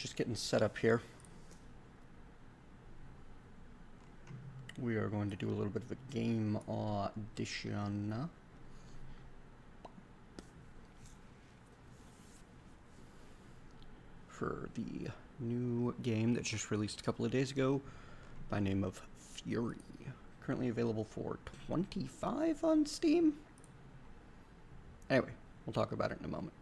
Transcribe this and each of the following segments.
Just getting set up here. We are going to do a little bit of a game audition. For the new game that just released a couple of days ago by name of Furi. Currently available for $25 on Steam. Anyway, we'll talk about it in a moment.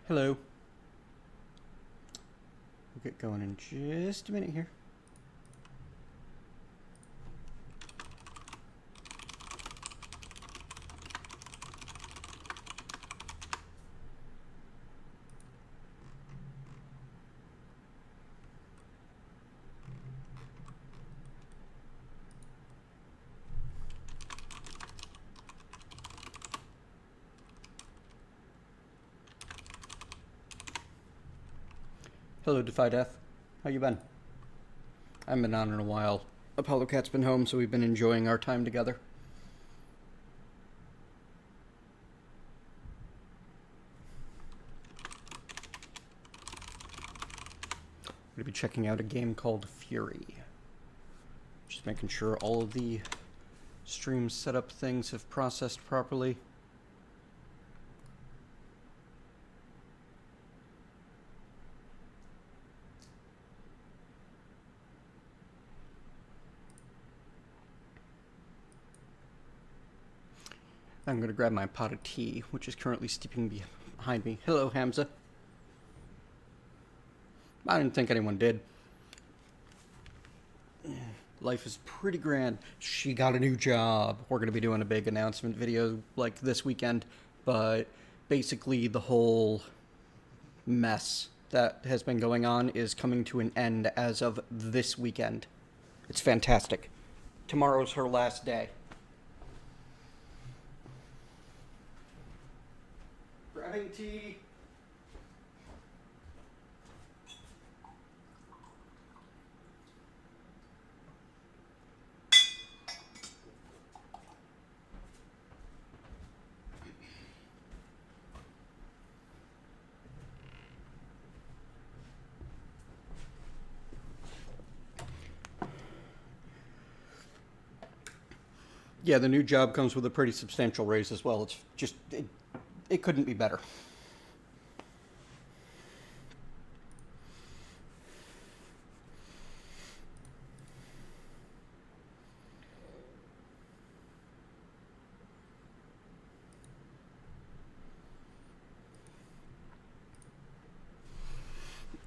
Hello. We'll get going in just a minute here. Hello, Defy Death. How you been? I haven't been on in a while. Apollo Cat's been home, so we've been enjoying our time together. I'm going to be checking out a game called Furi. Just making sure all of the stream setup things have processed properly. I'm going to grab my pot of tea, which is currently steeping behind me. Hello, Hamza. I didn't think anyone did. Life is pretty grand. She got a new job. We're going to be doing a big announcement video like this weekend, but basically the whole mess that has been going on is coming to an end as of this weekend. It's fantastic. Tomorrow's her last day. Grabbing tea. Yeah, the new job comes with a pretty substantial raise as well. It's just, it couldn't be better.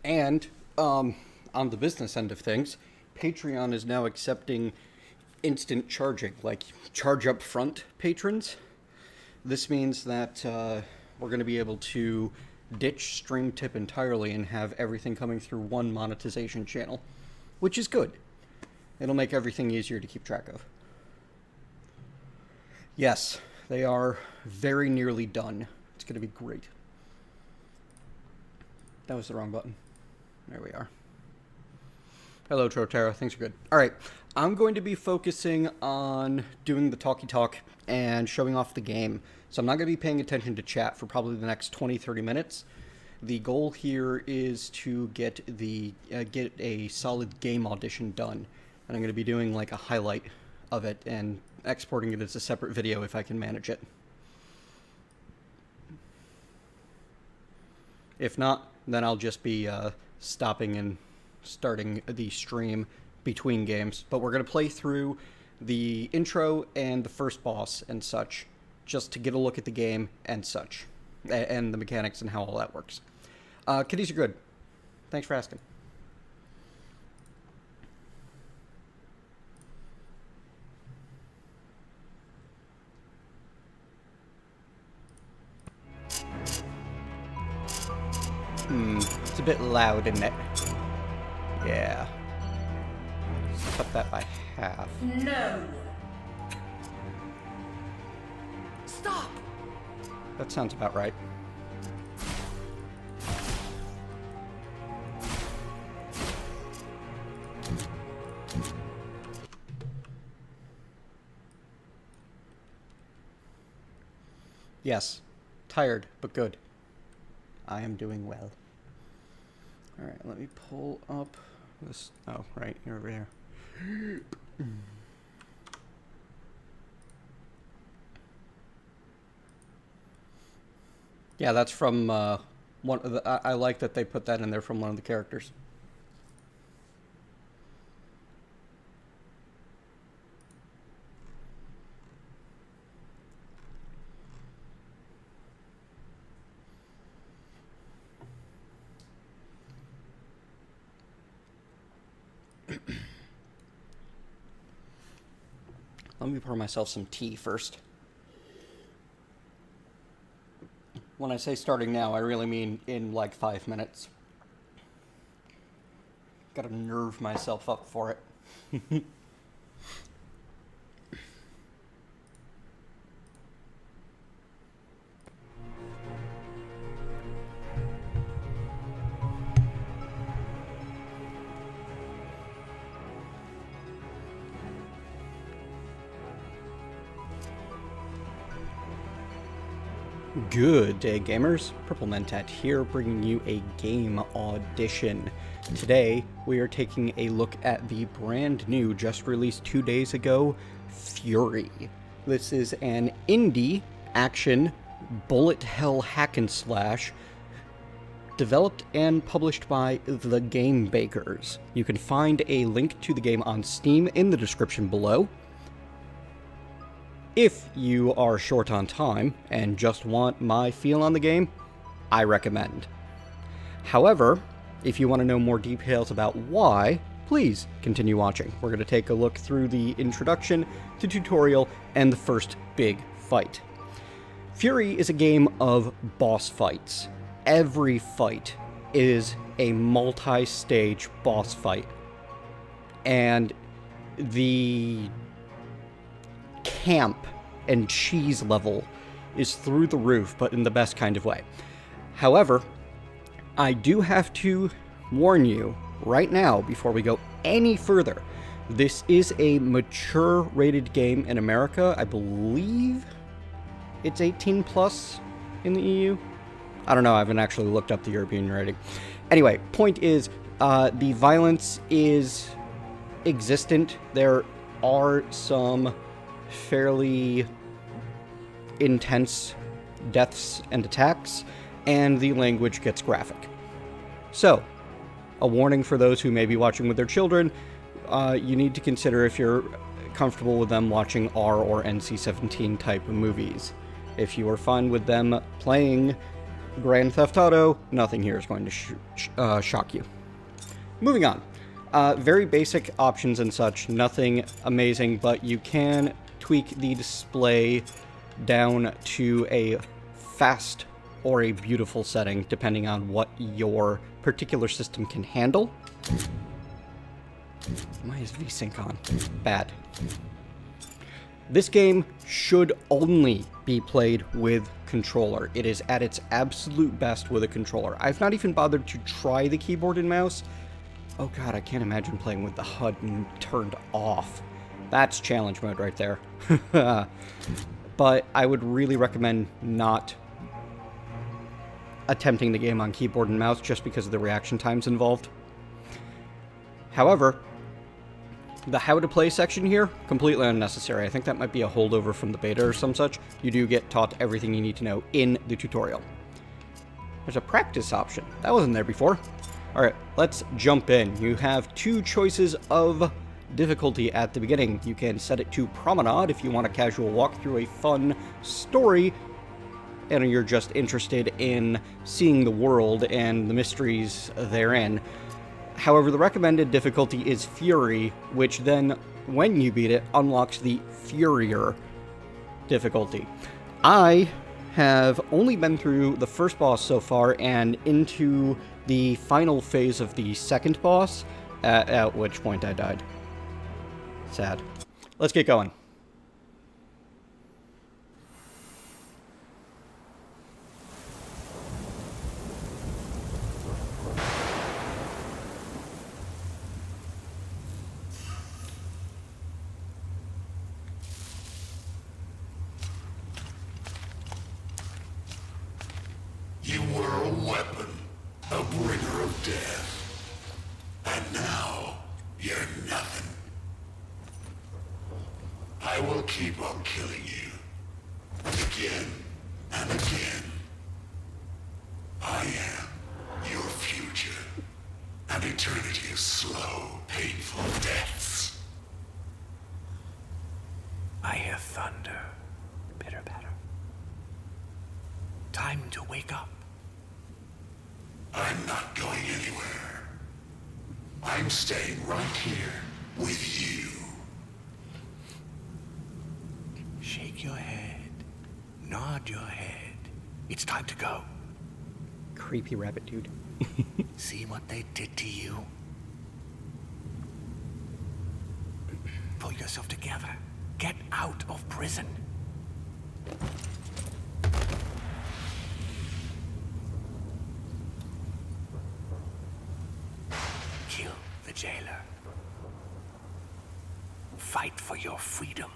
And on the business end of things, Patreon is now accepting instant charging, like charge up front patrons. This means that we're going to be able to ditch stream tip entirely and have everything coming through one monetization channel, which is good. It'll make everything easier to keep track of. Yes, they are very nearly done. It's going to be great. That was the wrong button. There we are. Hello, Trotera. Things are good. All right. I'm going to be focusing on doing the talkie talk and showing off the game. So I'm not going to be paying attention to chat for probably the next 20-30 minutes. The goal here is to get a solid game audition done. And I'm going to be doing like a highlight of it and exporting it as a separate video if I can manage it. If not, then I'll just be stopping and starting the stream between games. But we're going to play through the intro and the first boss and such, just to get a look at the game and such, and the mechanics and how all that works. Kitties are good. Thanks for asking. It's a bit loud, isn't it? Yeah. Let's cut that by half. No. Stop. That sounds about right. Yes. Tired, but good. I am doing well. Alright, let me pull up this. Oh, right, you're over here. Yeah, that's from one of the. I like that they put that in there from one of the characters. Let me pour myself some tea first. When I say starting now, I really mean in like 5 minutes. Gotta nerve myself up for it. Good day, gamers. PurpleMentat here, bringing you a game audition. Today, we are taking a look at the brand new, just released 2 days ago, Furi. This is an indie action bullet hell hack and slash developed and published by the Game Bakers. You can find a link to the game on Steam in the description below. If you are short on time and just want my feel on the game, I recommend. However, if you want to know more details about why, please continue watching. We're going to take a look through the introduction, the tutorial, and the first big fight. Furi is a game of boss fights. Every fight is a multi-stage boss fight. And the camp and cheese level is through the roof, but in the best kind of way. However, I do have to warn you right now, before we go any further, this is a mature rated game in America. I believe it's 18 plus in the EU. I don't know, I haven't actually looked up the European rating. Anyway, point is, the violence is existent. There are some fairly intense deaths and attacks, and the language gets graphic. So, a warning for those who may be watching with their children, you need to consider if you're comfortable with them watching R or NC-17 type of movies. If you are fine with them playing Grand Theft Auto, nothing here is going to shock you. Moving on. Very basic options and such, nothing amazing, but you can tweak the display down to a fast or a beautiful setting, depending on what your particular system can handle. Why is VSync on? Bad. This game should only be played with controller. It is at its absolute best with a controller. I've not even bothered to try the keyboard and mouse. Oh god, I can't imagine playing with the HUD turned off. That's challenge mode right there. But I would really recommend not attempting the game on keyboard and mouse just because of the reaction times involved. However, the how to play section here, completely unnecessary. I think that might be a holdover from the beta or some such. You do get taught everything you need to know in the tutorial. There's a practice option. That wasn't there before. Alright, let's jump in. You have two choices of difficulty at the beginning. You can set it to Promenade if you want a casual walk through a fun story and you're just interested in seeing the world and the mysteries therein. However, the recommended difficulty is Furi, which then, when you beat it, unlocks the Furier difficulty. I have only been through the first boss so far and into the final phase of the second boss, at which point I died. Sad. Let's get going. You were a weapon, a bringer of death. And now, you're nothing. I will keep on killing you. Again and again. I am your future. An eternity of slow, painful deaths. I hear thunder. Pitter patter. Time to wake up. I'm not going anywhere. I'm staying right here with you. Shake your head. Nod your head. It's time to go. Creepy rabbit dude. See what they did to you? Pull yourself together. Get out of prison. Kill the jailer. Fight for your freedom.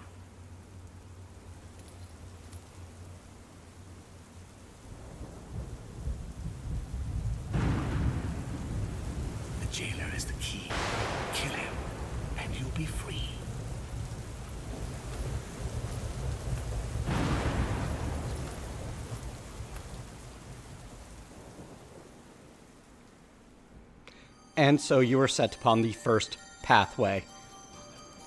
The jailer is the key. Kill him, and you'll be free. And so you are set upon the first pathway.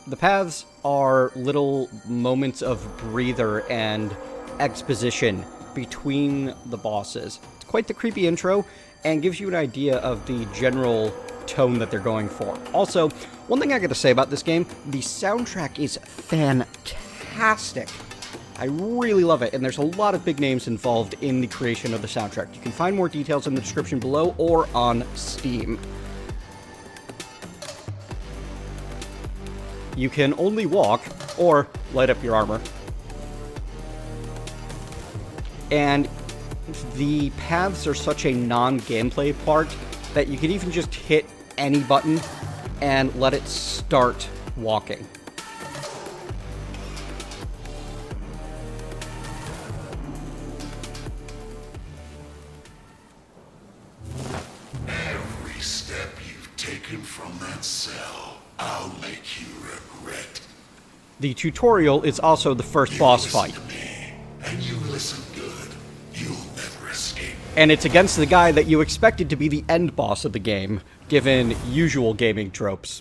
The paths are little moments of breather and exposition between the bosses. It's quite the creepy intro and gives you an idea of the general tone that they're going for. Also, one thing I gotta say about this game, the soundtrack is fantastic. I really love it, and there's a lot of big names involved in the creation of the soundtrack. You can find more details in the description below or on Steam. You can only walk or light up your armor. And the paths are such a non-gameplay part that you can even just hit any button and let it start walking. Every step you've taken from that cell, I'll make you regret. The tutorial is also the first boss fight. Listen to me, and you listen good. You'll never escape. And it's against the guy that you expected to be the end boss of the game, given usual gaming tropes.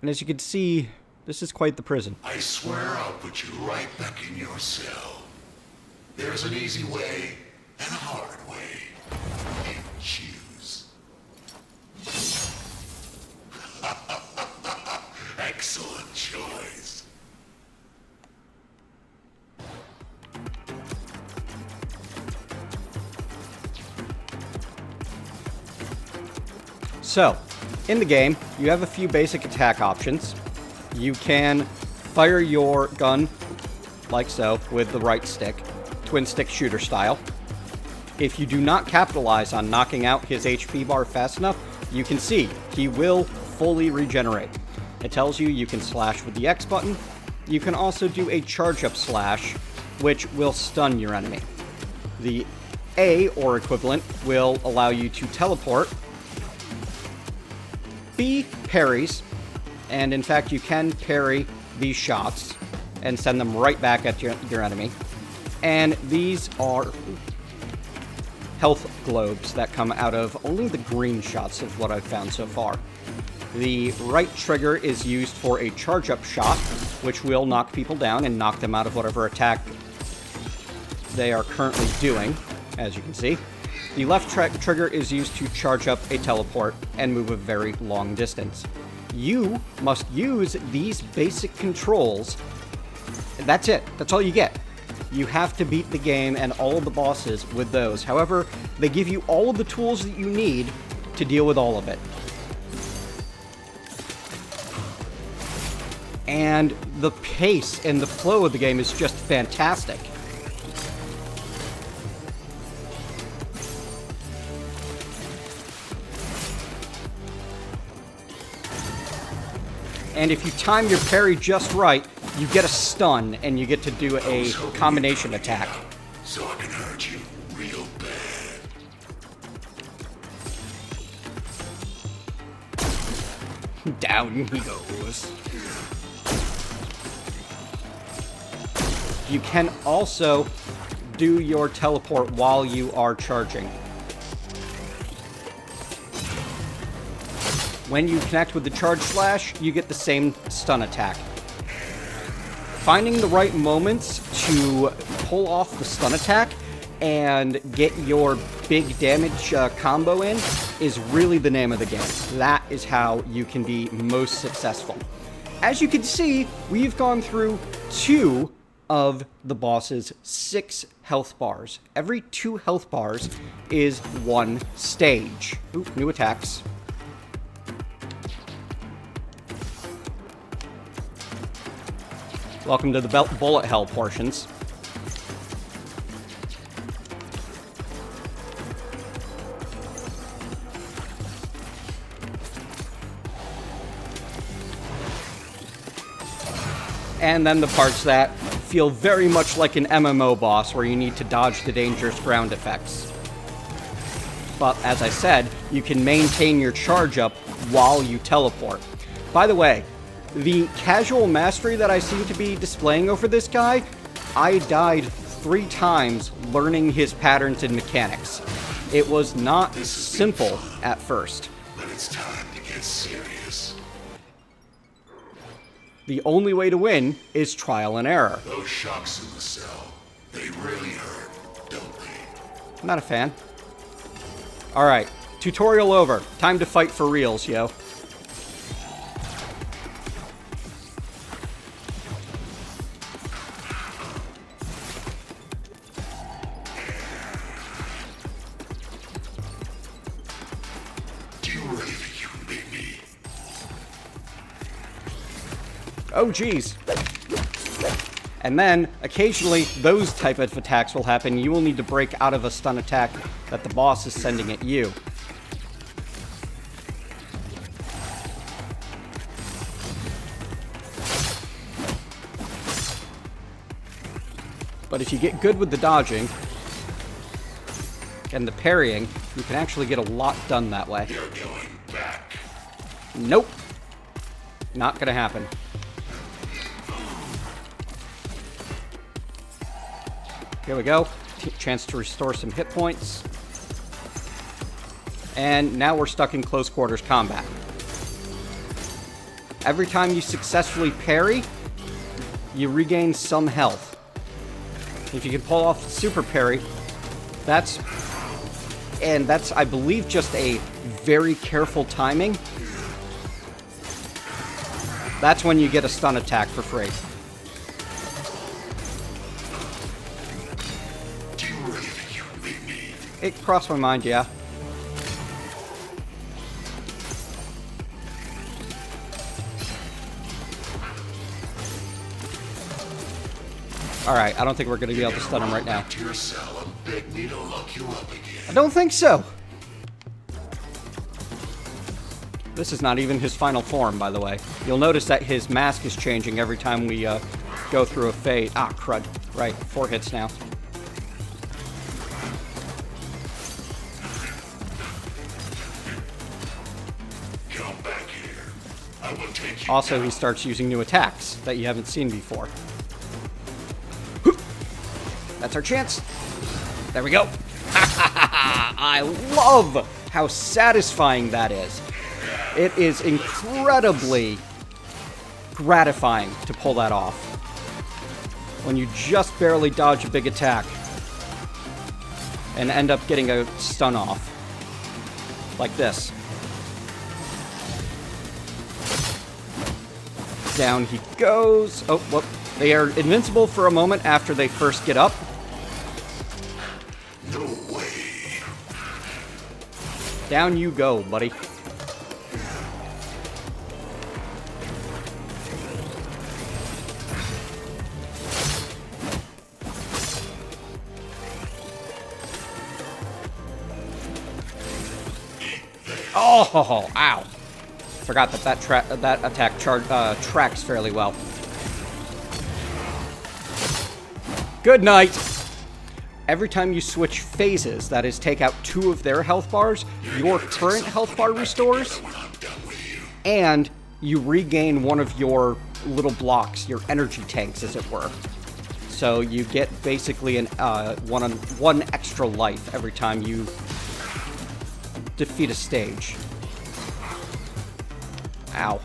And as you can see, this is quite the prison. I swear I'll put you right back in your cell. There's an easy way and a hard way. You choose. Excellent choice. So, in the game, you have a few basic attack options. You can fire your gun, like so, with the right stick, twin stick shooter style. If you do not capitalize on knocking out his HP bar fast enough, you can see he will fully regenerate. It tells you can slash with the X button. You can also do a charge up slash, which will stun your enemy. The A, or equivalent, will allow you to teleport. B, parries, and in fact you can parry these shots and send them right back at your enemy. And these are health globes that come out of only the green shots of what I've found so far. The right trigger is used for a charge-up shot, which will knock people down and knock them out of whatever attack they are currently doing, as you can see. The left trigger is used to charge up a teleport and move a very long distance. You must use these basic controls. That's it. That's all you get. You have to beat the game and all of the bosses with those. However, they give you all of the tools that you need to deal with all of it. And the pace and the flow of the game is just fantastic. And if you time your parry just right, you get a stun, and you get to do a combination attack. So I can hurt you real bad. Down he goes. You can also do your teleport while you are charging. When you connect with the charge slash, you get the same stun attack. Finding the right moments to pull off the stun attack and get your big damage combo in is really the name of the game. That is how you can be most successful. As you can see, we've gone through 2 of the boss's 6 health bars. Every 2 health bars is 1 stage. Ooh, new attacks. Welcome to the bullet hell portions. And then the parts that feel very much like an MMO boss where you need to dodge the dangerous ground effects. But as I said, you can maintain your charge up while you teleport. By the way, the casual mastery that I seem to be displaying over this guy, I died 3 times learning his patterns and mechanics. It was not simple at first. But it's time to get serious. The only way to win is trial and error. Those shocks in the cell, they really hurt, don't they? I'm not a fan. Alright, tutorial over. Time to fight for reals, yo. Oh, geez. And then, occasionally, those type of attacks will happen. You will need to break out of a stun attack that the boss is sending at you. But if you get good with the dodging and the parrying, you can actually get a lot done that way. You're going back. Nope. Not gonna happen. Here we go. Chance to restore some hit points. And now we're stuck in close quarters combat. Every time you successfully parry, you regain some health. If you can pull off the super parry, that's, I believe, just a very careful timing. That's when you get a stun attack for free. It crossed my mind, yeah. Alright, I don't think we're going to be able to stun him right now. I don't think so. This is not even his final form, by the way. You'll notice that his mask is changing every time we go through a phase. Ah, crud. Right, 4 hits now. Also, he starts using new attacks that you haven't seen before. That's our chance. There we go. I love how satisfying that is. It is incredibly gratifying to pull that off. When you just barely dodge a big attack and end up getting a stun off. Like this. Down he goes. Oh, whoop. They are invincible for a moment after they first get up. No way. Down you go, buddy. Oh, ow. Forgot that attack tracks fairly well. Good night. Every time you switch phases, that is, take out 2 of their health bars, your current health bar restores, and you regain one of your little blocks, your energy tanks, as it were. So you get basically an one extra life every time you defeat a stage. Ow.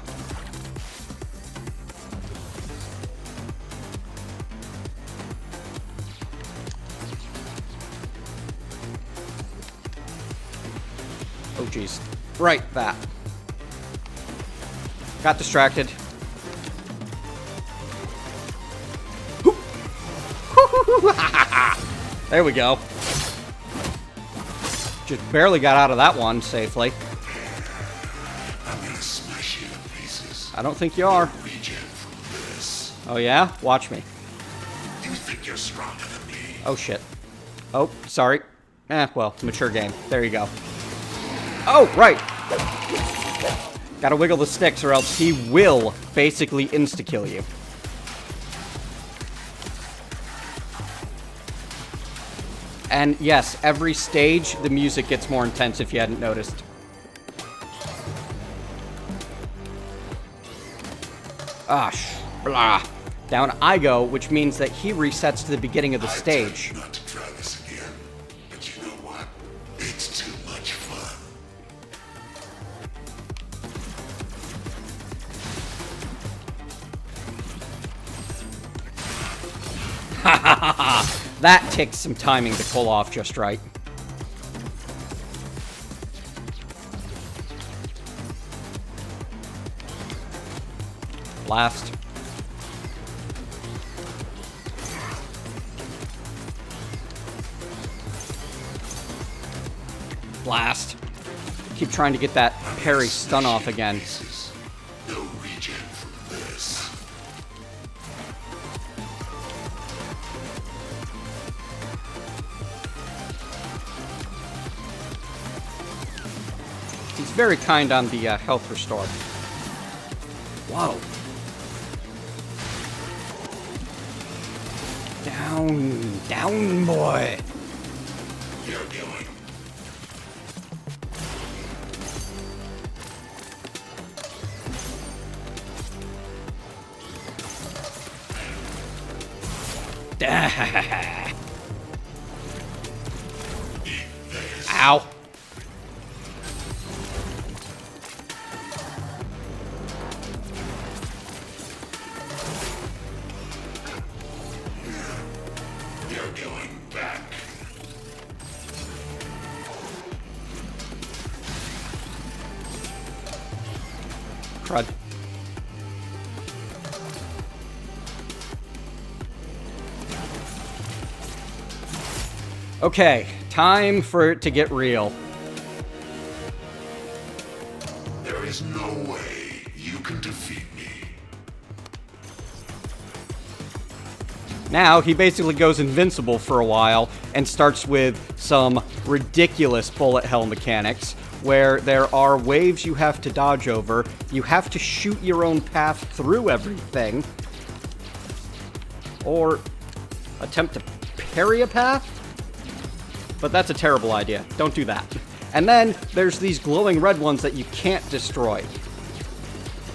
Oh, jeez. Right, that. Got distracted. There we go. Just barely got out of that one safely. I'm gonna smash you to pieces. I don't think you are. Regen from this. Oh, yeah? Watch me. You think you're stronger than me? Oh, shit. Oh, sorry. Well, mature game. There you go. Oh, right. Gotta wiggle the sticks or else he will basically insta-kill you. And yes, every stage, the music gets more intense if you hadn't noticed. Blah. Down I go, which means that he resets to the beginning of the stage. Not to try this again, but you know what? It's too much fun. That takes some timing to pull off just right. Blast. Blast. Keep trying to get that parry stun off again. No regen from this. He's very kind on the health restore. Whoa. Down, boy. You're going. Ow. You're going back. Crud. Okay, time for it to get real. There is no way you can defeat me. Now, he basically goes invincible for a while and starts with some ridiculous bullet hell mechanics where there are waves you have to dodge over, you have to shoot your own path through everything, or attempt to parry a path? But that's a terrible idea. Don't do that. And then there's these glowing red ones that you can't destroy.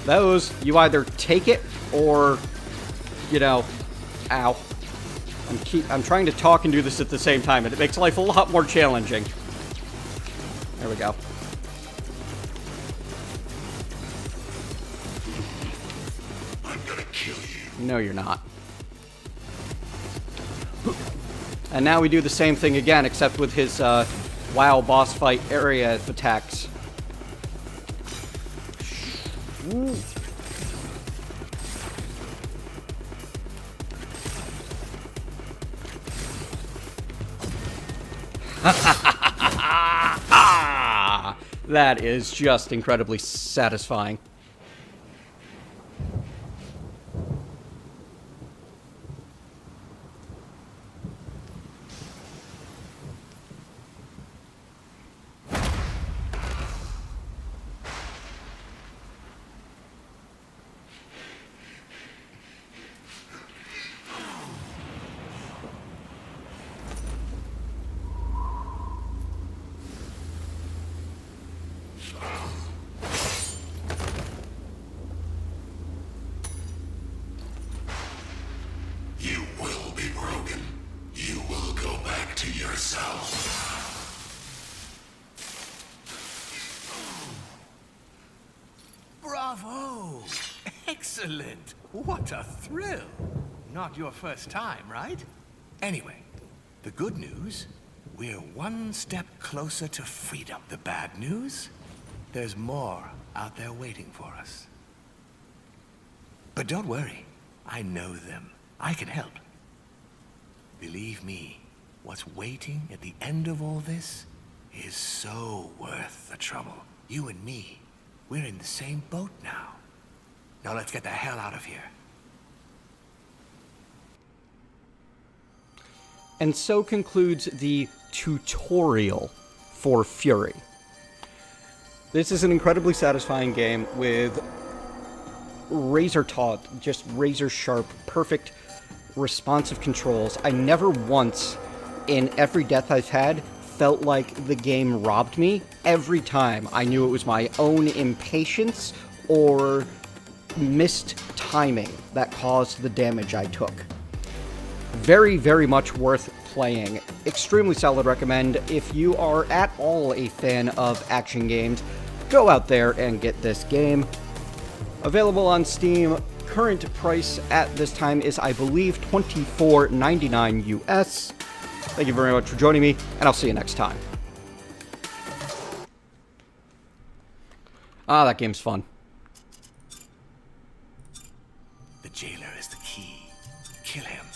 Those, you either take it or, you know, ow. I'm trying to talk and do this at the same time, and it makes life a lot more challenging. There we go. I'm gonna kill you. No, you're not. And now we do the same thing again, except with his WoW boss fight area attacks. Ooh. That is just incredibly satisfying. You will be broken. You will go back to yourself. Bravo! Excellent! What a thrill! Not your first time, right? Anyway, the good news, we're one step closer to freedom. The bad news, there's more out there waiting for us. But don't worry, I know them. I can help. Believe me, what's waiting at the end of all this is so worth the trouble. You and me, we're in the same boat now. Now let's get the hell out of here. And so concludes the tutorial for Furi. This is an incredibly satisfying game with razor taut, just razor sharp, perfect, responsive controls. I never once, in every death I've had, felt like the game robbed me. Every time I knew it was my own impatience or missed timing that caused the damage I took. Very, very much worth playing. Extremely solid recommend. If you are at all a fan of action games, go out there and get this game. Available on Steam. Current price at this time is, I believe, $24.99 US. Thank you very much for joining me, and I'll see you next time. Ah, that game's fun. The jailer is the key. Kill him,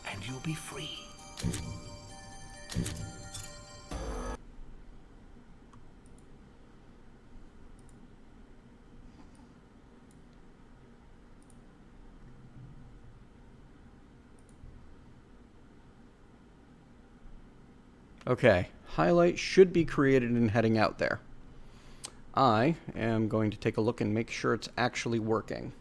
and you'll be free. Okay, highlight should be created in heading out there. I am going to take a look and make sure it's actually working.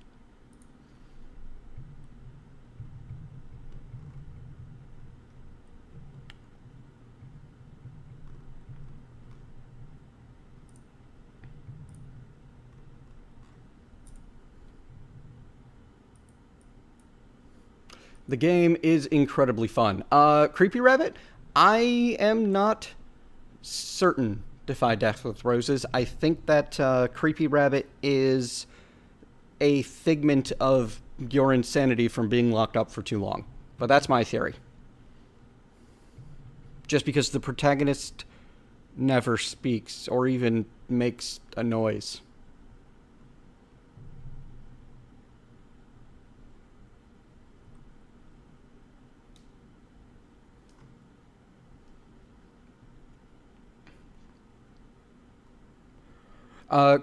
The game is incredibly fun. Creepy Rabbit? I am not certain Defy Death with Roses. I think that Creepy Rabbit is a figment of your insanity from being locked up for too long. But that's my theory. Just because the protagonist never speaks or even makes a noise.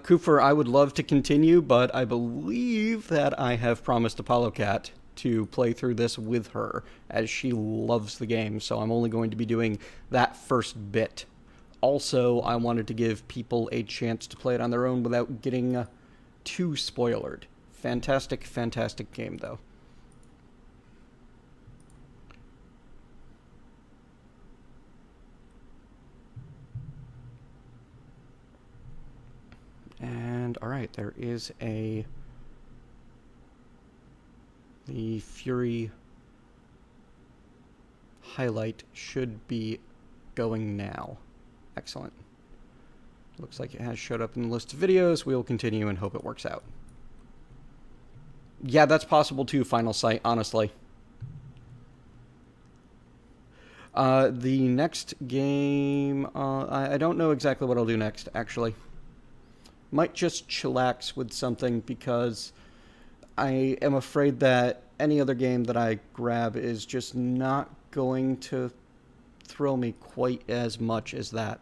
Cooper, I would love to continue, but I believe that I have promised Apollo Cat to play through this with her, as she loves the game, so I'm only going to be doing that first bit. Also, I wanted to give people a chance to play it on their own without getting too spoilered. Fantastic, fantastic game, though. And, alright, there is the Furi highlight should be going now. Excellent. Looks like it has showed up in the list of videos. We'll continue and hope it works out. Yeah, that's possible too, Final Sight, honestly. The next game, I don't know exactly what I'll do next, actually. Might just chillax with something because I am afraid that any other game that I grab is just not going to thrill me quite as much as that.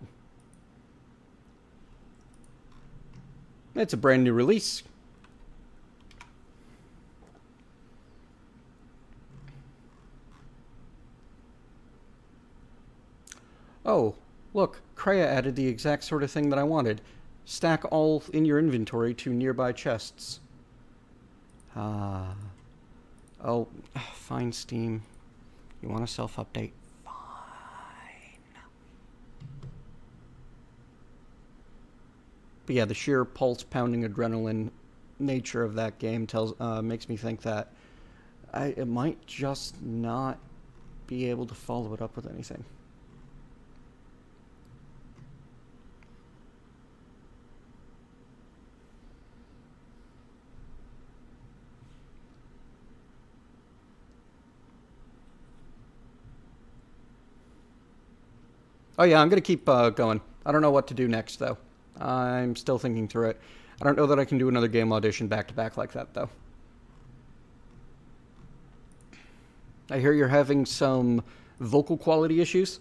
It's a brand new release. Oh, look, Kreia added the exact sort of thing that I wanted. Stack all in your inventory to nearby chests. Oh, fine, Steam. You want a self-update? Fine. But yeah, the sheer pulse-pounding adrenaline nature of that game makes me think that it might just not be able to follow it up with anything. Oh yeah, I'm going to keep going. I don't know what to do next, though. I'm still thinking through it. I don't know that I can do another game audition back-to-back like that, though. I hear you're having some vocal quality issues.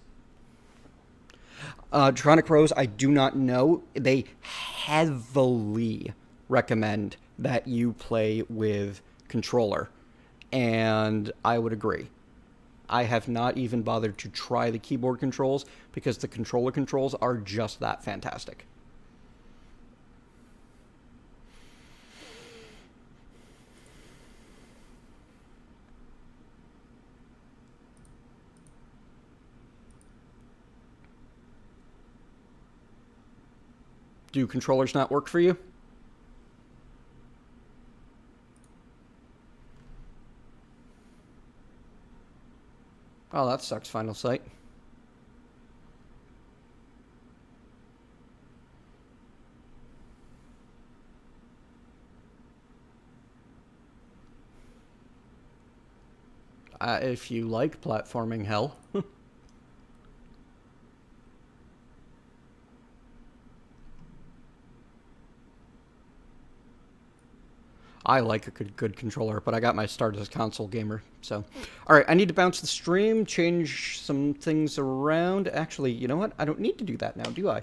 Tronic Rose, I do not know. They heavily recommend that you play with controller, and I would agree. I have not even bothered to try the keyboard controls because the controller controls are just that fantastic. Do controllers not work for you? Oh, that sucks, Final Sight. If you like platforming, hell. I like a good controller, but I got my start as a console gamer, so. Alright, I need to bounce the stream, change some things around. Actually, you know what? I don't need to do that now, do I?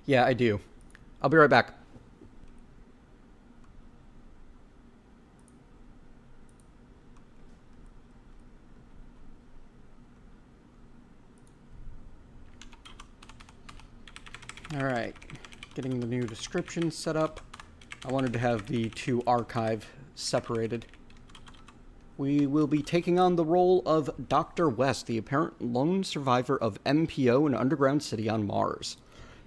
Yeah, I do. I'll be right back. Alright, getting the new description set up. I wanted to have the two archive separated. We will be taking on the role of Dr. West, the apparent lone survivor of MPO, an underground city on Mars.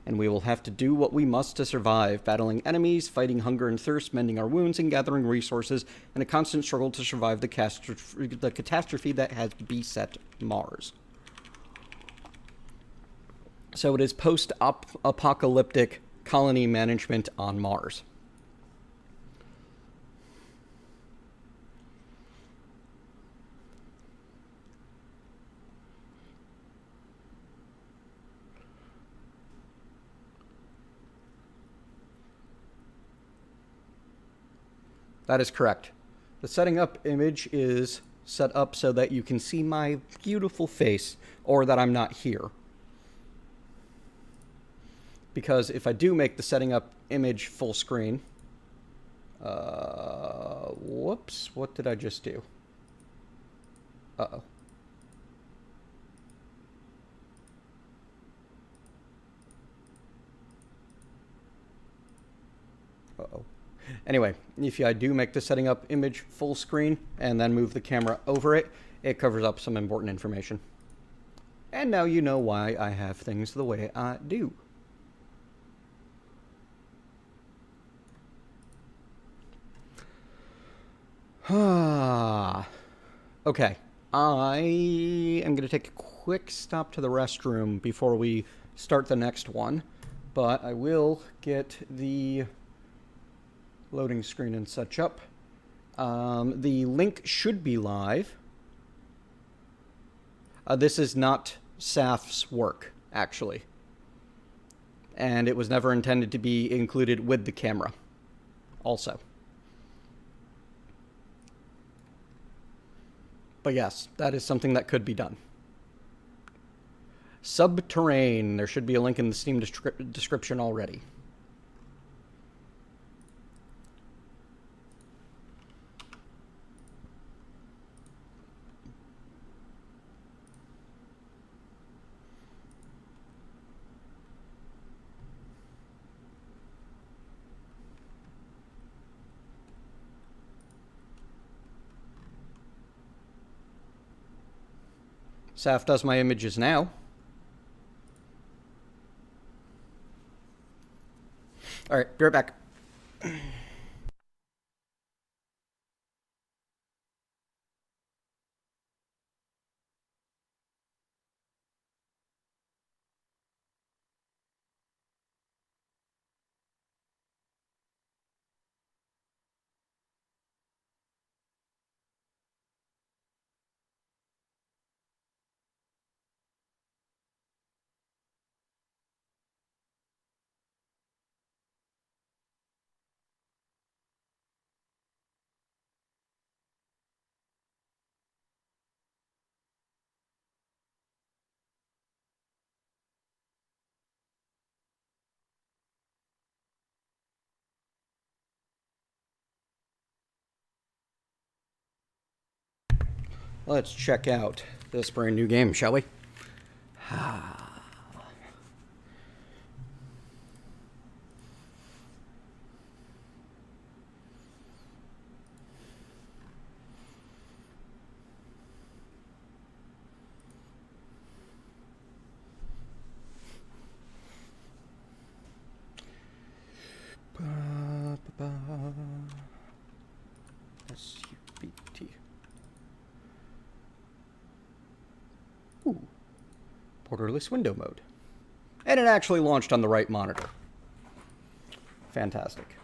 And we will have to do what we must to survive, battling enemies, fighting hunger and thirst, mending our wounds, and gathering resources in a constant struggle to survive the catastrophe that has beset Mars. So it is post-apocalyptic colony management on Mars. That is correct. The setting up image is set up so that you can see my beautiful face, or that I'm not here. Because if I do make the setting up image full screen... whoops, what did I just do? Uh-oh. Uh-oh. Anyway, if I do make the setting up image full screen and then move the camera over it, it covers up some important information. And now you know why I have things the way I do. Okay, I am going to take a quick stop to the restroom before we start the next one, but I will get the loading screen and such up, The link should be live. This is not Saf's work, actually. And it was never intended to be included with the camera, also. But yes, that is something that could be done. Subterrain. There should be a link in the Steam description already. Saf does my images now. All right, be right back. Let's check out this brand new game, shall we? SUBT. Ooh. Borderless window mode. And it actually launched on the right monitor. Fantastic.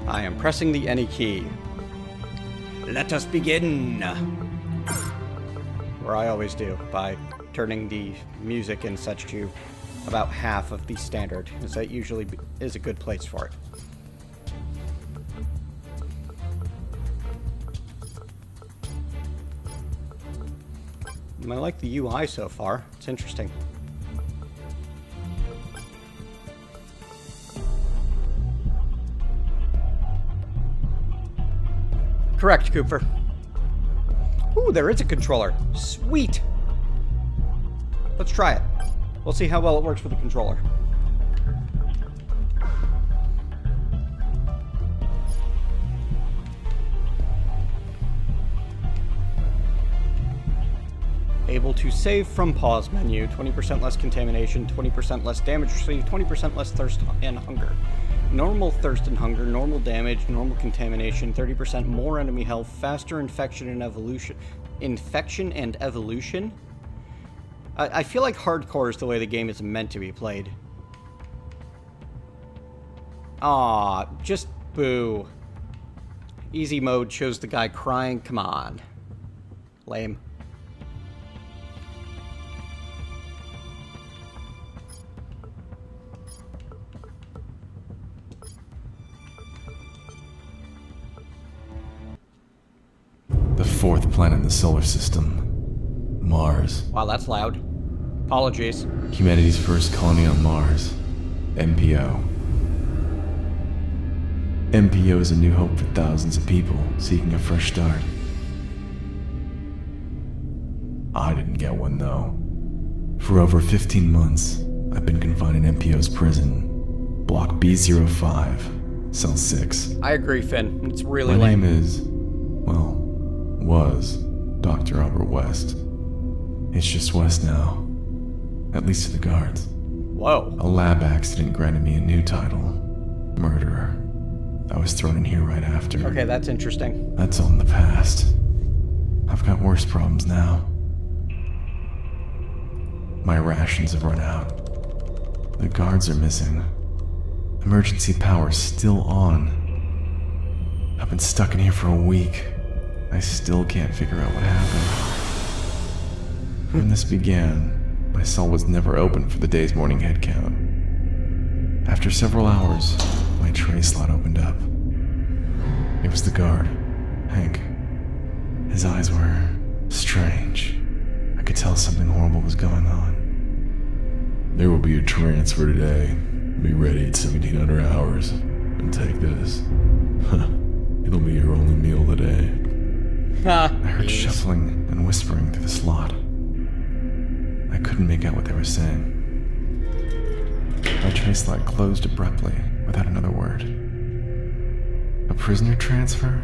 I am pressing the any key. Let us begin. Or I always do, by turning the music and such to about half of the standard, as that usually is a good place for it. I like the UI so far. It's interesting. Correct, Cooper. Ooh, there is a controller. Sweet. Let's try it. We'll see how well it works with the controller. Able to save from pause menu. 20% less contamination, 20% less damage received, 20% less thirst and hunger. Normal thirst and hunger, normal damage, normal contamination, 30% more enemy health, faster infection and evolution. Infection and evolution? I feel like hardcore is the way the game is meant to be played. Aw, just boo. Easy mode shows the guy crying, come on. Lame. The fourth planet in the solar system. Mars. Wow, that's loud. Apologies. Humanity's first colony on Mars. MPO. MPO is a new hope for thousands of people seeking a fresh start. I didn't get one, though. For over 15 months, I've been confined in MPO's prison. Block B05, Cell 6. I agree, Finn. It's really My lame. name is, well, was Dr. Albert West. It's just West now. At least to the guards. Whoa. A lab accident granted me a new title. Murderer. I was thrown in here right after. Okay, that's interesting. That's all in the past. I've got worse problems now. My rations have run out. The guards are missing. Emergency power's still on. I've been stuck in here for a week. I still can't figure out what happened. When this began, my cell was never open for the day's morning head count. After several hours, my tray slot opened up. It was the guard, Hank. His eyes were strange. I could tell something horrible was going on. There will be a transfer today. Be ready at 1700 hours. And take this. It'll be your only meal today. I heard shuffling and whispering through the slot. I couldn't make out what they were saying. My tray slot closed abruptly, without another word. A prisoner transfer?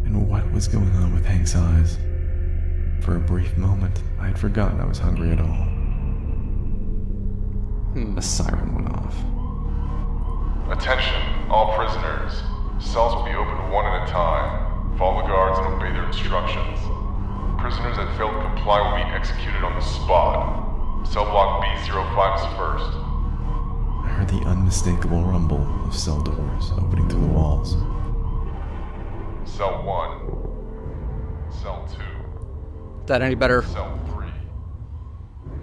And what was going on with Hank's eyes? For a brief moment, I had forgotten I was hungry at all. A siren went off. Attention, all prisoners. Cells will be opened one at a time. Follow the guards and obey their instructions. Prisoners that fail to comply will be executed on the spot. Cell block B05 is first. I heard the unmistakable rumble of cell doors opening through the walls. Cell 1. Cell 2. Is that any better? Cell 3.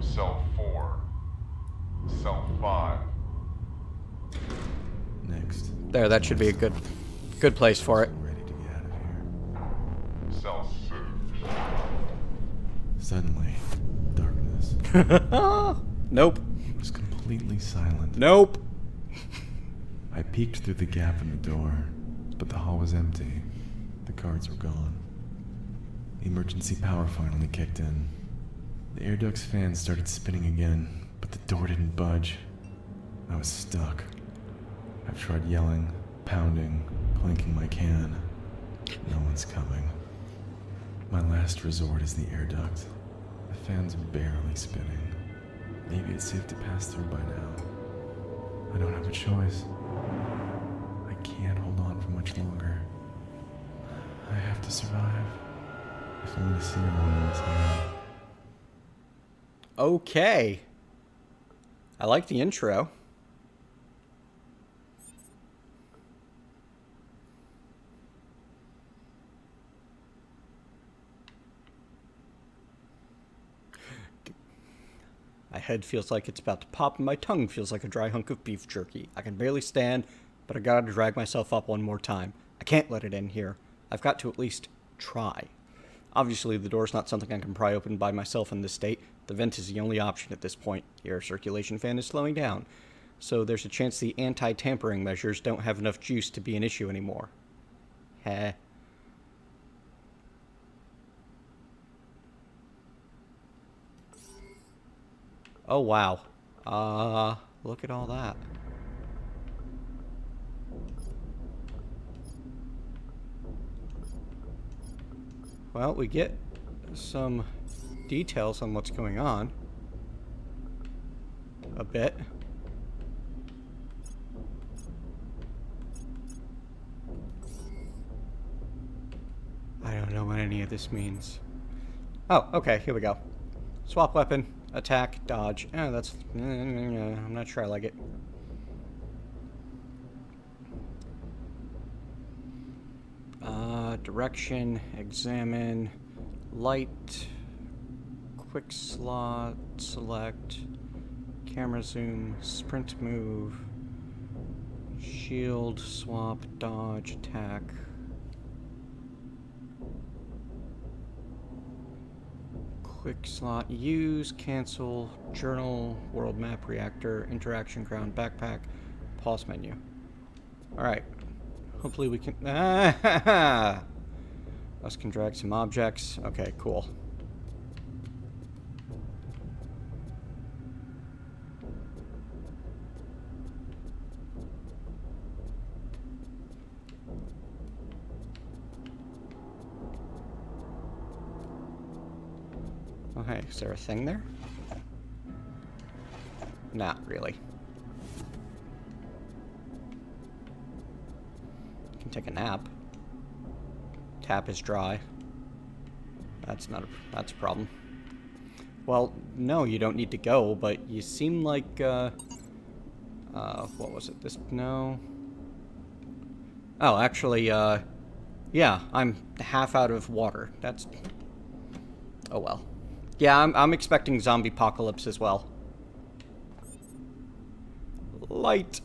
Cell 4. Cell 5. Next. There, that should be a good place for it. Ready to get out of here. Cell 6. Suddenly, darkness. Nope. It was completely silent. Nope. I peeked through the gap in the door, but the hall was empty. The guards were gone. Emergency power finally kicked in. The air duct's fans started spinning again, but the door didn't budge. I was stuck. I've tried yelling, pounding, clanking my can. No one's coming. My last resort is the air duct. The fan's barely spinning. Maybe it's safe to pass through by now. I don't have a choice. I can't hold on for much longer. I have to survive. If only to see everyone else again. Okay. I like the intro. My head feels like it's about to pop and my tongue feels like a dry hunk of beef jerky. I can barely stand, but I gotta drag myself up one more time. I can't let it end here. I've got to at least try. Obviously, the door's not something I can pry open by myself in this state. The vent is the only option at this point. The air circulation fan is slowing down, so there's a chance the anti-tampering measures don't have enough juice to be an issue anymore. Heh. Oh, wow. Look at all that. Well, we get some details on what's going on. A bit. I don't know what any of this means. Oh, okay, here we go. Swap weapon, attack, dodge. That's... I'm not sure I like it. Direction, examine, light, quick slot, select, camera zoom, sprint move, shield, swap, dodge, attack. Quick slot, use, cancel, journal, world map, reactor, interaction ground, backpack, pause menu. Alright. Hopefully we can... Us can drag some objects. Okay, cool. Okay, is there a thing there? Not really. can take a nap. Tap is dry. That's a problem. Well, no, you don't need to go, but you seem like, what was it? No. Oh, actually, yeah, I'm half out of water. That's... Oh, well. Yeah, I'm expecting zombie apocalypse as well. Light.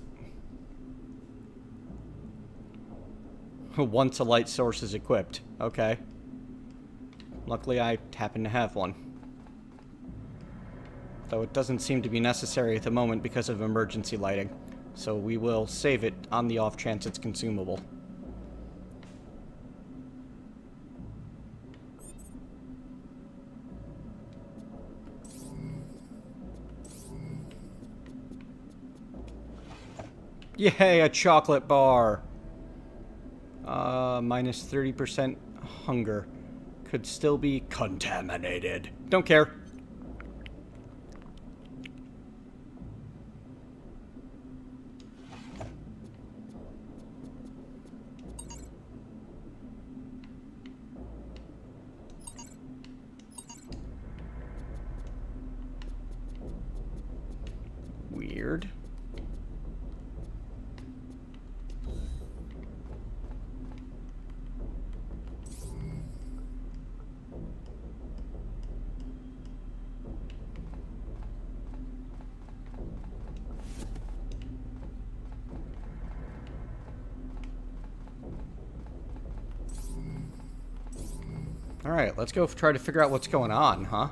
Once a light source is equipped. Okay. Luckily, I happen to have one. Though it doesn't seem to be necessary at the moment because of emergency lighting. So we will save it on the off chance it's consumable. Yay, a chocolate bar! Minus 30% hunger. Could still be contaminated. Don't care. Weird. Alright, let's go try to figure out what's going on, huh?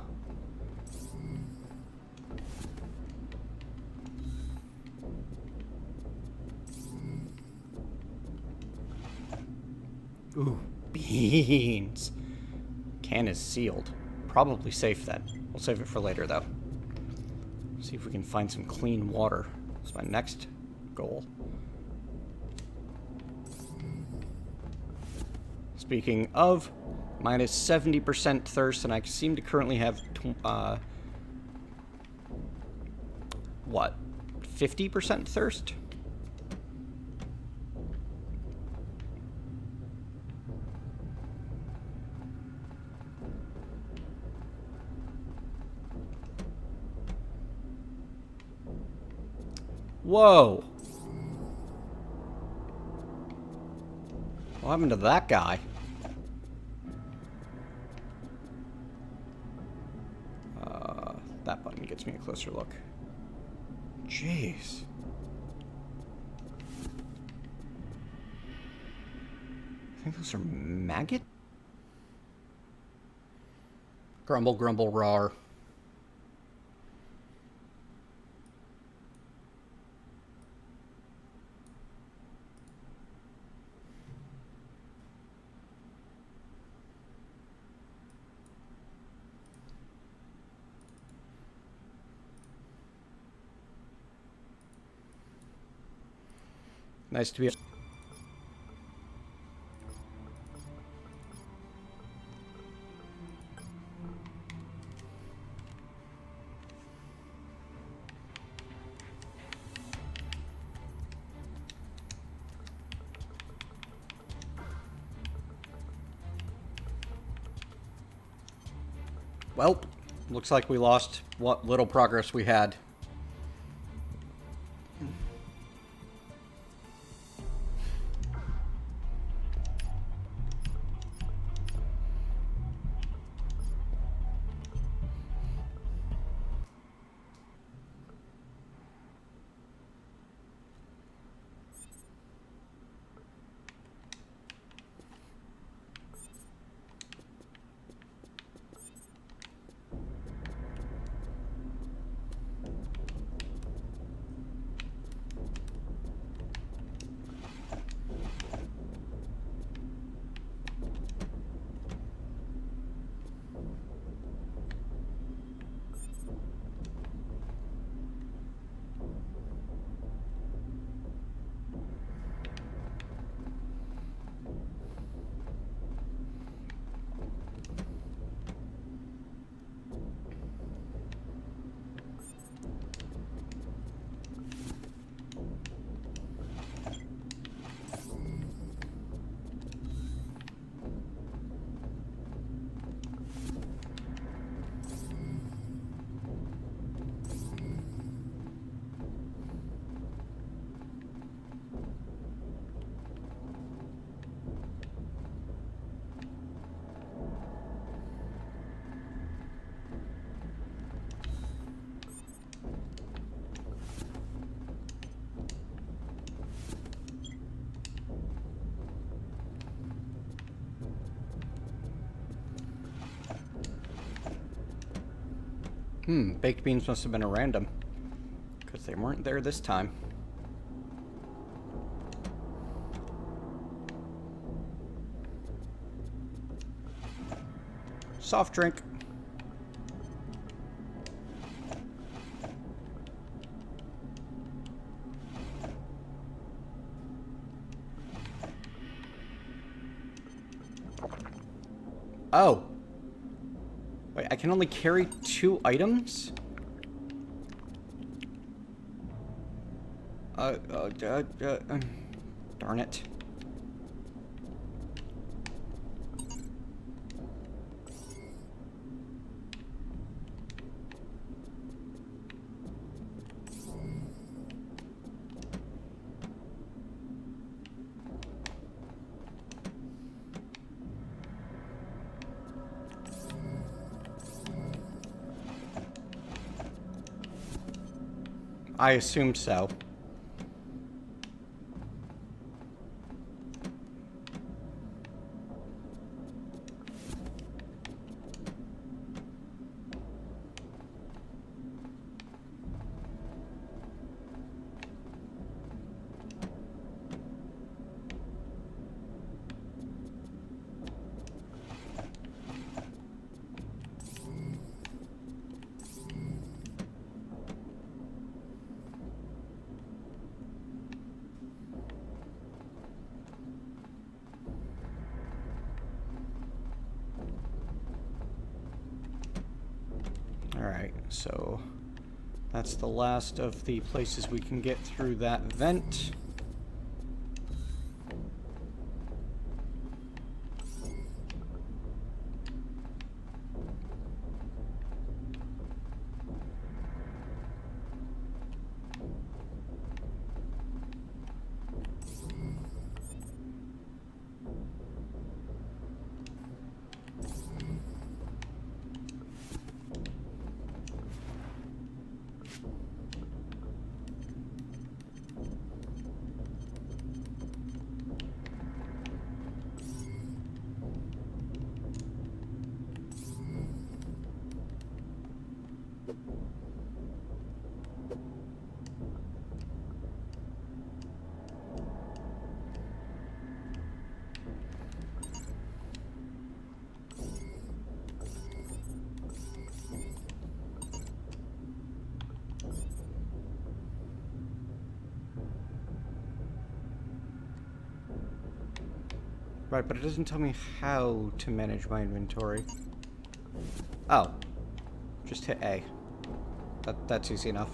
Ooh, beans. Can is sealed. Probably safe then. We'll save it for later, though. See if we can find some clean water. That's my next goal. Speaking of, minus 70% thirst, and I seem to currently have, what, 50% thirst? Whoa! What happened to that guy? That button gets me a closer look. Jeez. I think those are maggot? Grumble, grumble, roar. Nice to be... Well, looks like we lost what little progress we had. Baked beans must have been a random, because they weren't there this time. Soft drink. Oh. Wait, I can only carry 2 items? Darn it. I assumed so. Alright, so that's the last of the places we can get through that vent. Right, but it doesn't tell me how to manage my inventory. Oh. Just hit A. That's easy enough.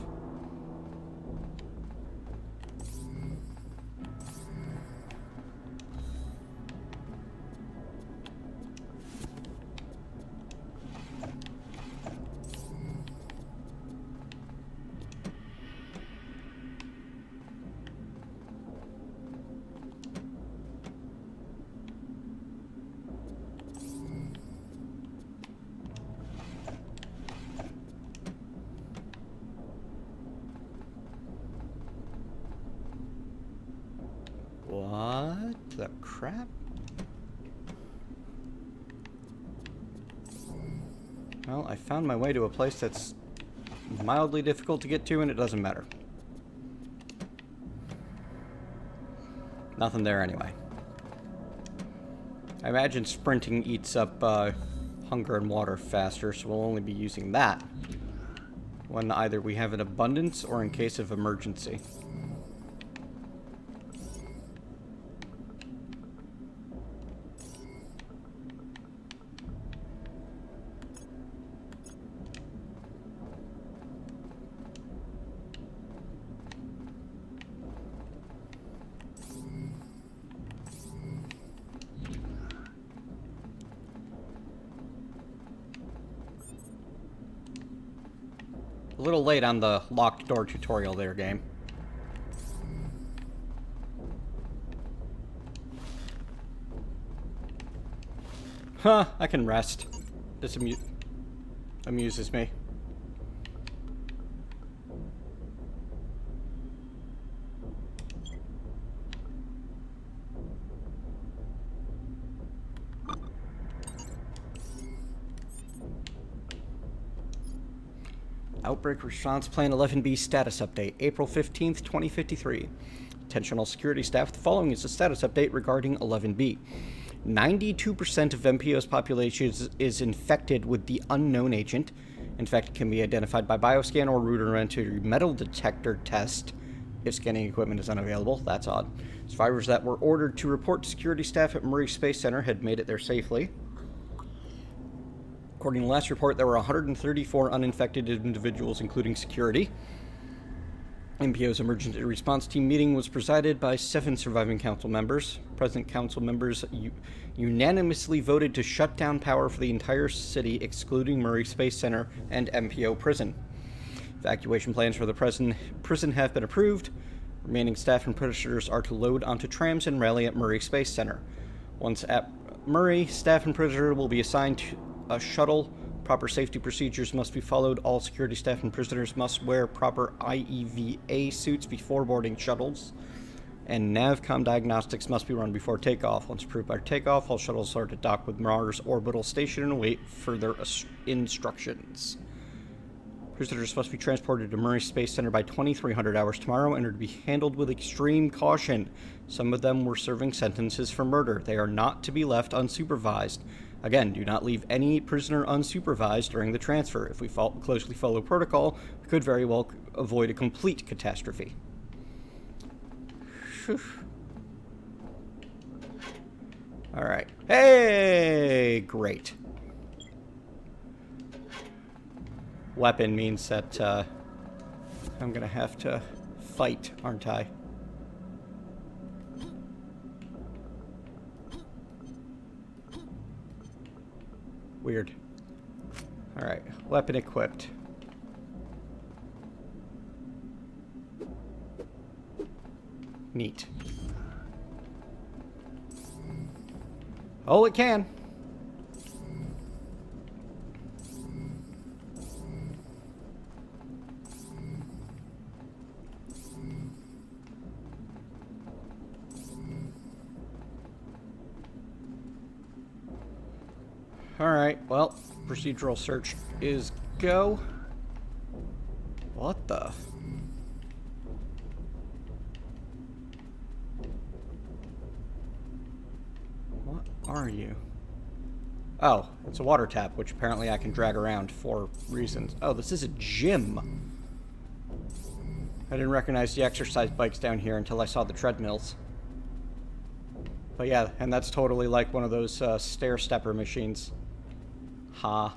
What the crap? Well, I found my way to a place that's mildly difficult to get to, and it doesn't matter. Nothing there anyway. I imagine sprinting eats up hunger and water faster, so we'll only be using that when either we have an abundance or in case of emergency. A little late on the locked door tutorial there, game. Huh, I can rest. This amuses me. Outbreak Response Plan 11B Status Update, April 15th, 2053. Attention all security staff, the following is a status update regarding 11B. 92% of MPO's population is infected with the unknown agent. Infected can be identified by bioscan or rudimentary metal detector test if scanning equipment is unavailable. That's odd. Survivors that were ordered to report to security staff at Murray Space Center had made it there safely. According to the last report, there were 134 uninfected individuals, including security. MPO's emergency response team meeting was presided by 7 surviving council members. Present council members unanimously voted to shut down power for the entire city, excluding Murray Space Center and MPO prison. Evacuation plans for the prison have been approved. Remaining staff and prisoners are to load onto trams and rally at Murray Space Center. Once at Murray, staff and prisoners will be assigned to a shuttle. Proper safety procedures must be followed. All security staff and prisoners must wear proper IEVA suits before boarding shuttles. And NavCom diagnostics must be run before takeoff. Once approved by takeoff, all shuttles are to dock with Mars Orbital Station and await further instructions. Prisoners must be transported to Murray Space Center by 2300 hours tomorrow and are to be handled with extreme caution. Some of them were serving sentences for murder. They are not to be left unsupervised. Again, do not leave any prisoner unsupervised during the transfer. If we closely follow protocol, we could very well avoid a complete catastrophe. Alright. Hey! Great. Weapon means that I'm gonna have to fight, aren't I? Weird. Alright, weapon equipped. Neat. Oh, it can. Alright, well, procedural search is go. What the? What are you? Oh, it's a water tap, which apparently I can drag around for reasons. Oh, this is a gym. I didn't recognize the exercise bikes down here until I saw the treadmills. But yeah, and that's totally like one of those stair-stepper machines. Ha.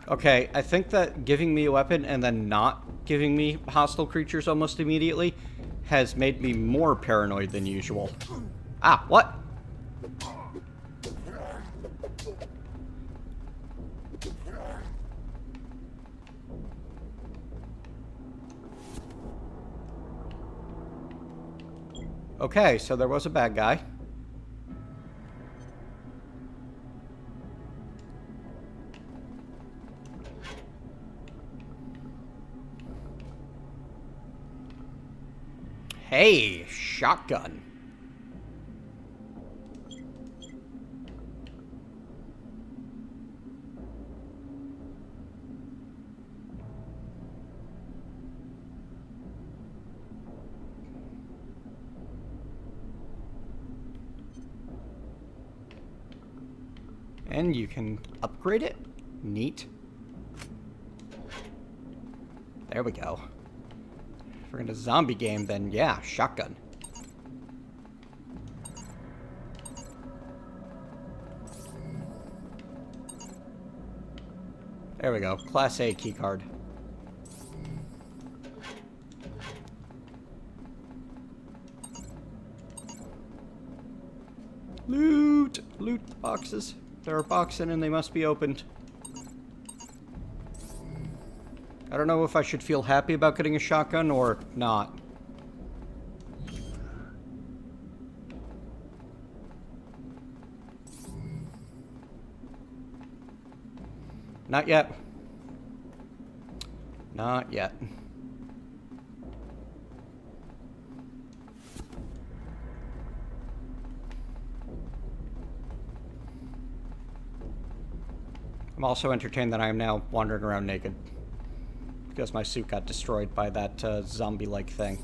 Okay, I think that giving me a weapon and then not giving me hostile creatures almost immediately has made me more paranoid than usual. Ah, what? Okay, so there was a bad guy. Hey, shotgun. And you can upgrade it. Neat. There we go. If we're in a zombie game, then yeah, shotgun. There we go. Class A keycard. Loot! Loot boxes. There are boxes and they must be opened. I don't know if I should feel happy about getting a shotgun or not. Not yet. Not yet. I'm also entertained that I am now wandering around naked. Because my suit got destroyed by that zombie-like thing.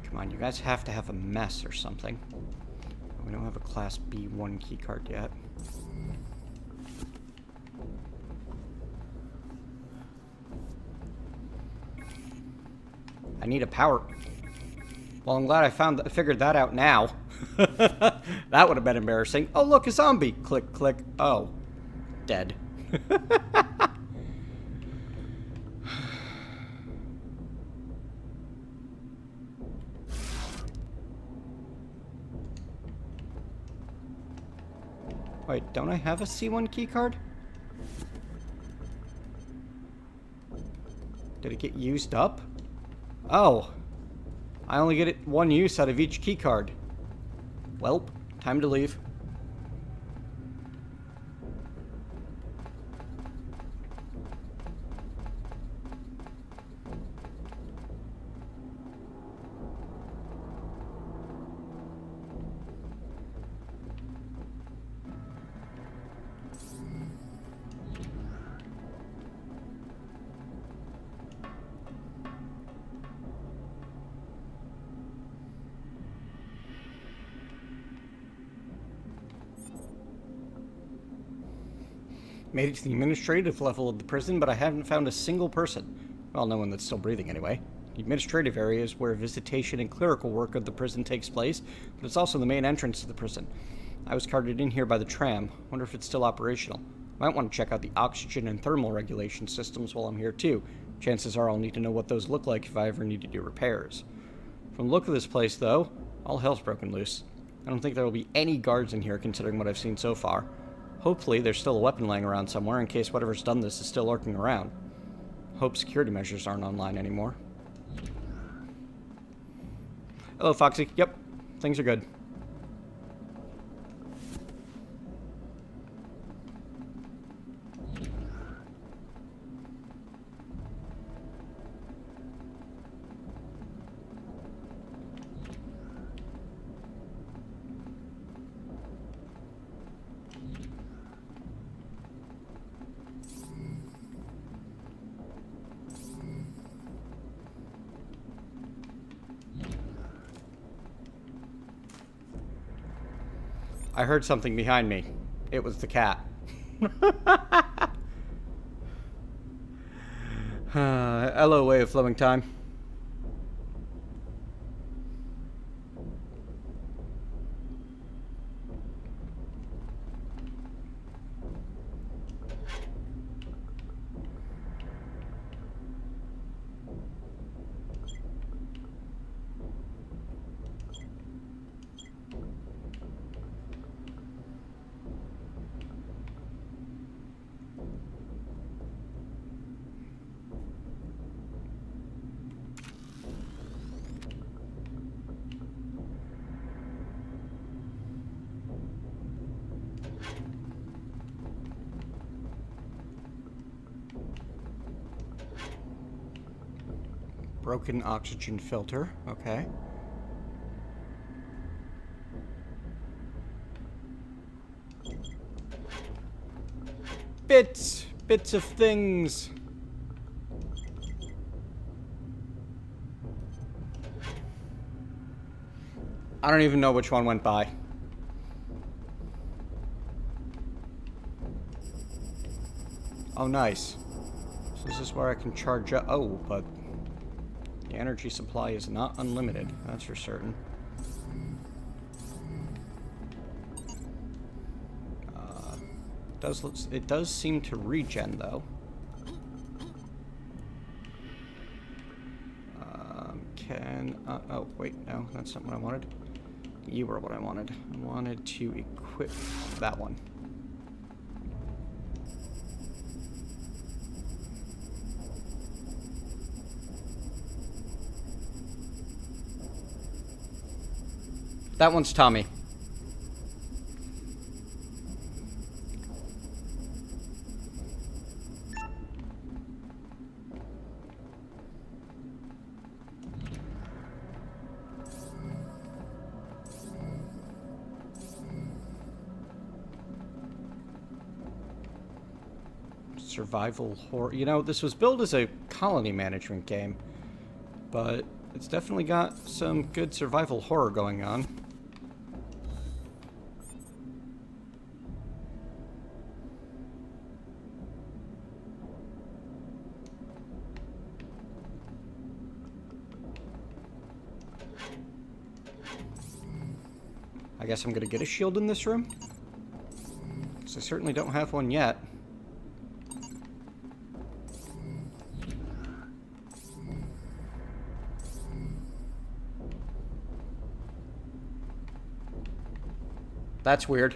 Come on, you guys have to have a mess or something. We don't have a Class B1 keycard yet. I need a power... Well, I'm glad I figured that out now. That would have been embarrassing. Oh, look, a zombie. Click, click. Oh. Dead. Wait, don't I have a C1 keycard? Did it get used up? Oh. I only get it one use out of each keycard. Welp, time to leave. Made it to the administrative level of the prison, but I haven't found a single person. Well, no one that's still breathing anyway. The administrative area is where visitation and clerical work of the prison takes place, but it's also the main entrance to the prison. I was carted in here by the tram. Wonder if it's still operational. Might want to check out the oxygen and thermal regulation systems while I'm here too. Chances are I'll need to know what those look like if I ever need to do repairs. From the look of this place, though, all hell's broken loose. I don't think there will be any guards in here considering what I've seen so far. Hopefully, there's still a weapon laying around somewhere in case whatever's done this is still lurking around. Hope security measures aren't online anymore. Hello, Foxy. Yep, things are good. I heard something behind me. It was the cat. Hello, way of flowing time. Broken oxygen filter. Okay. Bits of things. I don't even know which one went by. Oh, nice. So this is where I can charge up. Oh, but the energy supply is not unlimited. That's for certain. It does seem to regen, though. Oh, wait, no, that's not what I wanted. You were what I wanted. I wanted to equip that one. That one's Tommy. Survival horror. You know, this was billed as a colony management game, but it's definitely got some good survival horror going on. I guess I'm gonna get a shield in this room, because I certainly don't have one yet. That's weird.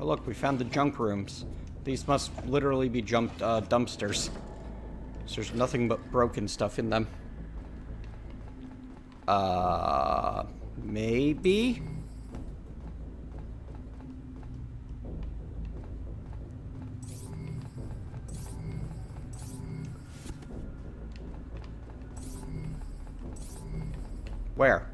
Oh look, we found the junk rooms. These must literally be dumpsters. So there's nothing but broken stuff in them. Maybe? Where?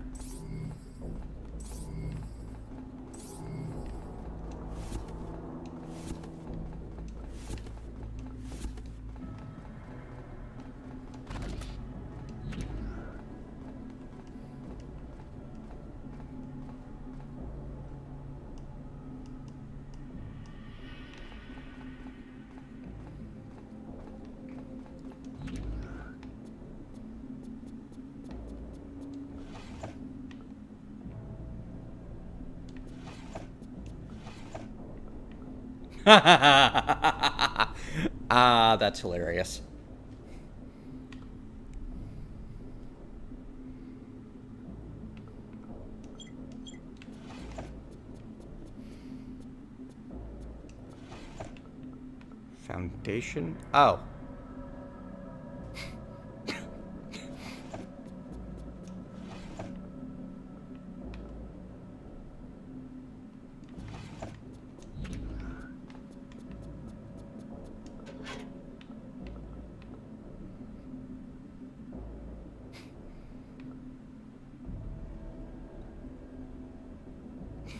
Ah, that's hilarious. Foundation? Oh.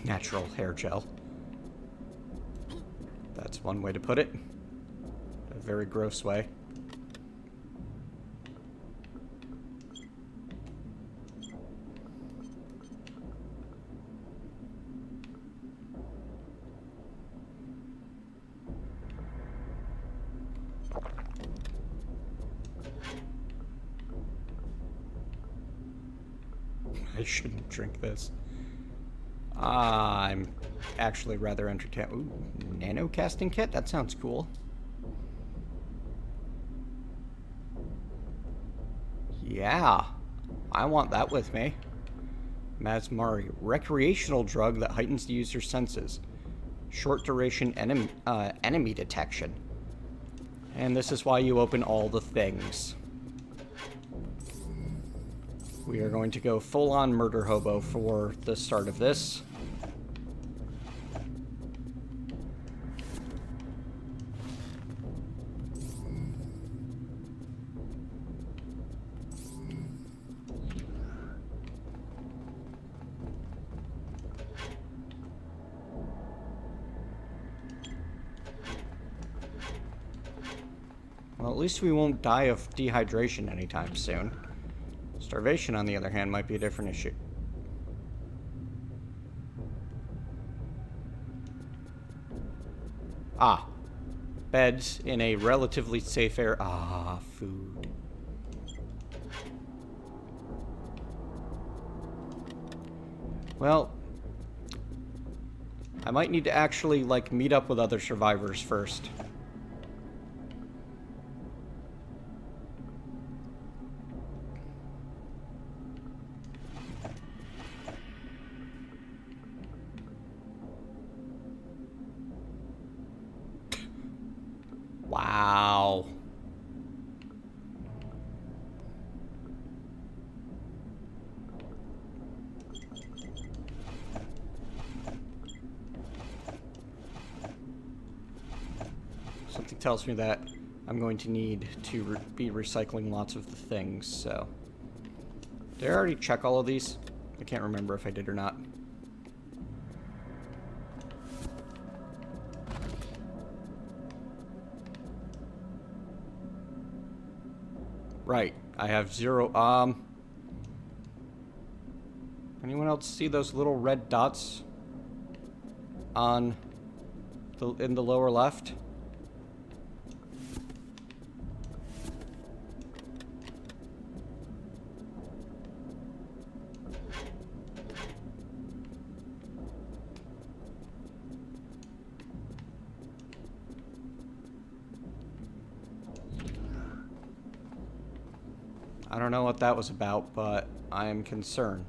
Natural hair gel. That's one way to put it. A very gross way. I shouldn't drink this. I'm actually rather entertained. Ooh, nano casting kit? That sounds cool. Yeah, I want that with me. Masmari, recreational drug that heightens the user's senses. Short duration enemy detection. And this is why you open all the things. We are going to go full-on murder hobo for the start of this. Well, at least we won't die of dehydration anytime soon. Starvation, on the other hand, might be a different issue. Ah. Beds in a relatively safe area. Ah, food. Well, I might need to actually, like, meet up with other survivors first. Wow. Something tells me that I'm going to need to be recycling lots of the things, so... Did I already check all of these? I can't remember if I did or not. Right, I have 0, anyone else see those little red dots on in the lower left? I don't know what that was about, but I am concerned.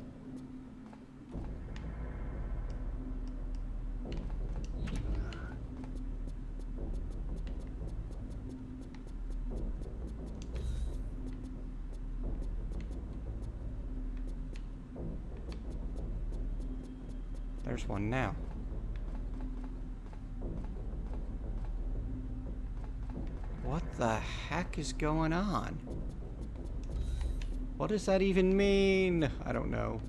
There's one now. What the heck is going on? What does that even mean? I don't know.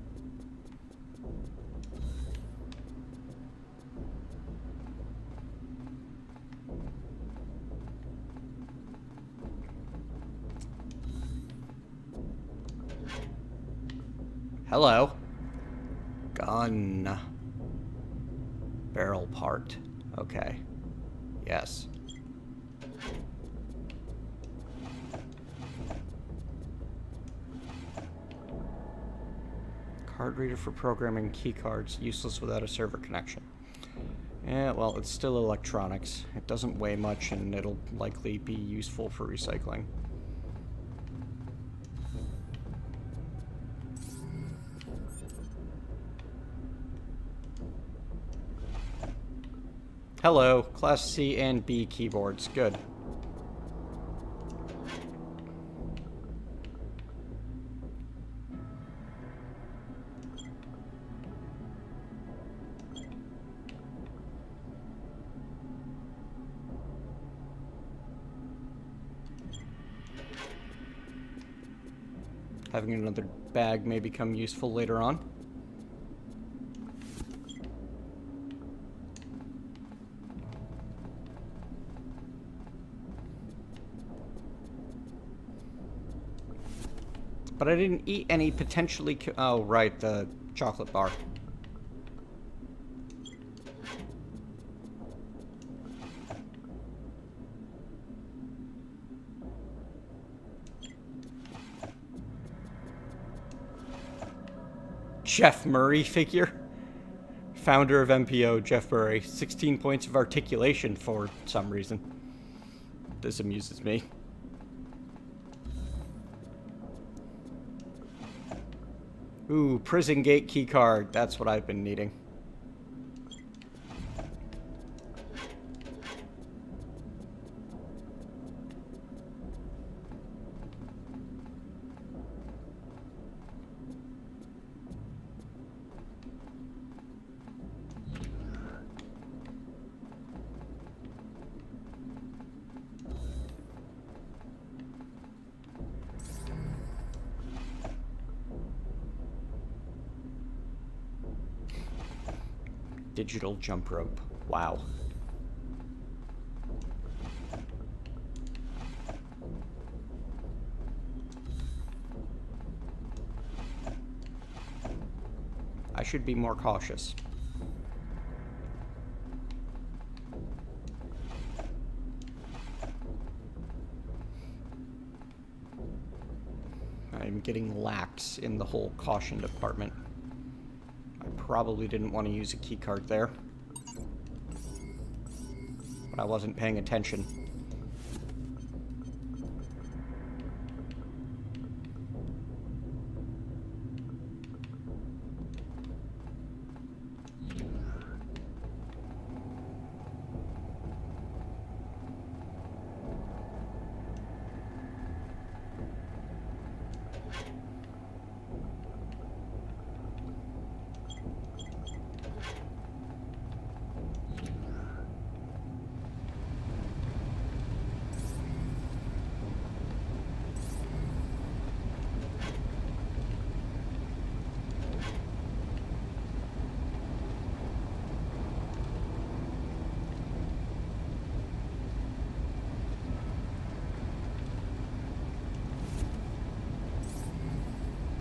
Hello. Gun. Barrel part. Okay. Yes. Card reader for programming key cards, useless without a server connection. Yeah, well, it's still electronics. It doesn't weigh much, and it'll likely be useful for recycling. Hello, Class C and B keyboards. Good. Having another bag may become useful later on. But I didn't eat any potentially... Oh, right, the chocolate bar. Jeff Murray figure. Founder of MPO, Jeff Murray. 16 points of articulation for some reason. This amuses me. Ooh, prison gate key card. That's what I've been needing. Digital jump rope. Wow. I should be more cautious. I'm getting lax in the whole caution department. I probably didn't want to use a keycard there. But I wasn't paying attention.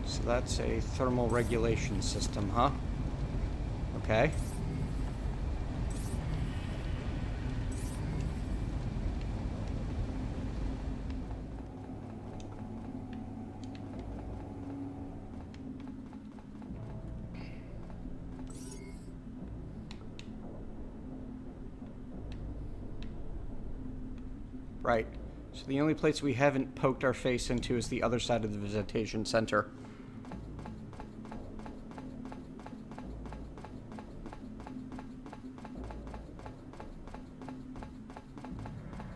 So that's a thermal regulation system, huh? Okay. Right. So the only place we haven't poked our face into is the other side of the visitation center.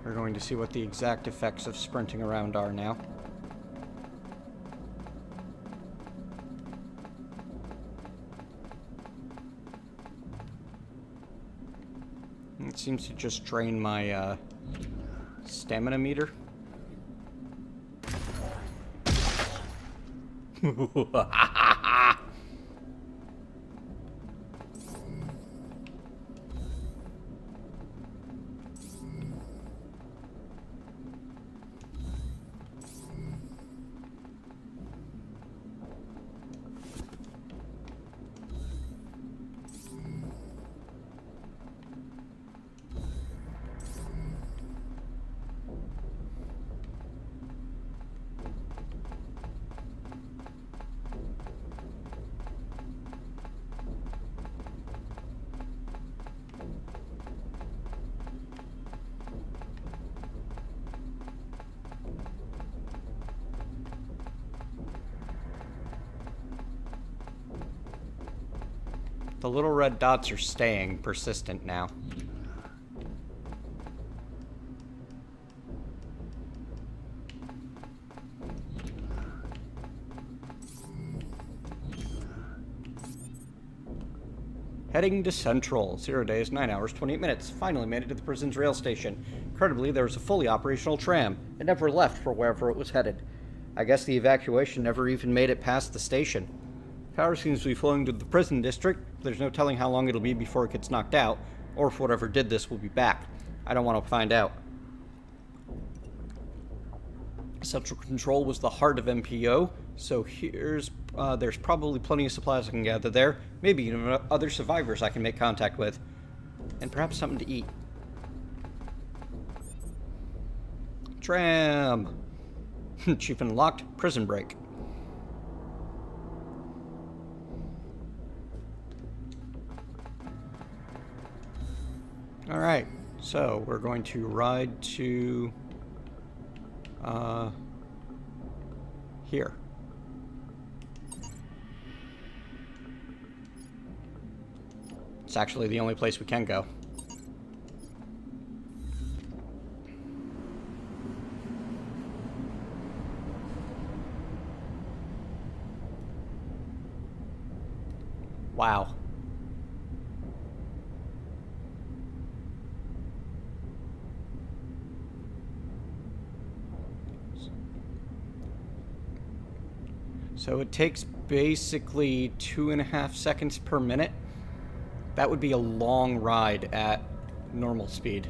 We're going to see what the exact effects of sprinting around are now. It seems to just drain my stamina meter. The little red dots are staying persistent now. Heading to Central. 0 days, 9 hours, 28 minutes. Finally made it to the prison's rail station. Incredibly, there was a fully operational tram. It never left for wherever it was headed. I guess the evacuation never even made it past the station. Power seems to be flowing to the prison district. There's no telling how long it'll be before it gets knocked out, or if whatever did this will be back. I don't want to find out. Central Control was the heart of MPO, so there's probably plenty of supplies I can gather there. Maybe even other survivors I can make contact with. And perhaps something to eat. Tram! Achievement unlocked. Prison break. Alright, so we're going to ride to here. It's actually the only place we can go. Wow. So it takes basically 2.5 seconds per minute. That would be a long ride at normal speed.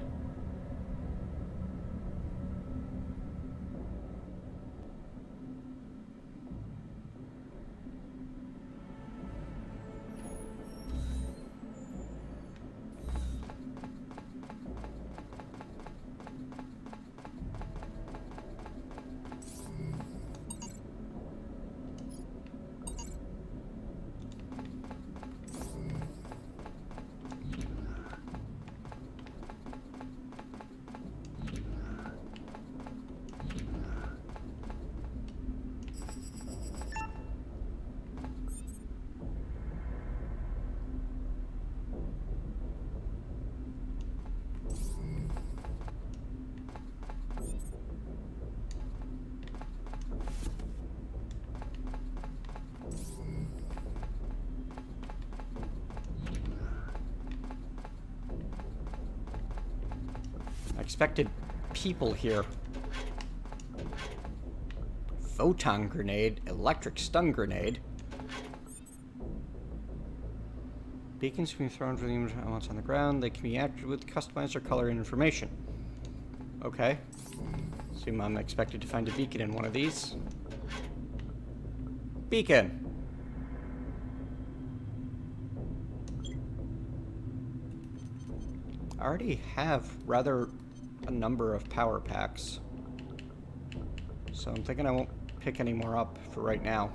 I expected people here. Photon grenade, electric stun grenade. Beacons can be thrown for the elements on the ground. They can be activated with customized or color information. Okay. Assume I'm expected to find a beacon in one of these. Beacon! I already have rather a number of power packs. So I'm thinking I won't pick any more up for right now.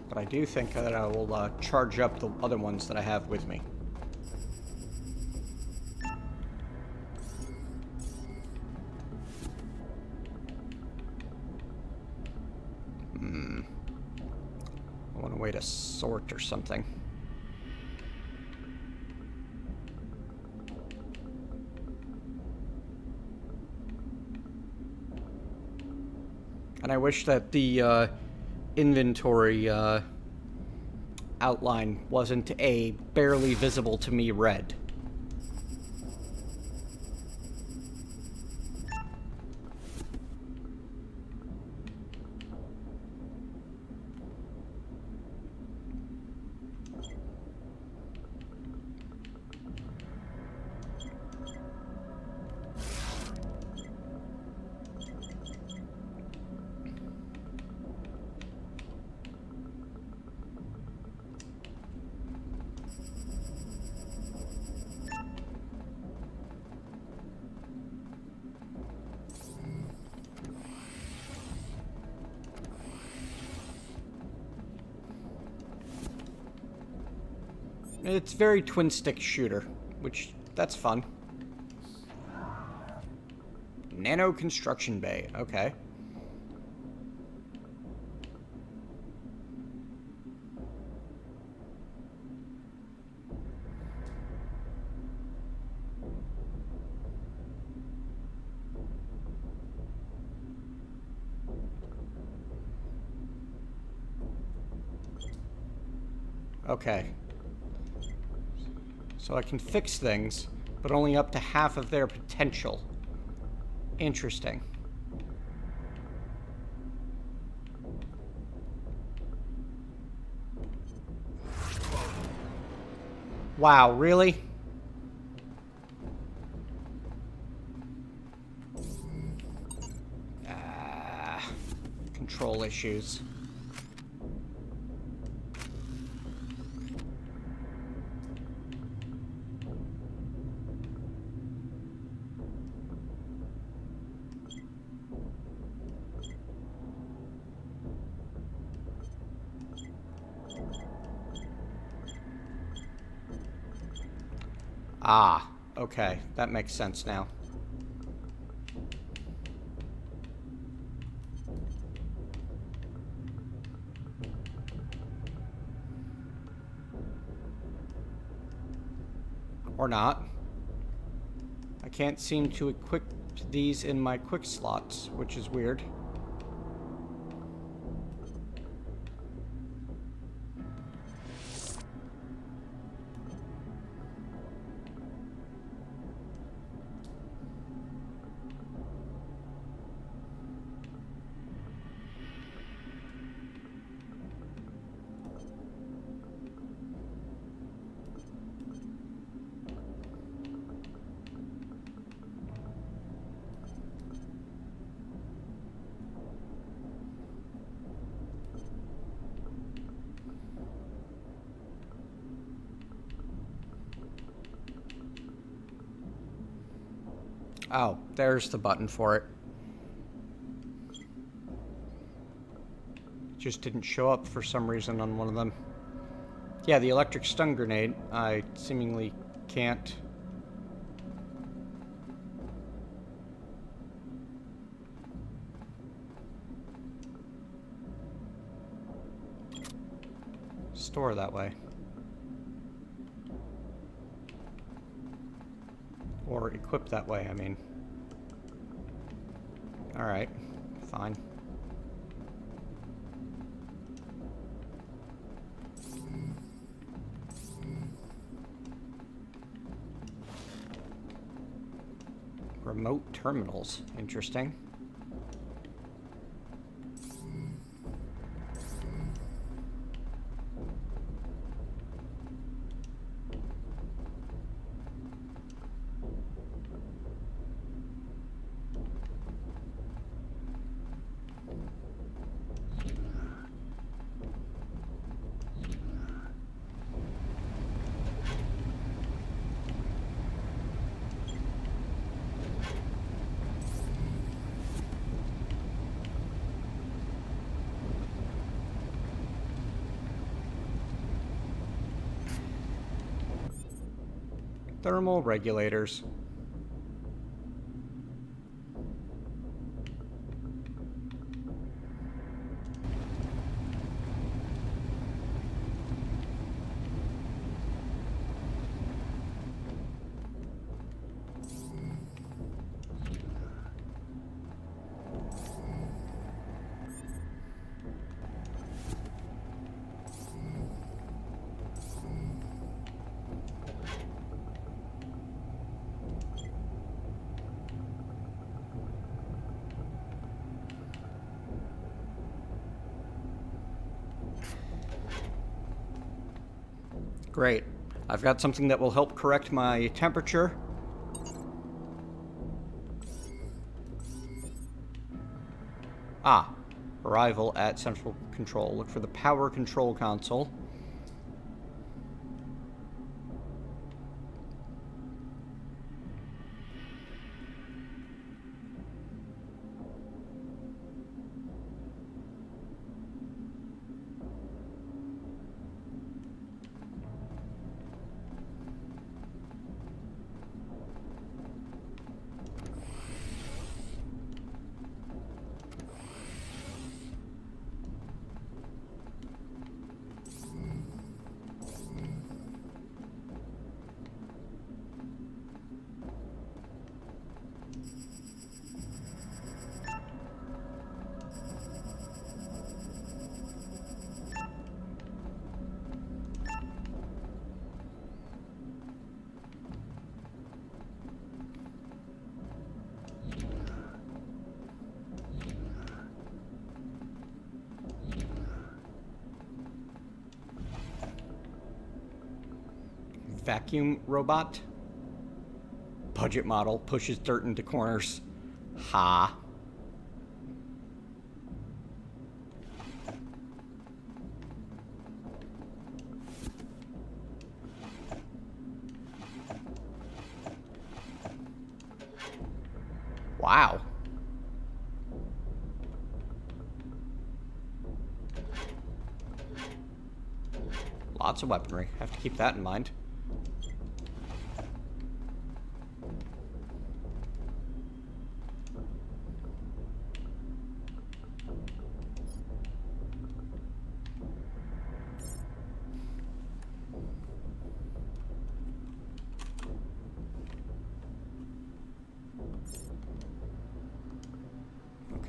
But I do think that I will charge up the other ones that I have with me. I want to wait a sort or something. And I wish that the inventory outline wasn't a barely visible to me red. It's very twin-stick shooter, which, that's fun. Nano construction bay, okay. Okay. So I can fix things, but only up to half of their potential. Interesting. Wow, really? Control issues. Ah, okay. That makes sense now. Or not. I can't seem to equip these in my quick slots, which is weird. Oh, there's the button for it. Just didn't show up for some reason on one of them. Yeah, the electric stun grenade, I seemingly can't. store that way. Or equipped that way, I mean. Alright, fine. Remote terminals, interesting. Thermal regulators. Great. I've got something that will help correct my temperature. Ah, arrival at central control. Look for the power control console. Vacuum robot. Budget model. Pushes dirt into corners. Ha. Wow. Lots of weaponry. Have to keep that in mind.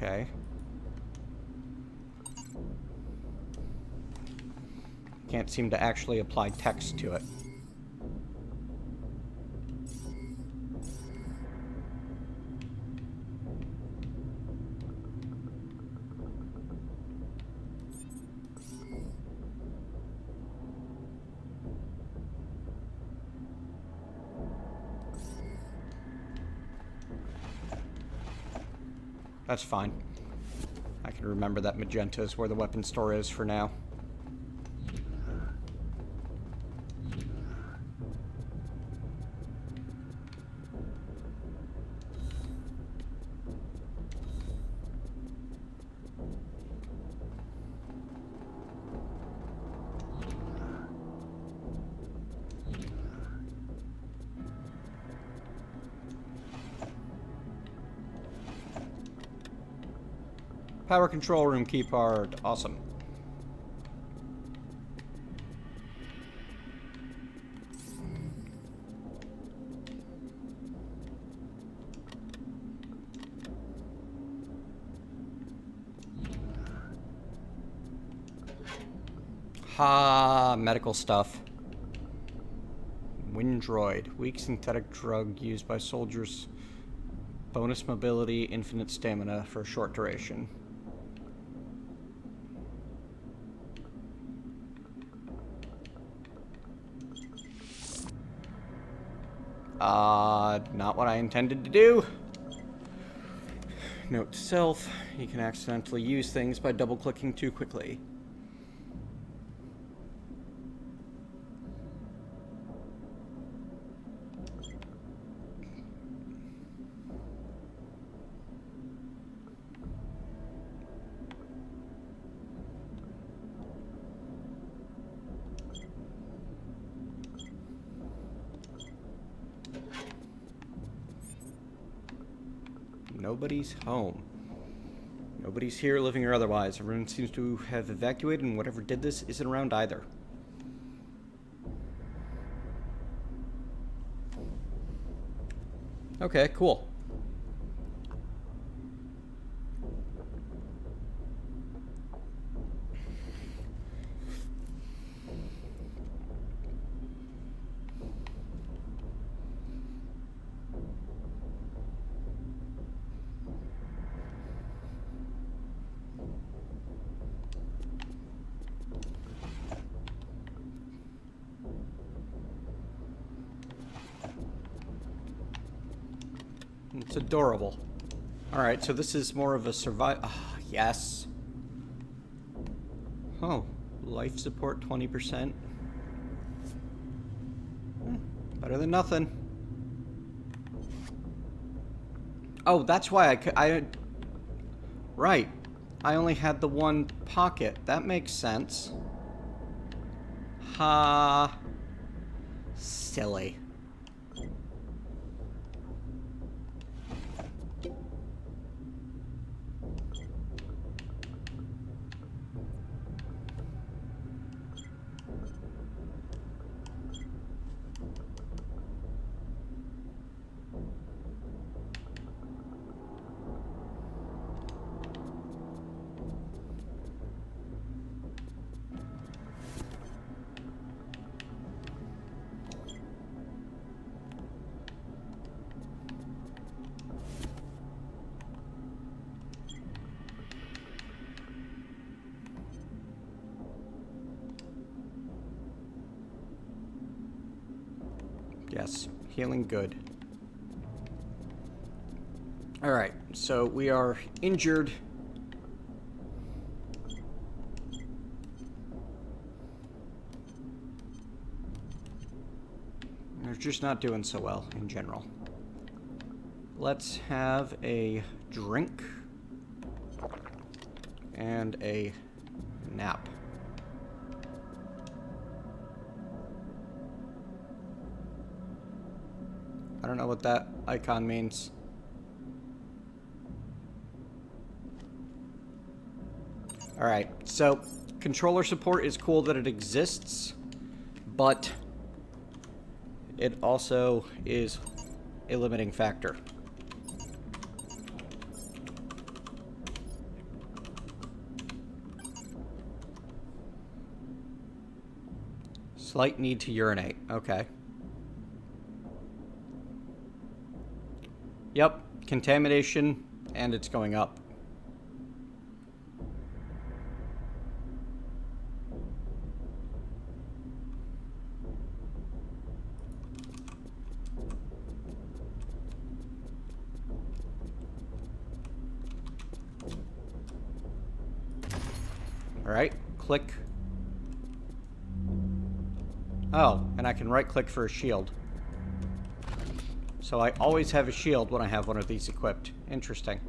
Okay. Can't seem to actually apply text to it. That's fine. I can remember that magenta is where the weapon store is for now. Power control room key card. Awesome. Ha, medical stuff. Windroid. Weak synthetic drug used by soldiers. Bonus mobility, infinite stamina for a short duration. Not what I intended to do. Note to self, you can accidentally use things by double-clicking too quickly. Nobody's home. Nobody's here, living or otherwise. Everyone seems to have evacuated, and whatever did this isn't around either. Okay, cool. It's adorable. Alright, so this is more of a survival. Ah, yes. Oh, life support 20%. Better than nothing. Oh, that's why right. I only had the one pocket. That makes sense. Ha. Silly. Yes, healing good. Alright, so we are injured. We're just not doing so well in general. Let's have a drink and a nap. I don't know what that icon means. Alright, so controller support is cool that it exists, but it also is a limiting factor. Slight need to urinate. Okay. Yep, contamination, and it's going up. Alright, click. Oh, and I can right-click for a shield. So I always have a shield when I have one of these equipped. Interesting.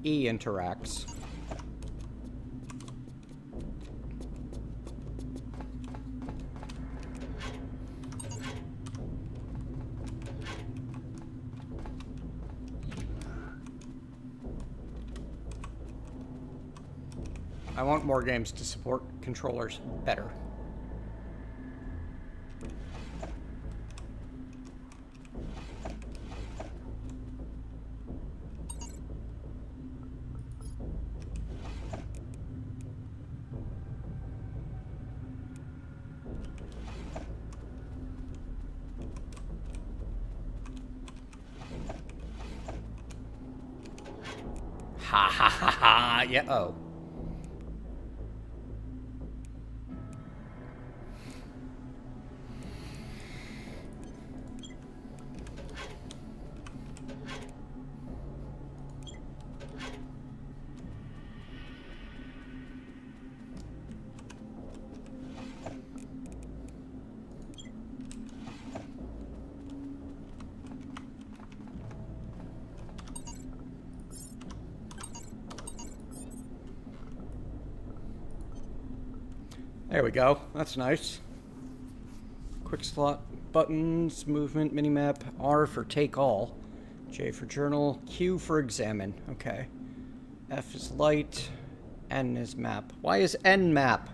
E interacts. I want more games to support controllers better. Ha ha ha ha. Yeah, oh. There we go. That's nice. Quick slot buttons, movement, minimap, R for take all, J for journal, Q for examine. Okay. F is light, N is map. Why is N map?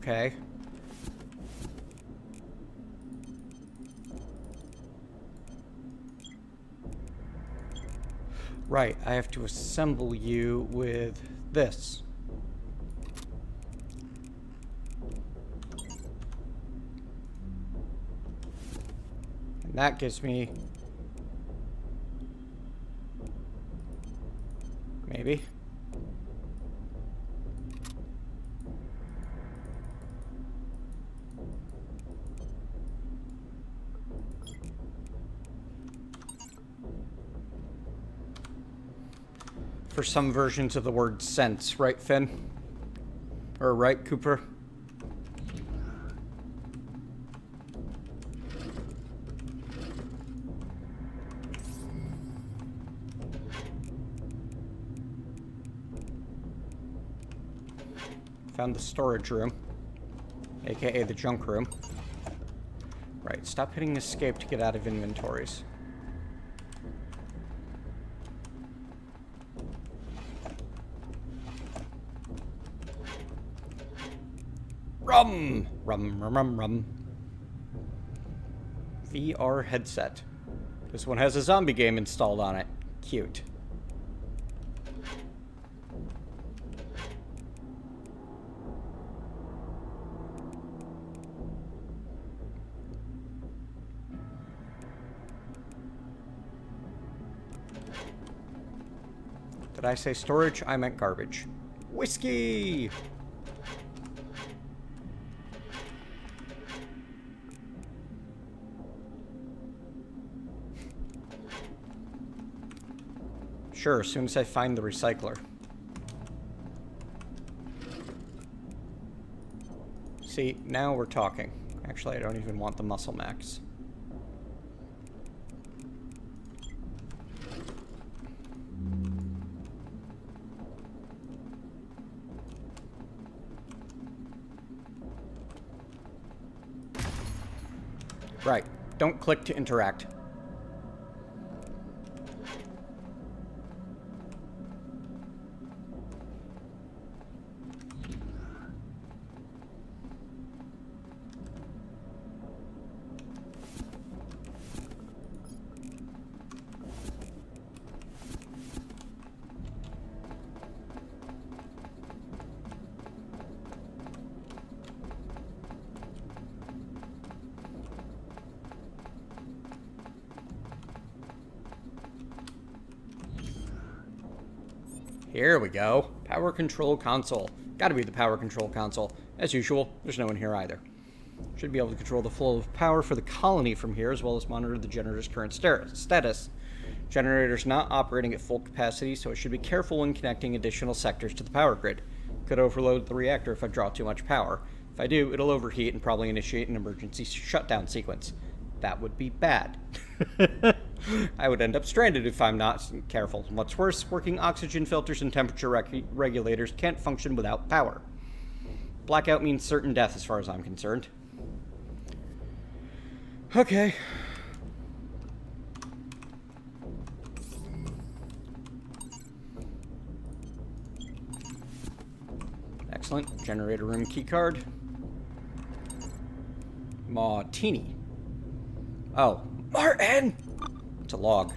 Okay. Right, I have to assemble you with this. And that gives me... maybe. For some versions of the word sense, right, Finn? Or right, Cooper? Found the storage room, aka the junk room. Right, stop hitting escape to get out of inventories. Rum! Rum, rum, rum, rum. VR headset. This one has a zombie game installed on it. Cute. Did I say storage? I meant garbage. Whiskey! Sure, as soon as I find the recycler. See, now we're talking. Actually, I don't even want the muscle max. Right. Don't click to interact. Here we go. Power control console. Gotta be the power control console. As usual, there's no one here either. Should be able to control the flow of power for the colony from here, as well as monitor the generator's current status. Generator's not operating at full capacity, so I should be careful when connecting additional sectors to the power grid. Could overload the reactor if I draw too much power. If I do, it'll overheat and probably initiate an emergency shutdown sequence. That would be bad. I would end up stranded if I'm not careful. What's worse, working oxygen filters and temperature regulators can't function without power. Blackout means certain death as far as I'm concerned. Okay. Excellent. Generator room keycard. Martini. Oh. Martin! It's a log.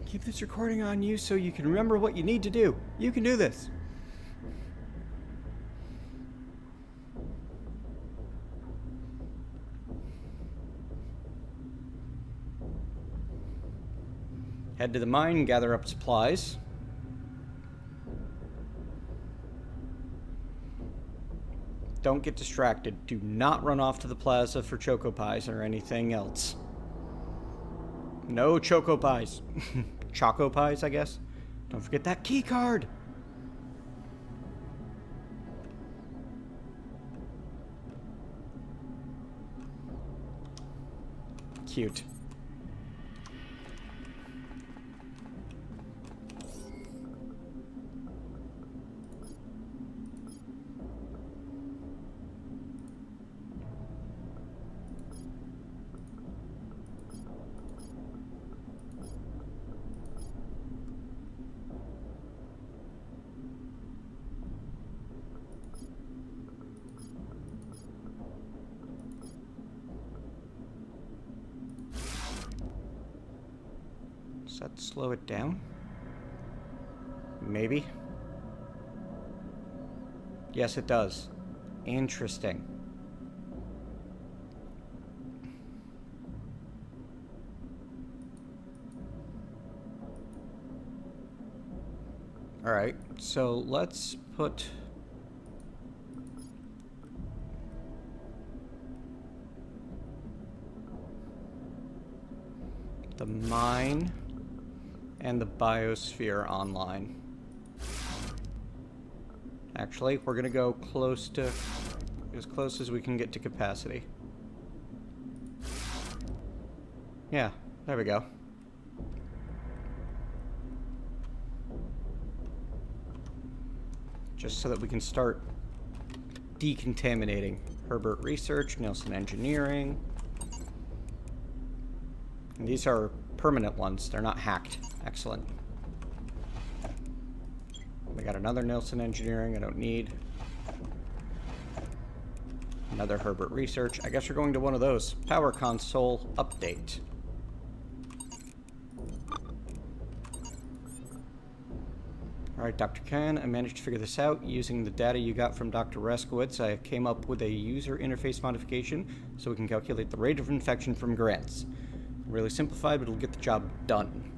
Keep this recording on you so you can remember what you need to do. You can do this. Head to the mine, gather up supplies. Don't get distracted. Do not run off to the plaza for Choco Pies or anything else. No Choco Pies. Choco Pies, I guess. Don't forget that key card. Cute. Does that slow it down? Maybe. Yes, it does. Interesting. Alright, so let's put... the mine and the biosphere online. Actually, we're gonna go close to... as close as we can get to capacity. Yeah, there we go. Just so that we can start decontaminating. Herbert Research, Nielsen Engineering. And these are permanent ones. They're not hacked. Excellent. We got another Nielsen Engineering I don't need. Another Herbert Research. I guess we're going to one of those. Power console update. Alright, Dr. Khan, I managed to figure this out. Using the data you got from Dr. Raskowitz, I came up with a user interface modification so we can calculate the rate of infection from grants. Really simplified, but it'll get the job done.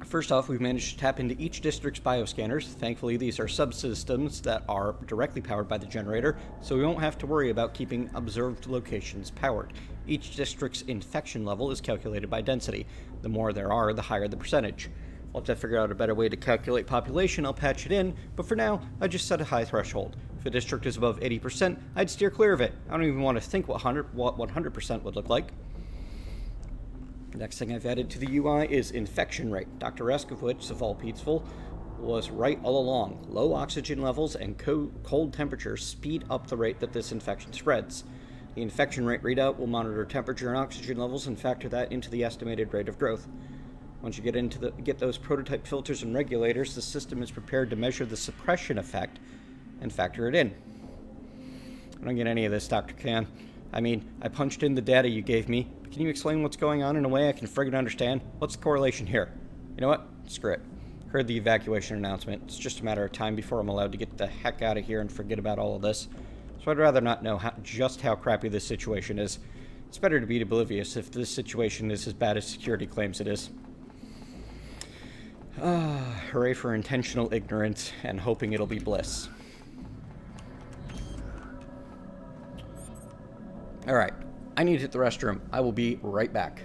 First off, we've managed to tap into each district's bioscanners. Thankfully, these are subsystems that are directly powered by the generator, so we won't have to worry about keeping observed locations powered. Each district's infection level is calculated by density. The more there are, the higher the percentage. Once I figure out a better way to calculate population, I'll patch it in, but for now, I just set a high threshold. If a district is above 80%, I'd steer clear of it. I don't even want to think what 100% would look like. The next thing I've added to the UI is infection rate. Dr. Raskowitz, of all Peatsville, was right all along. Low oxygen levels and cold temperatures speed up the rate that this infection spreads. The infection rate readout will monitor temperature and oxygen levels and factor that into the estimated rate of growth. Once you get those prototype filters and regulators, the system is prepared to measure the suppression effect and factor it in. I don't get any of this, Dr. Khan. I mean, I punched in the data you gave me, but can you explain what's going on in a way I can friggin' understand? What's the correlation here? You know what? Screw it. Heard the evacuation announcement. It's just a matter of time before I'm allowed to get the heck out of here and forget about all of this. So I'd rather not know just how crappy this situation is. It's better to be oblivious if this situation is as bad as security claims it is. Hooray for intentional ignorance and hoping it'll be bliss. Alright, I need to hit the restroom. I will be right back.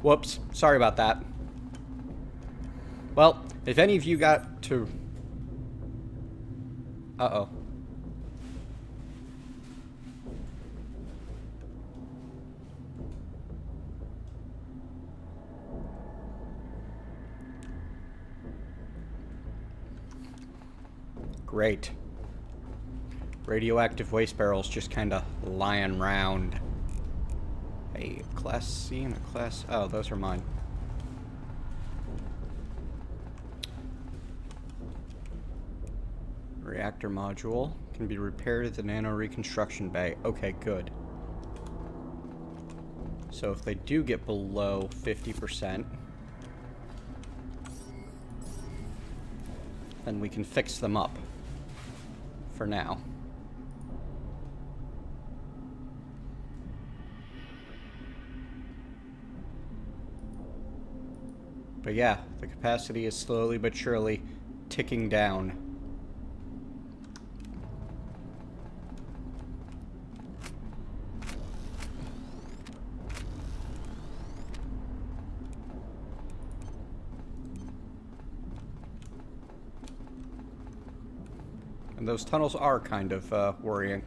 Whoops. Sorry about that. Well, if any of you got to... Uh-oh. Great. Radioactive waste barrels just kind of lying around. A Class C and a Class... Oh, those are mine. Reactor module can be repaired at the nano reconstruction bay. Okay, good. So if they do get below 50%, then we can fix them up for now. But yeah, the capacity is slowly but surely ticking down. And those tunnels are kind of worrying.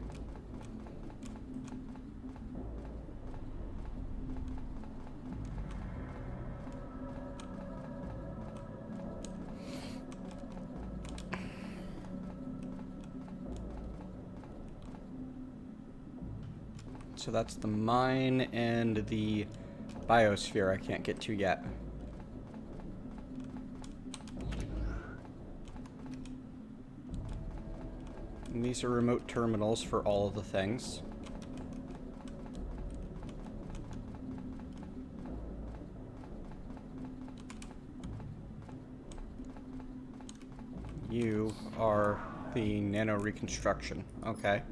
So that's the mine and the biosphere I can't get to yet. And these are remote terminals for all of the things. You are the nano reconstruction. Okay.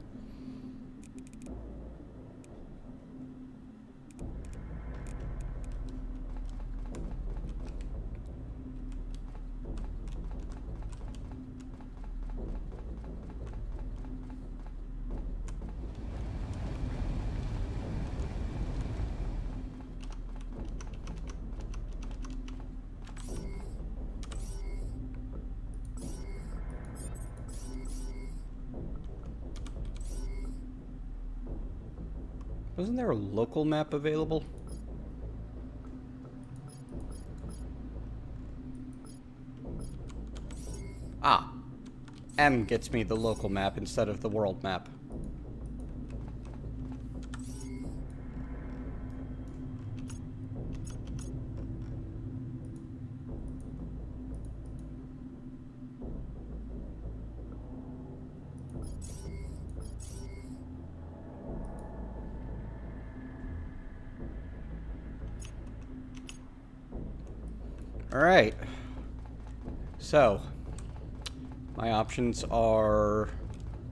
Wasn't there a local map available? Ah. M gets me the local map instead of the world map. Alright, so my options are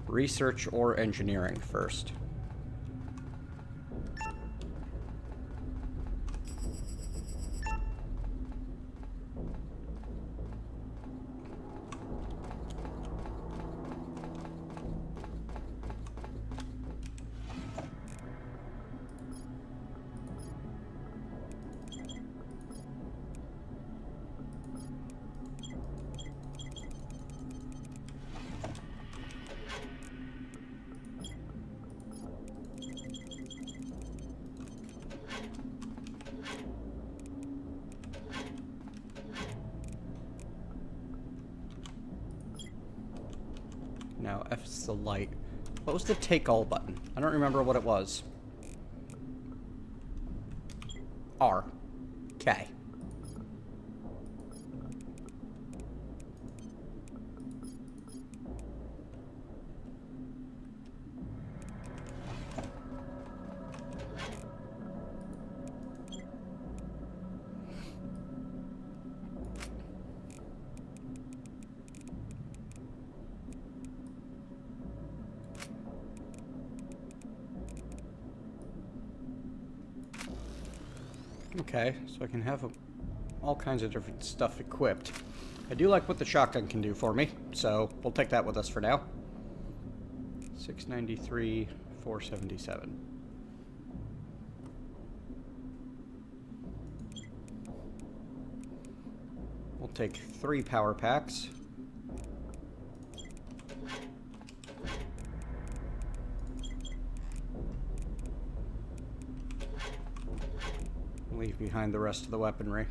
research or engineering first. Now, F is the light. What was the take all button? I don't remember what it was. R. K. Okay, so I can have all kinds of different stuff equipped. I do like what the shotgun can do for me, so we'll take that with us for now. 693, 477. We'll take 3 power packs. Leave behind the rest of the weaponry.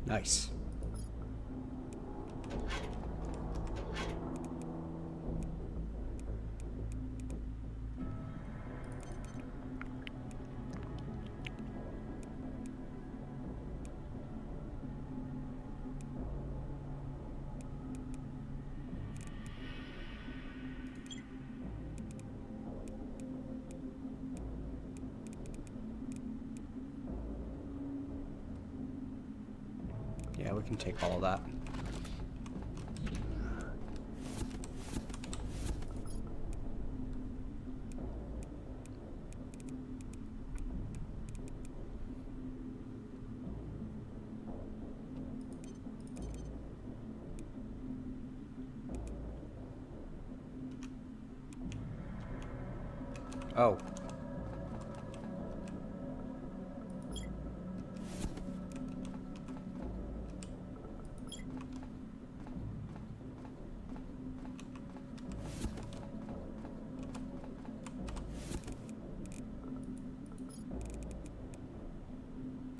Nice. Yeah, we can take all of that. Oh.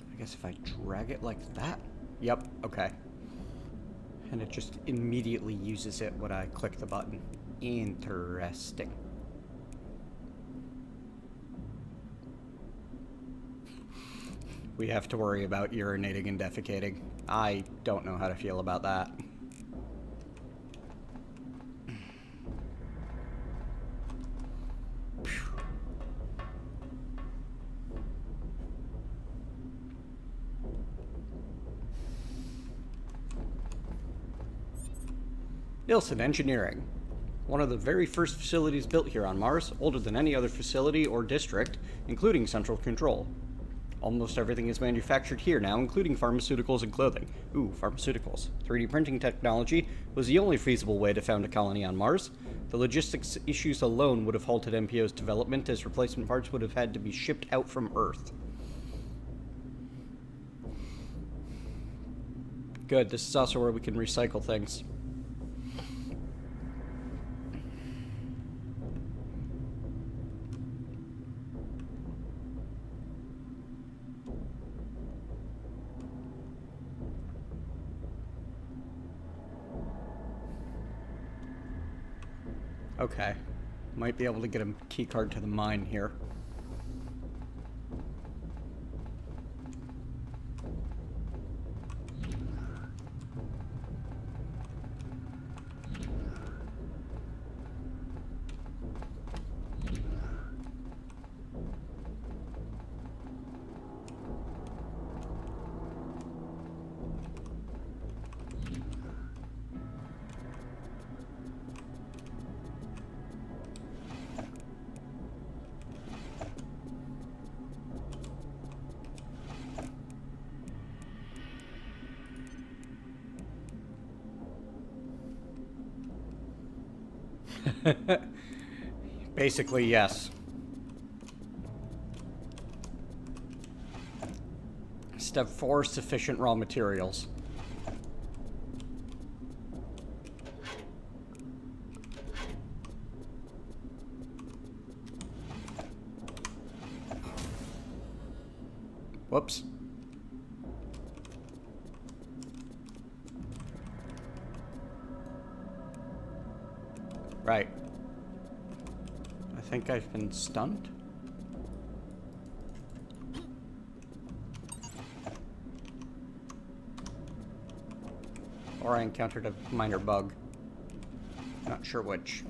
I guess if I drag it like that? Yep, okay. And it just immediately uses it when I click the button. Interesting. We have to worry about urinating and defecating. I don't know how to feel about that. Nilsson Engineering. One of the very first facilities built here on Mars, older than any other facility or district, including Central Control. Almost everything is manufactured here now, including pharmaceuticals and clothing. Ooh, pharmaceuticals. 3D printing technology was the only feasible way to found a colony on Mars. The logistics issues alone would have halted MPO's development, as replacement parts would have had to be shipped out from Earth. Good, this is also where we can recycle things. Okay. Might be able to get a keycard to the mine here. Basically, yes. Step 4, sufficient raw materials. Whoops. Right. I think I've been stunned. Or I encountered a minor bug. Not sure which.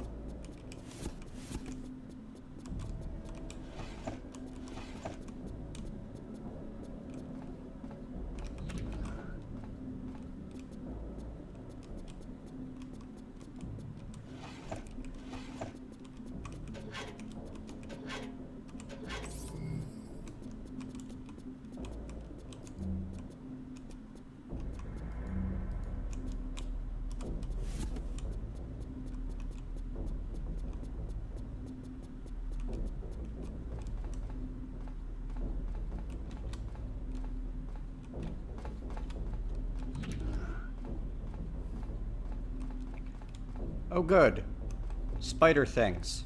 Oh, good. Spider things.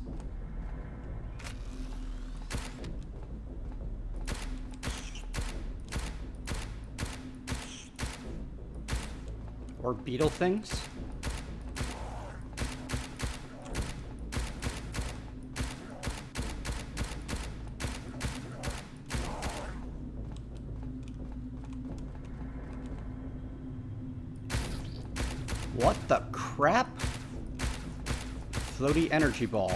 Or beetle things? What the crap? Floaty energy ball.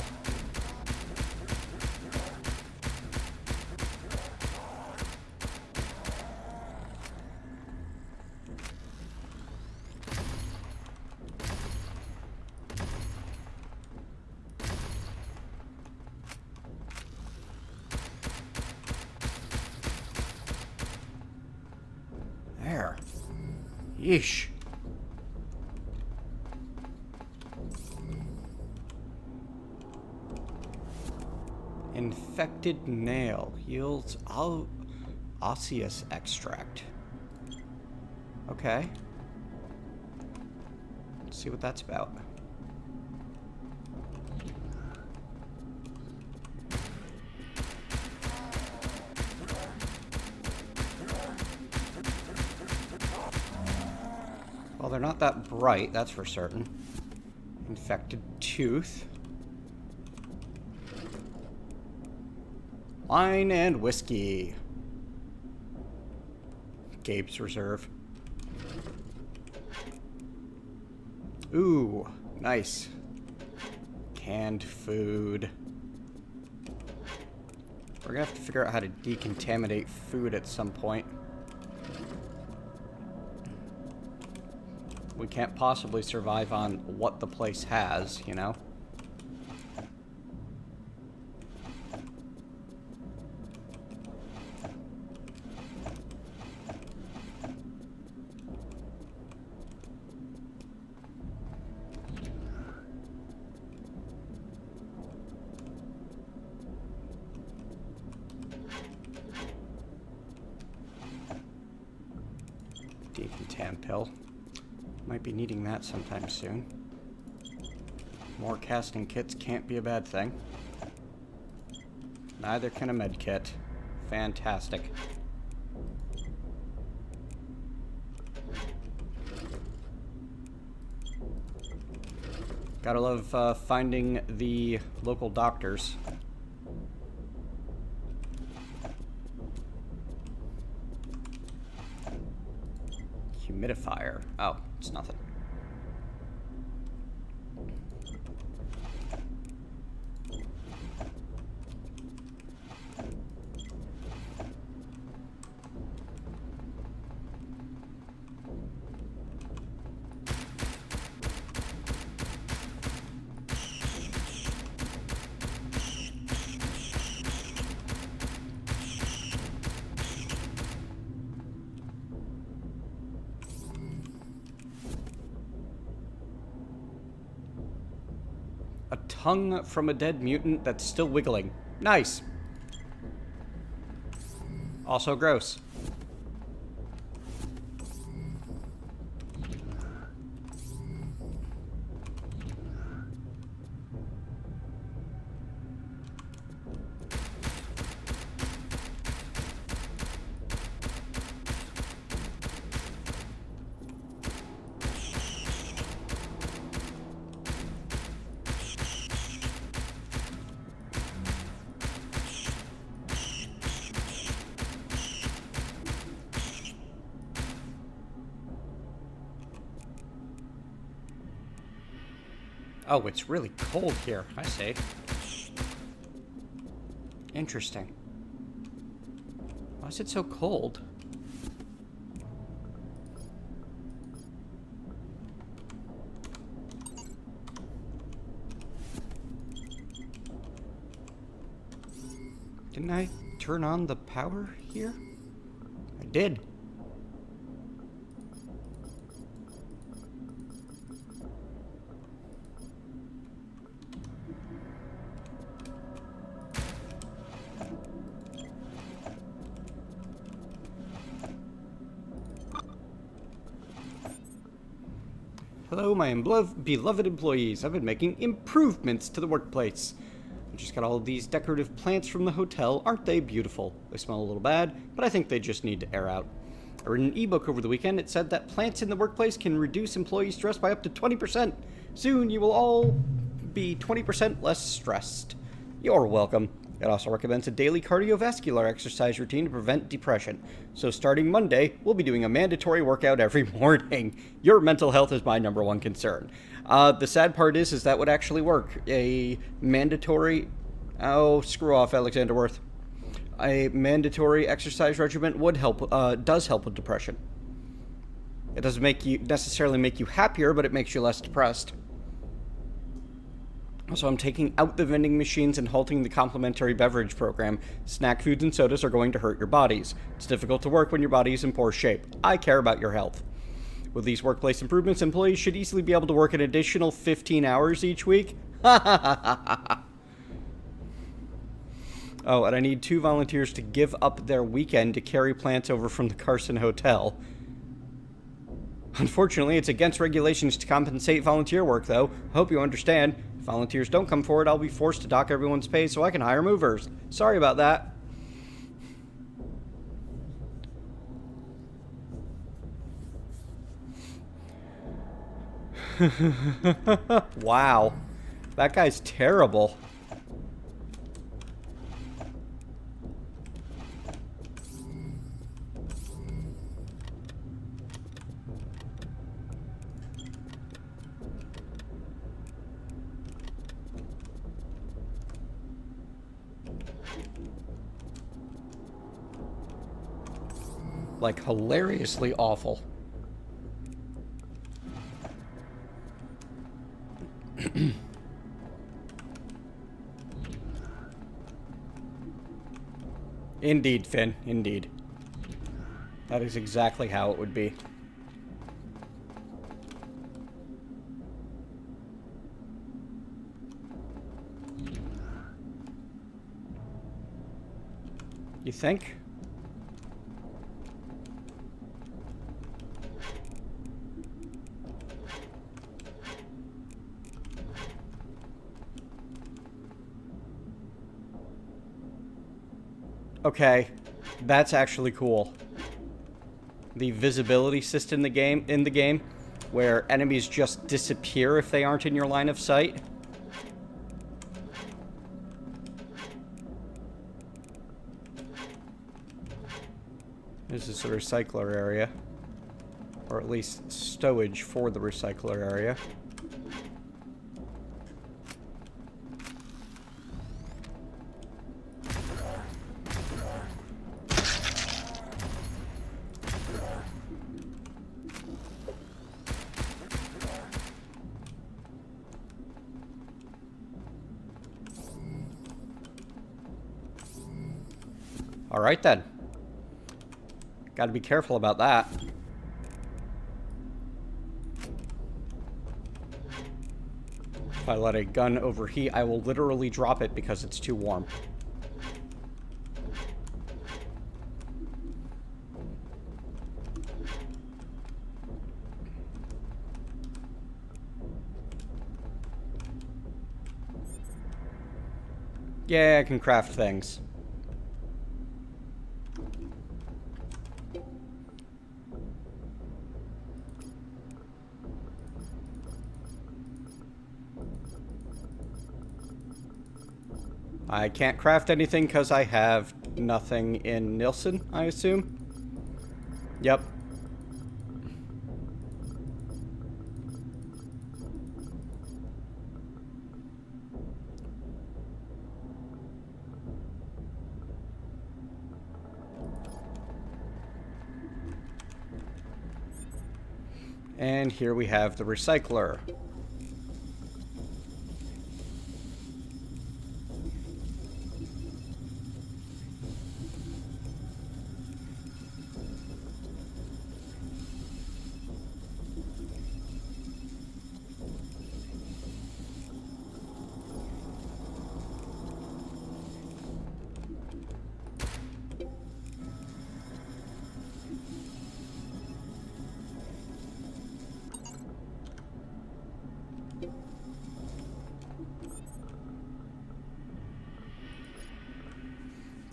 There. Yeesh. Infected nail yields osseous extract. Okay. Let's see what that's about. Well, they're not that bright, that's for certain. Infected tooth. Wine and whiskey. Gabe's Reserve. Ooh, nice. Canned food. We're gonna have to figure out how to decontaminate food at some point. We can't possibly survive on what the place has, you know? Decontam pill. Might be needing that sometime soon. More casting kits can't be a bad thing. Neither can a med kit. Fantastic. Gotta love finding the local doctors. Humidifier. Oh, it's nothing. A tongue from a dead mutant that's still wiggling. Nice. Also gross. Oh, it's really cold here. I see. Interesting. Why is it so cold? Didn't I turn on the power here? I did. Hello, my beloved employees. I've been making improvements to the workplace. I just got all of these decorative plants from the hotel. Aren't they beautiful? They smell a little bad, but I think they just need to air out. I read an ebook over the weekend. It said that plants in the workplace can reduce employee stress by up to 20%. Soon, you will all be 20% less stressed. You're welcome. It also recommends a daily cardiovascular exercise routine to prevent depression. So starting Monday, we'll be doing a mandatory workout every morning. Your mental health is my #1 concern. The sad part is that would actually work. A mandatory... Oh, screw off, Alexander Worth. A mandatory exercise regimen would help, does help with depression. It doesn't necessarily make you happier, but it makes you less depressed. Also, I'm taking out the vending machines and halting the complimentary beverage program. Snack foods and sodas are going to hurt your bodies. It's difficult to work when your body is in poor shape. I care about your health. With these workplace improvements, employees should easily be able to work an additional 15 hours each week. Oh, and I need 2 volunteers to give up their weekend to carry plants over from the Carson Hotel. Unfortunately, it's against regulations to compensate volunteer work, though. I hope you understand. If volunteers don't come forward, I'll be forced to dock everyone's pay so I can hire movers. Sorry about that. Wow. That guy's terrible. Like, hilariously awful. Indeed, Finn. Indeed. That is exactly how it would be. You think? Okay, that's actually cool. The visibility system in the game, where enemies just disappear if they aren't in your line of sight. This is a recycler area, or at least stowage for the recycler area. Alright then. Gotta be careful about that. If I let a gun overheat, I will literally drop it because it's too warm. Yeah, I can craft things. I can't craft anything because I have nothing in Nilsson, I assume. Yep. And here we have the recycler.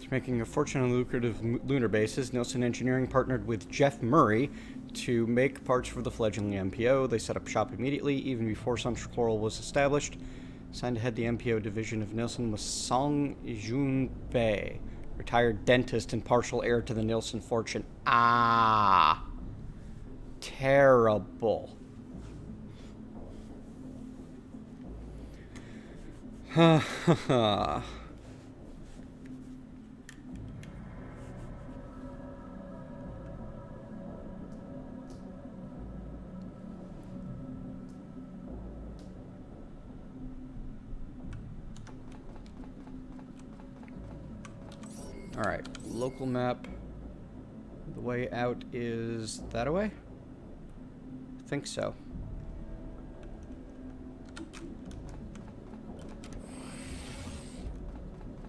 Making a fortune on lucrative lunar bases, Nielsen Engineering partnered with Jeff Murray to make parts for the fledgling MPO. They set up shop immediately, even before Central Coral was established. Assigned to head the MPO division of Nielsen was Song Jun Bei, retired dentist and partial heir to the Nielsen fortune. Ah, terrible. Ha ha ha. Alright, local map. The way out is that way? I think so.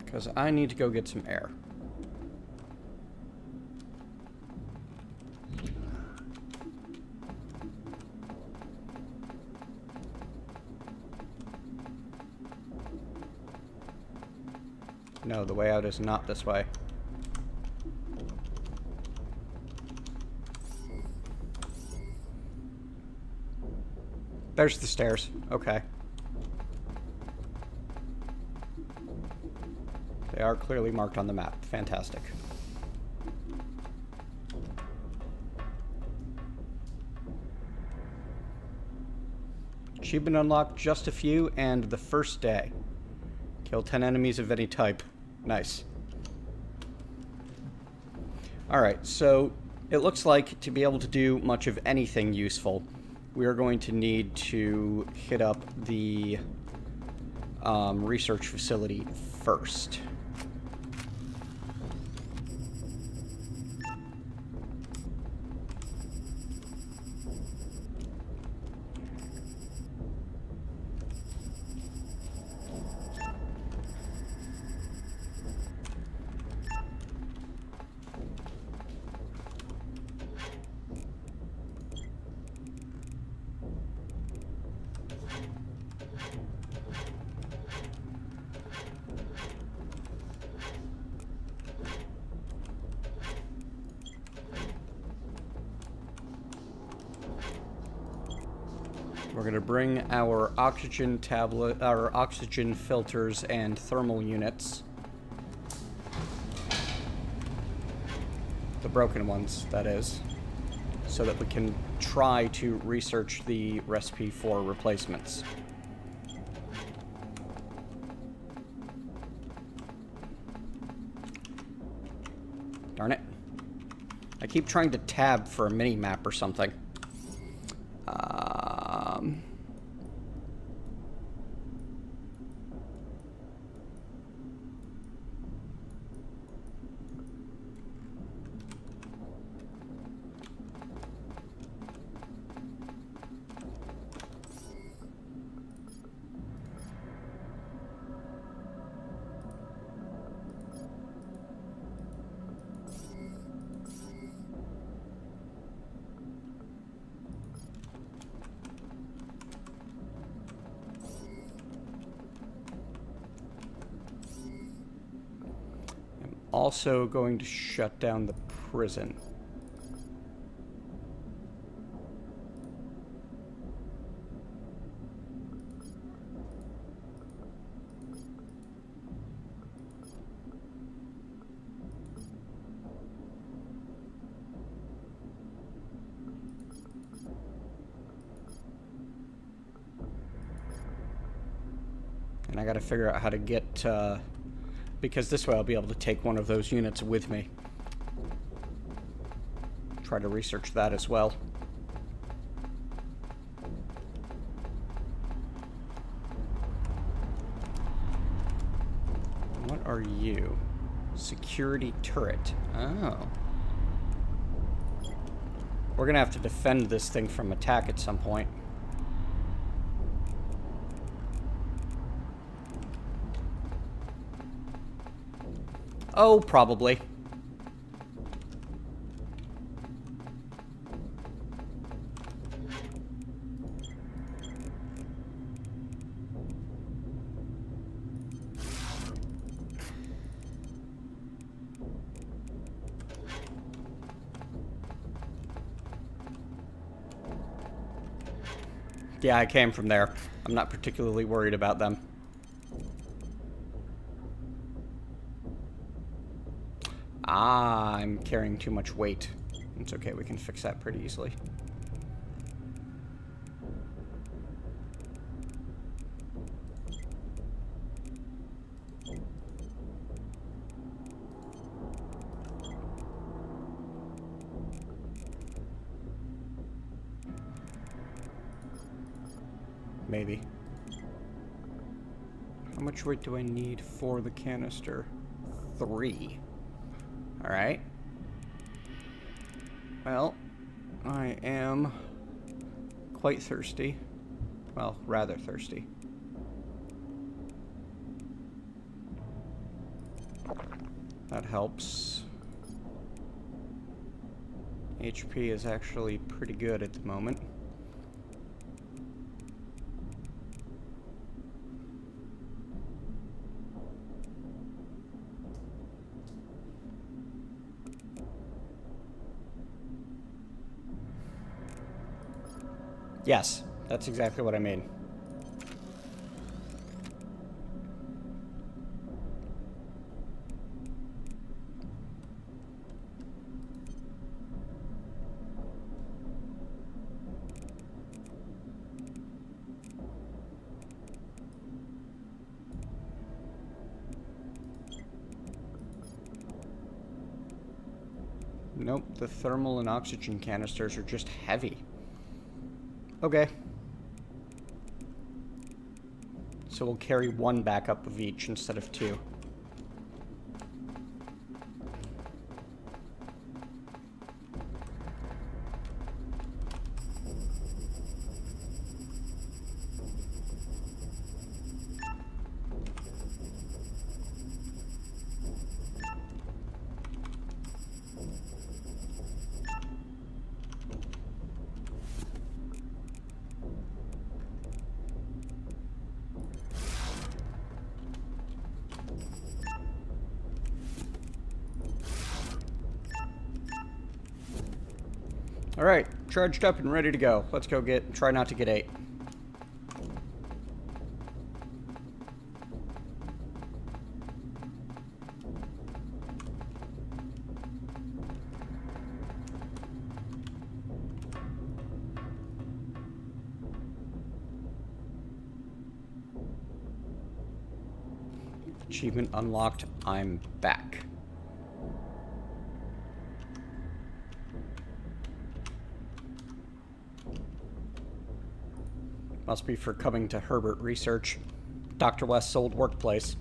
Because I need to go get some air. No, the way out is not this way. There's the stairs. Okay. They are clearly marked on the map. Fantastic. Achievement unlocked, just a few, and the first day. Kill 10 enemies of any type. Nice. Alright, so it looks like to be able to do much of anything useful, we are going to need to hit up the research facility first. We're going to bring our oxygen tablet, our oxygen filters and thermal units. The broken ones, that is. So that we can try to research the recipe for replacements. Darn it. I keep trying to tab for a mini-map or something. Also going to shut down the prison. And I gotta figure out how to get because this way I'll be able to take one of those units with me. Try to research that as well. are you? Security turret. Oh. We're gonna have to defend this thing from attack at some point. Oh, probably. Yeah, I came from there. I'm not particularly worried about them. Ah, I'm carrying too much weight. It's okay, we can fix that pretty easily. Maybe. How much weight do I need for the canister? 3. Alright. Well, I am quite thirsty. Well, rather thirsty. That helps. HP is actually pretty good at the moment. Yes, that's exactly what I mean. Nope, the thermal and oxygen canisters are just heavy. Okay. So we'll carry 1 backup of each instead of 2. Alright, charged up and ready to go. Let's go try not to get 8. Achievement unlocked, I'm back. Must be for coming to Herbert Research, Dr. West's old workplace.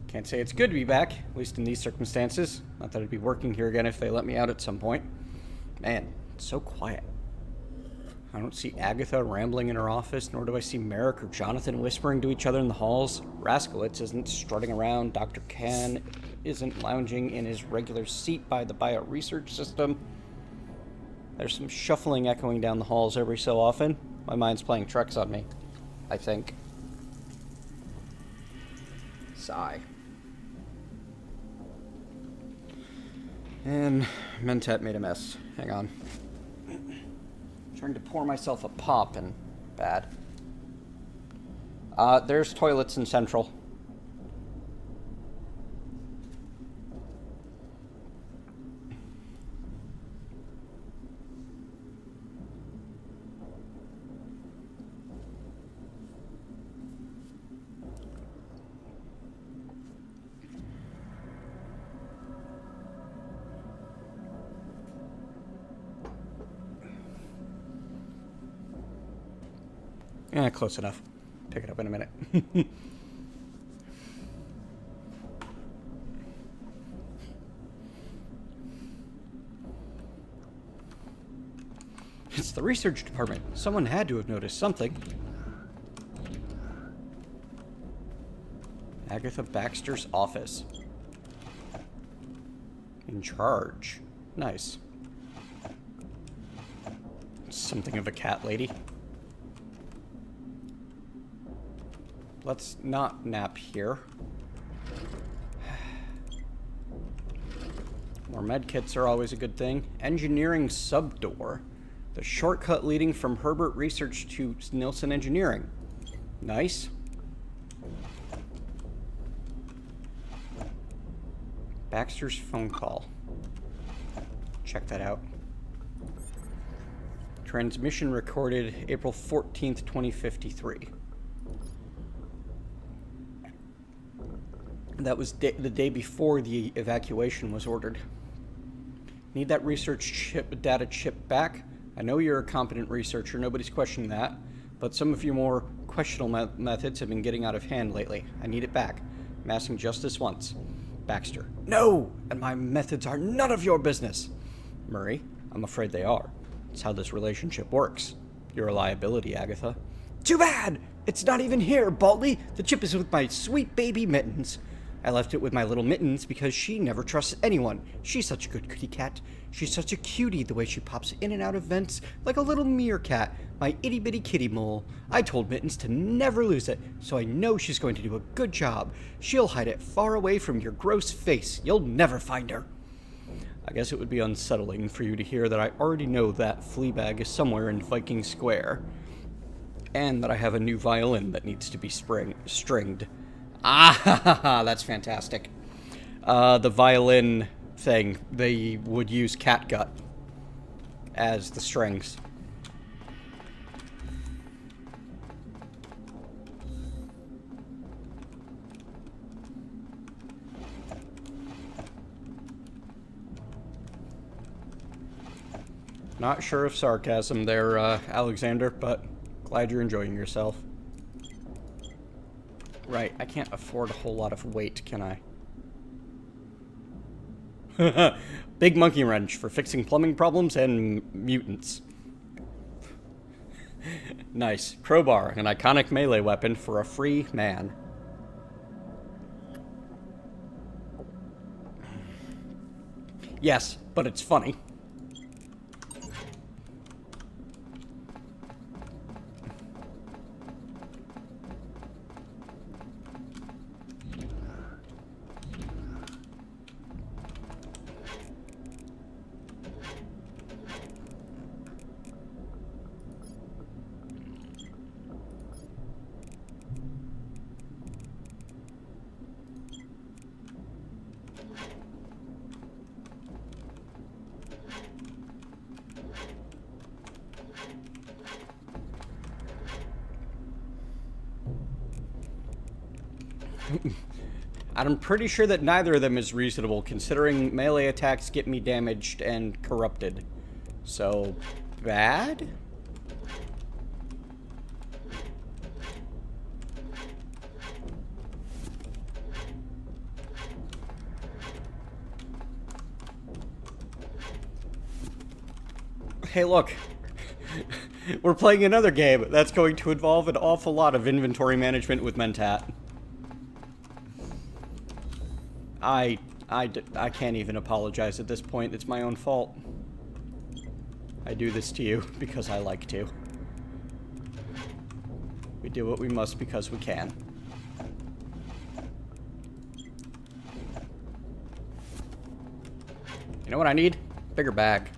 Can't say it's good to be back, at least in these circumstances. Not that I'd be working here again if they let me out at some point. Man, it's so quiet. I don't see Agatha rambling in her office, nor do I see Merrick or Jonathan whispering to each other in the halls. Rascalitz isn't strutting around. Dr. Can isn't lounging in his regular seat by the bio-research system. There's some shuffling echoing down the halls every so often. My mind's playing tricks on me, I think. Sigh. And Mentat made a mess. Hang on. Trying to pour myself a pop and bad. There's toilets in Central. Close enough. Pick it up in a minute. It's the research department. Someone had to have noticed something. Agatha Baxter's office. In charge. Nice. Something of a cat lady. Let's not nap here. More medkits are always a good thing. Engineering subdoor. The shortcut leading from Herbert Research to Nilsson Engineering. Nice. Baxter's phone call. Check that out. Transmission recorded April 14th, 2053. That was the day before the evacuation was ordered. Need that research data chip back? I know you're a competent researcher, nobody's questioning that, but some of your more questionable methods have been getting out of hand lately. I need it back. I'm asking just this once. Baxter. No! And my methods are none of your business! Murray, I'm afraid they are. It's how this relationship works. You're a liability, Agatha. Too bad! It's not even here, Baldy! The chip is with my sweet baby Mittens. I left it with my little Mittens because she never trusts anyone. She's such a good kitty cat. She's such a cutie the way she pops in and out of vents like a little meerkat, my itty-bitty kitty mole. I told Mittens to never lose it, so I know she's going to do a good job. She'll hide it far away from your gross face. You'll never find her. I guess it would be unsettling for you to hear that I already know that flea bag is somewhere in Viking Square, and that I have a new violin that needs to be stringed. Ah, that's fantastic. The violin thing, they would use catgut as the strings. Not sure of sarcasm there, Alexander, but glad you're enjoying yourself. Right, I can't afford a whole lot of weight, can I? Big monkey wrench for fixing plumbing problems and mutants. Nice. Crowbar, an iconic melee weapon for a free man. Yes, but it's funny. I'm pretty sure that neither of them is reasonable, considering melee attacks get me damaged and corrupted. So, bad? Hey, look. We're playing another game that's going to involve an awful lot of inventory management with Mentat. I can't even apologize at this point. It's my own fault. I do this to you because I like to. We do what we must because we can. You know what I need? Bigger bag.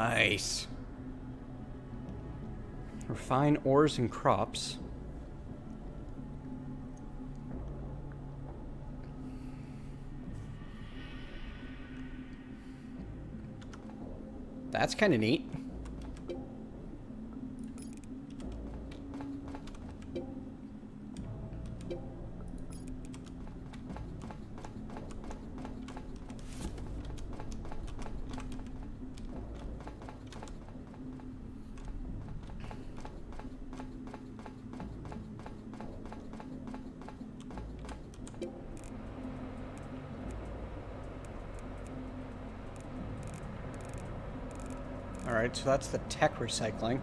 Nice. Refine ores and crops. That's kind of neat. Alright, so that's the tech recycling.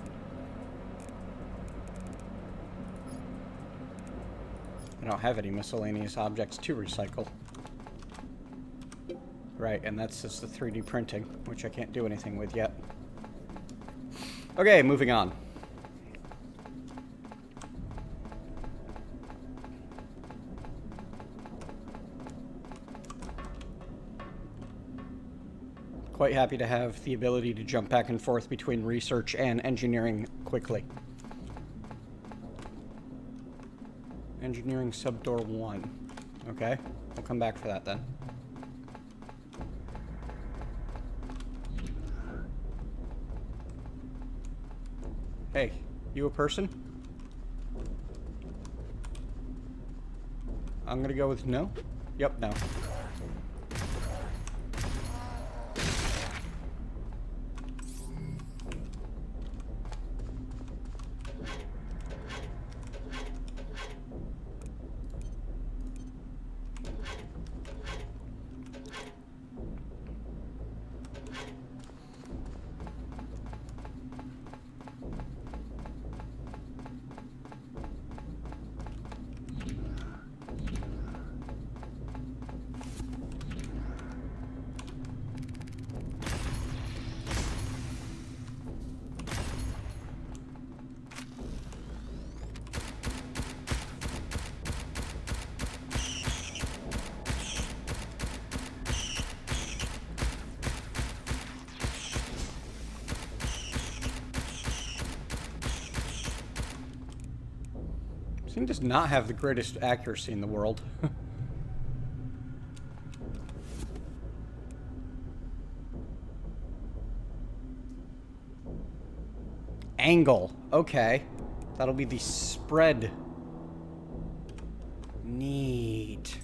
I don't have any miscellaneous objects to recycle. Right, and that's just the 3D printing, which I can't do anything with yet. Okay, moving on. Quite happy to have the ability to jump back and forth between research and engineering quickly. Engineering subdoor 1. Okay, we'll come back for that then. Hey, you a person? I'm gonna go with no. Yep, no. This thing does not have the greatest accuracy in the world. Angle. Okay. That'll be the spread. Neat.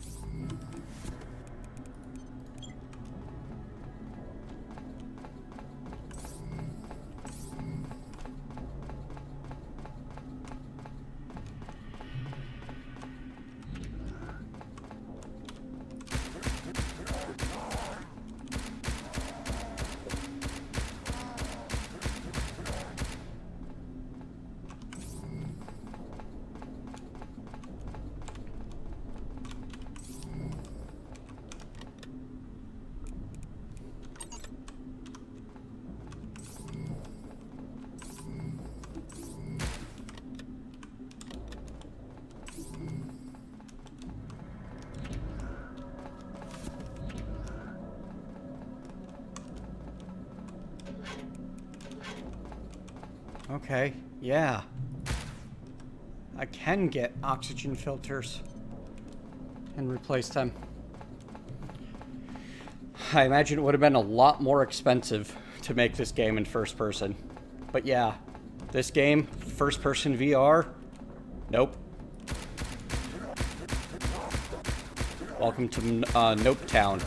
Okay, yeah. I can get oxygen filters and replace them. I imagine it would have been a lot more expensive to make this game in first person. But yeah, this game, first person VR, nope. Welcome to Nope Town.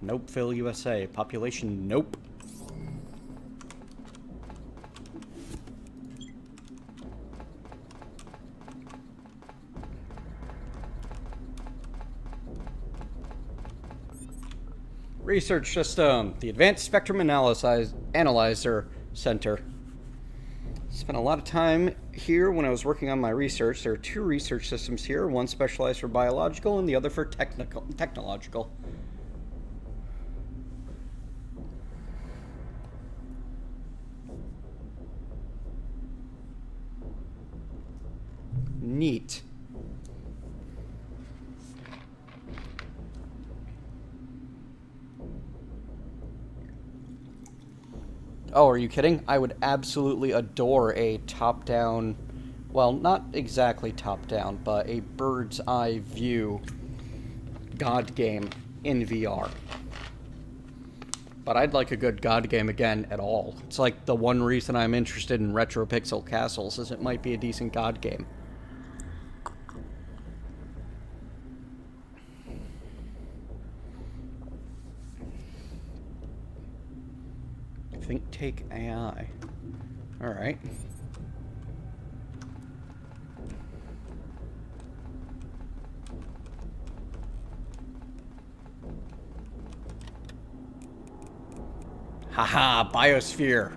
Nopeville, USA. Population nope. Research system, the Advanced Spectrum Analyzer Center. Spent a lot of time here when I was working on my research. There are two research systems here, one specialized for biological and the other for technological. Neat. Oh, are you kidding? I would absolutely adore a top-down, well, not exactly top-down, but a bird's-eye view God game in VR. But I'd like a good God game again at all. It's like the one reason I'm interested in Retro Pixel Castles is it might be a decent God game. Think take AI. Alright. Haha, biosphere.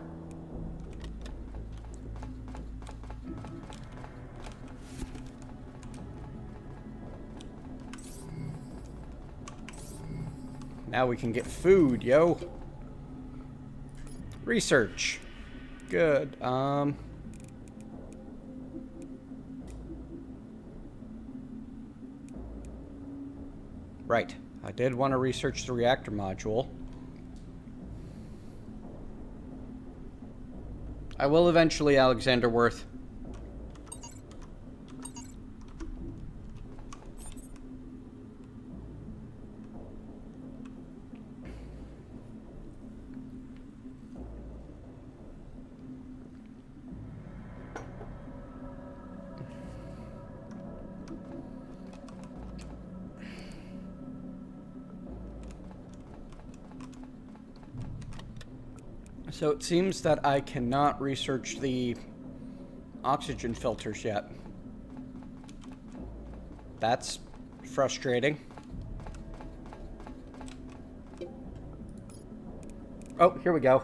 Now we can get food, yo. Research. Good. Right. I did want to research the reactor module. I will eventually, Alexander Worth. So it seems that I cannot research the oxygen filters yet. That's frustrating. Oh, here we go.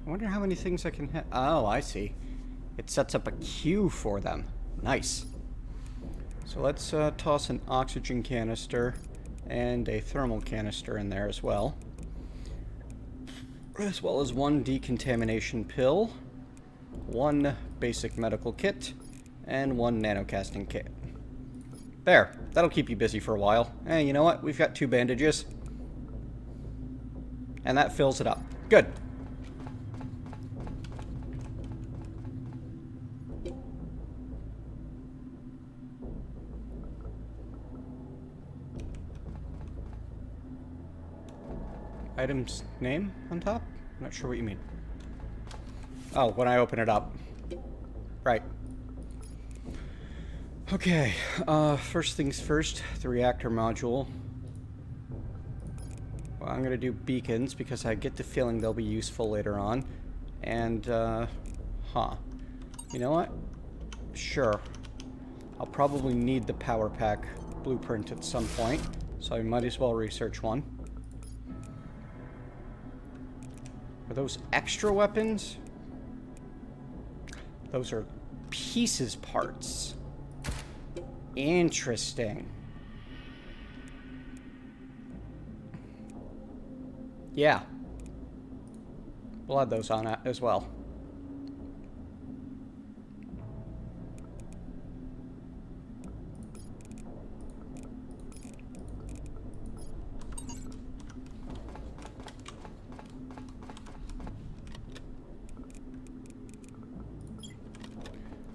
I wonder how many things I can hit. Oh, I see. It sets up a queue for them. Nice. So let's toss an oxygen canister and a thermal canister in there as well. As well as one decontamination pill, one basic medical kit, and one nanocasting kit. There. That'll keep you busy for a while. Hey, you know what? We've got 2 bandages. And that fills it up. Good. Item's name on top? I'm not sure what you mean. Oh, when I open it up. Right. Okay, first things first, the reactor module. Well, I'm gonna do beacons because I get the feeling they'll be useful later on. And, you know what? Sure. I'll probably need the power pack blueprint at some point, so I might as well research one. Are those extra weapons? Those are pieces parts. Interesting. Yeah. We'll add those on as well.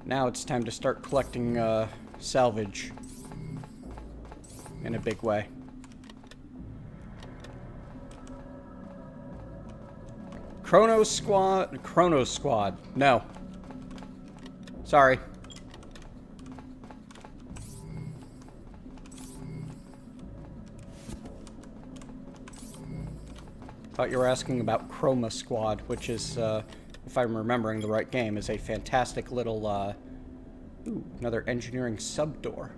Now it's time to start collecting salvage in a big way. Chrono Squad. No. Sorry. Thought you were asking about Chroma Squad, which is, if I'm remembering the right game, is a fantastic little, ooh, another engineering sub-door.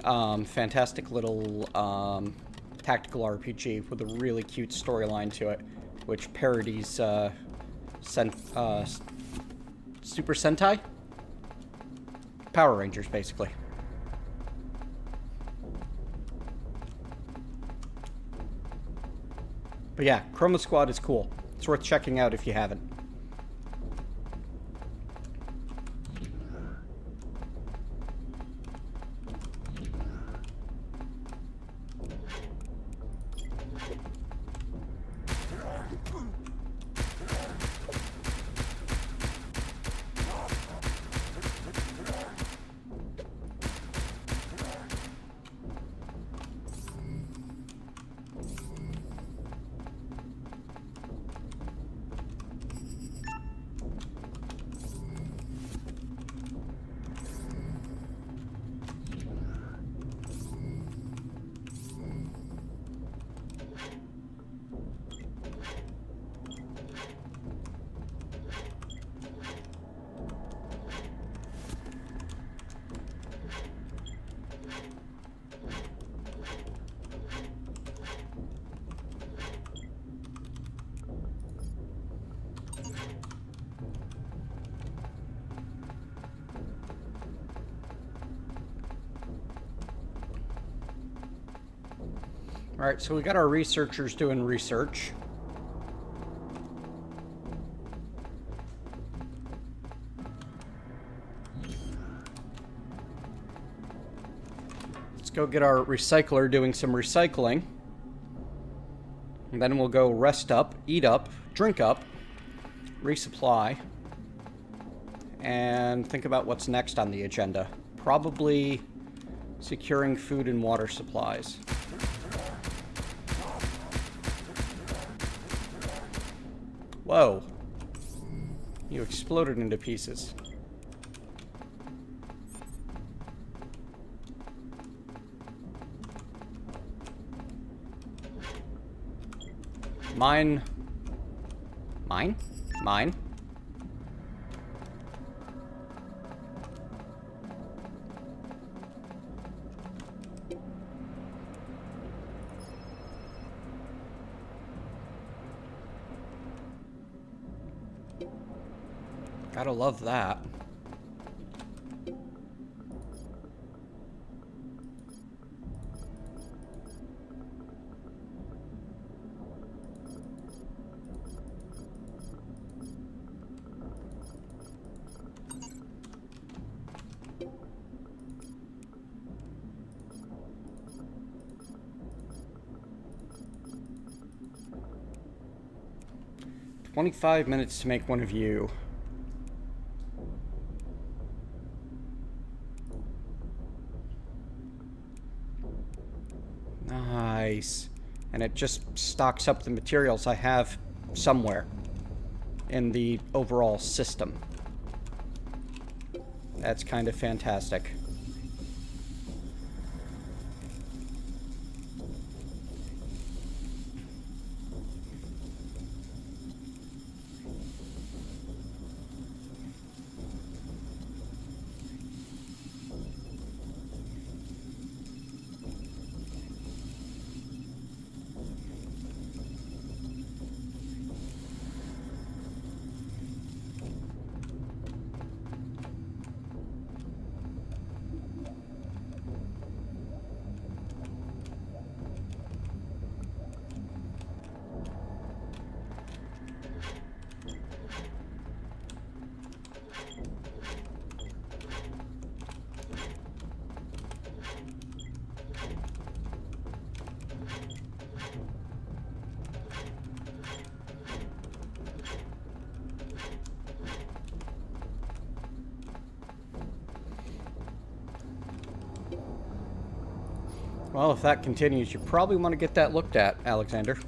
Fantastic little, tactical RPG with a really cute storyline to it, which parodies, Super Sentai? Power Rangers, basically. But yeah, Chroma Squad is cool. It's worth checking out if you haven't. Alright, so we got our researchers doing research. Let's go get our recycler doing some recycling. And then we'll go rest up, eat up, drink up, resupply, and think about what's next on the agenda. Probably securing food and water supplies. Whoa. You exploded into pieces. Mine. Mine? Mine? Gotta love that. "25 minutes to make one of you." Nice. And it just stocks up the materials I have somewhere in the overall system. That's kind of fantastic. Well, if that continues, you probably want to get that looked at, Alexander.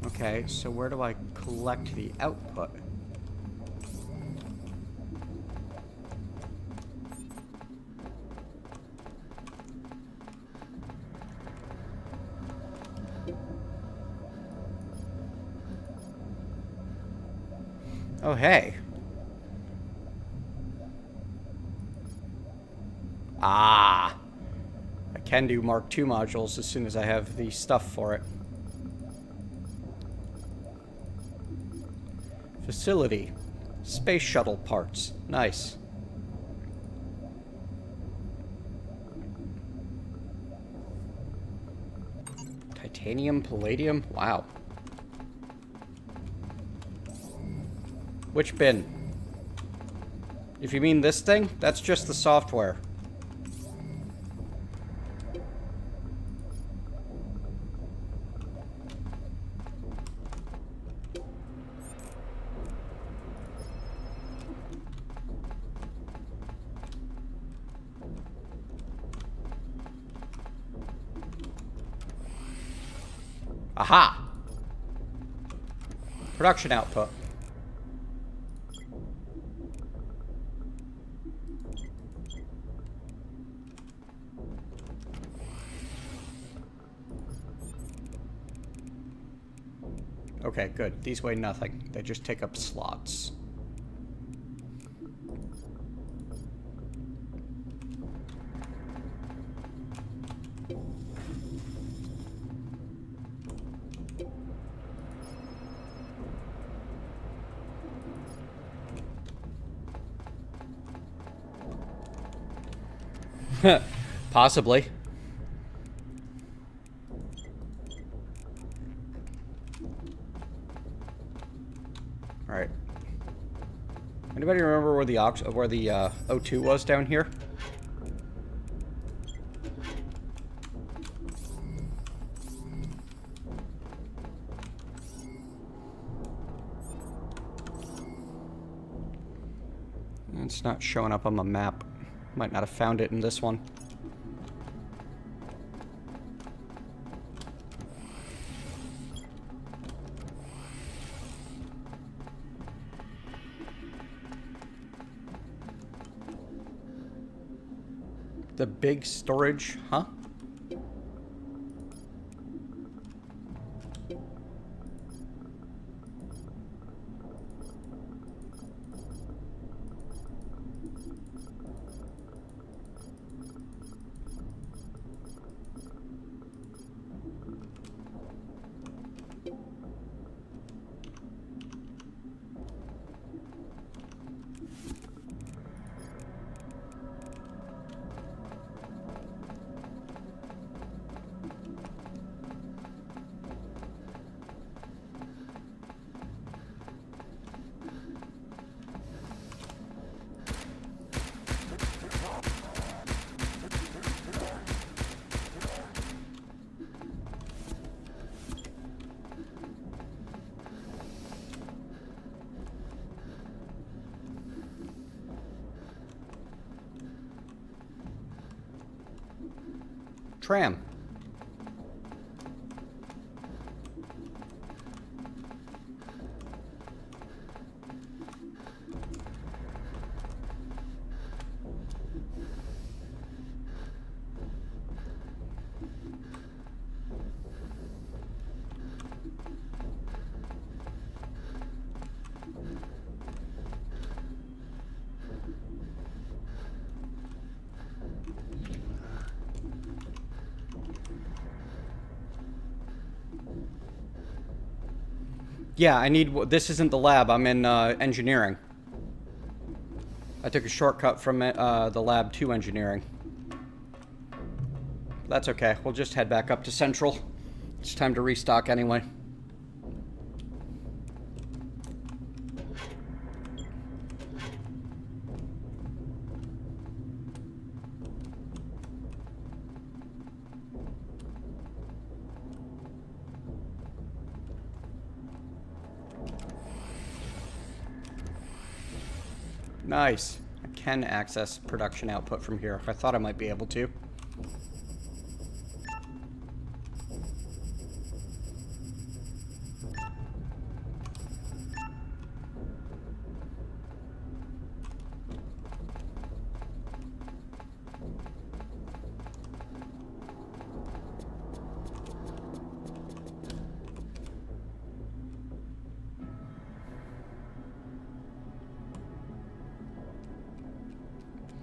Okay, so where do I collect the output? Oh, hey. Ah. I can do Mark II modules as soon as I have the stuff for it. Facility. Space shuttle parts. Nice. Titanium, palladium. Wow. Which bin? If you mean this thing, that's just the software. Aha! Production output. Okay, good. These weigh nothing. They just take up slots. Possibly. All right. Anybody remember where the O2 was down here? It's not showing up on my map. Might not have found it in this one. The big storage, huh? Tram. Yeah, I need... This isn't the lab. I'm in engineering. I took a shortcut from the lab to engineering. That's okay. We'll just head back up to Central. It's time to restock anyway. Nice. I can access production output from here. I thought I might be able to.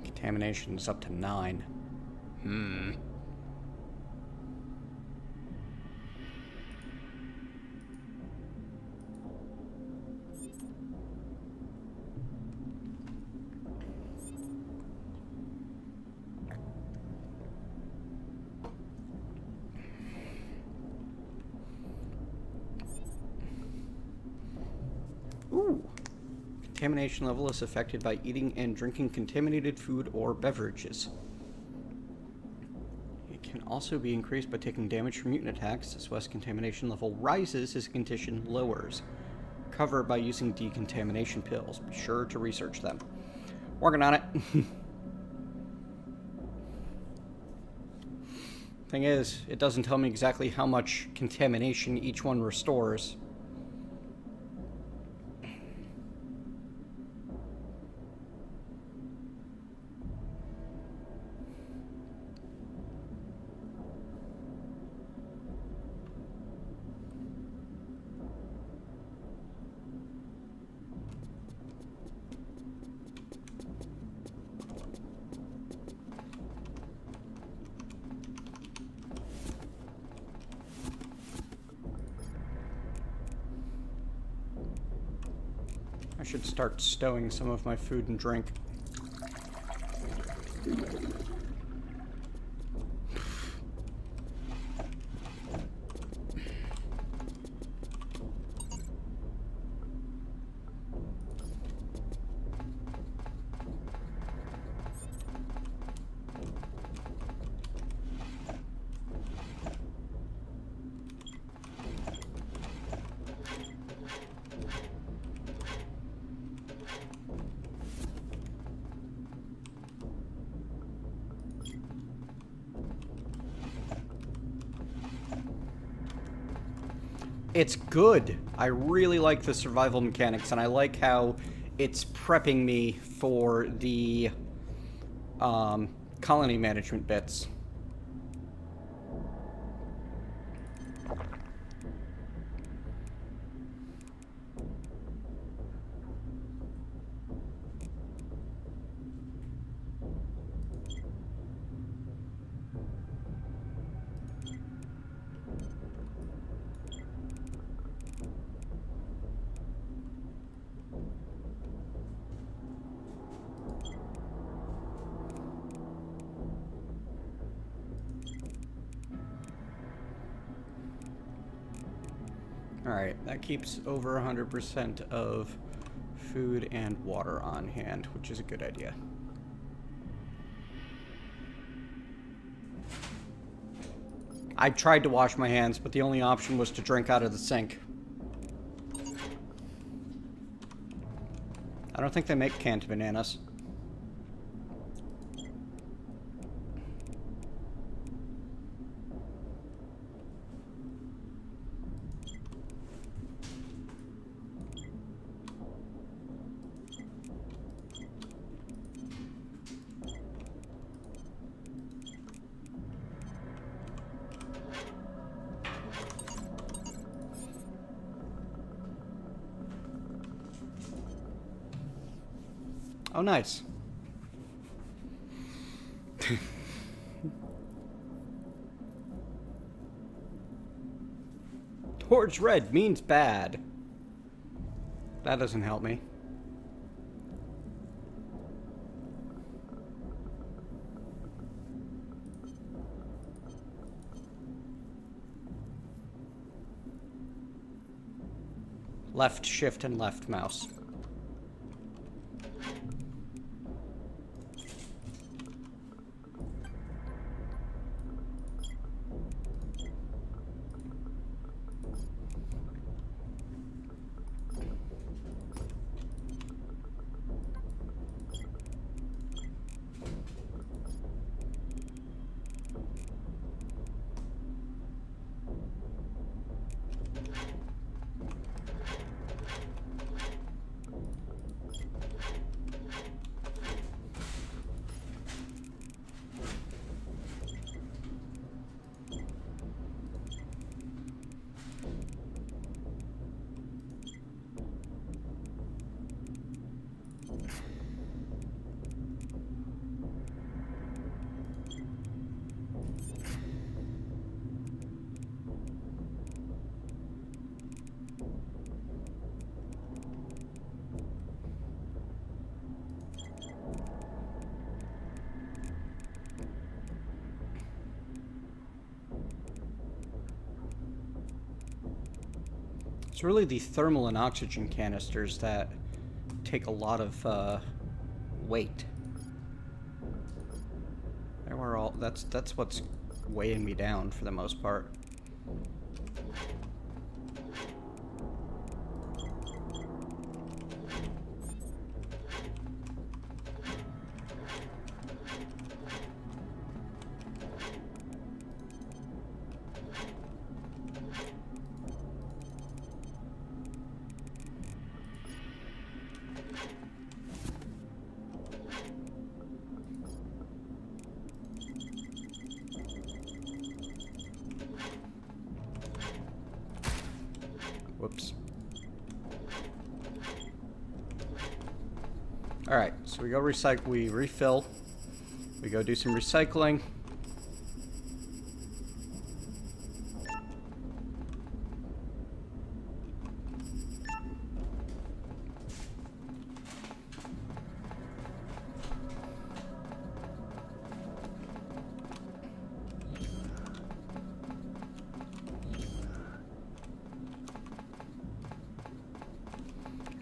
Contamination is up to 9. Ooh. Contamination level is affected by eating and drinking contaminated food or beverages. It can also be increased by taking damage from mutant attacks, as well as contamination level rises as condition lowers. Cover by using decontamination pills. Be sure to research them. Working on it. Thing is, it doesn't tell me exactly how much contamination each one restores. should start stowing some of my food and drink. It's good. I really like the survival mechanics, and I like how it's prepping me for the colony management bits. Alright, that keeps over 100% of food and water on hand, which is a good idea. I tried to wash my hands, but the only option was to drink out of the sink. I don't think they make canned bananas. Oh, nice. Towards red means bad. That doesn't help me. Left shift and left mouse. It's really the thermal and oxygen canisters that take a lot of weight. There were all. That's what's weighing me down for the most part. Whoops. Alright, so we go recycle, we refill, we go do some recycling.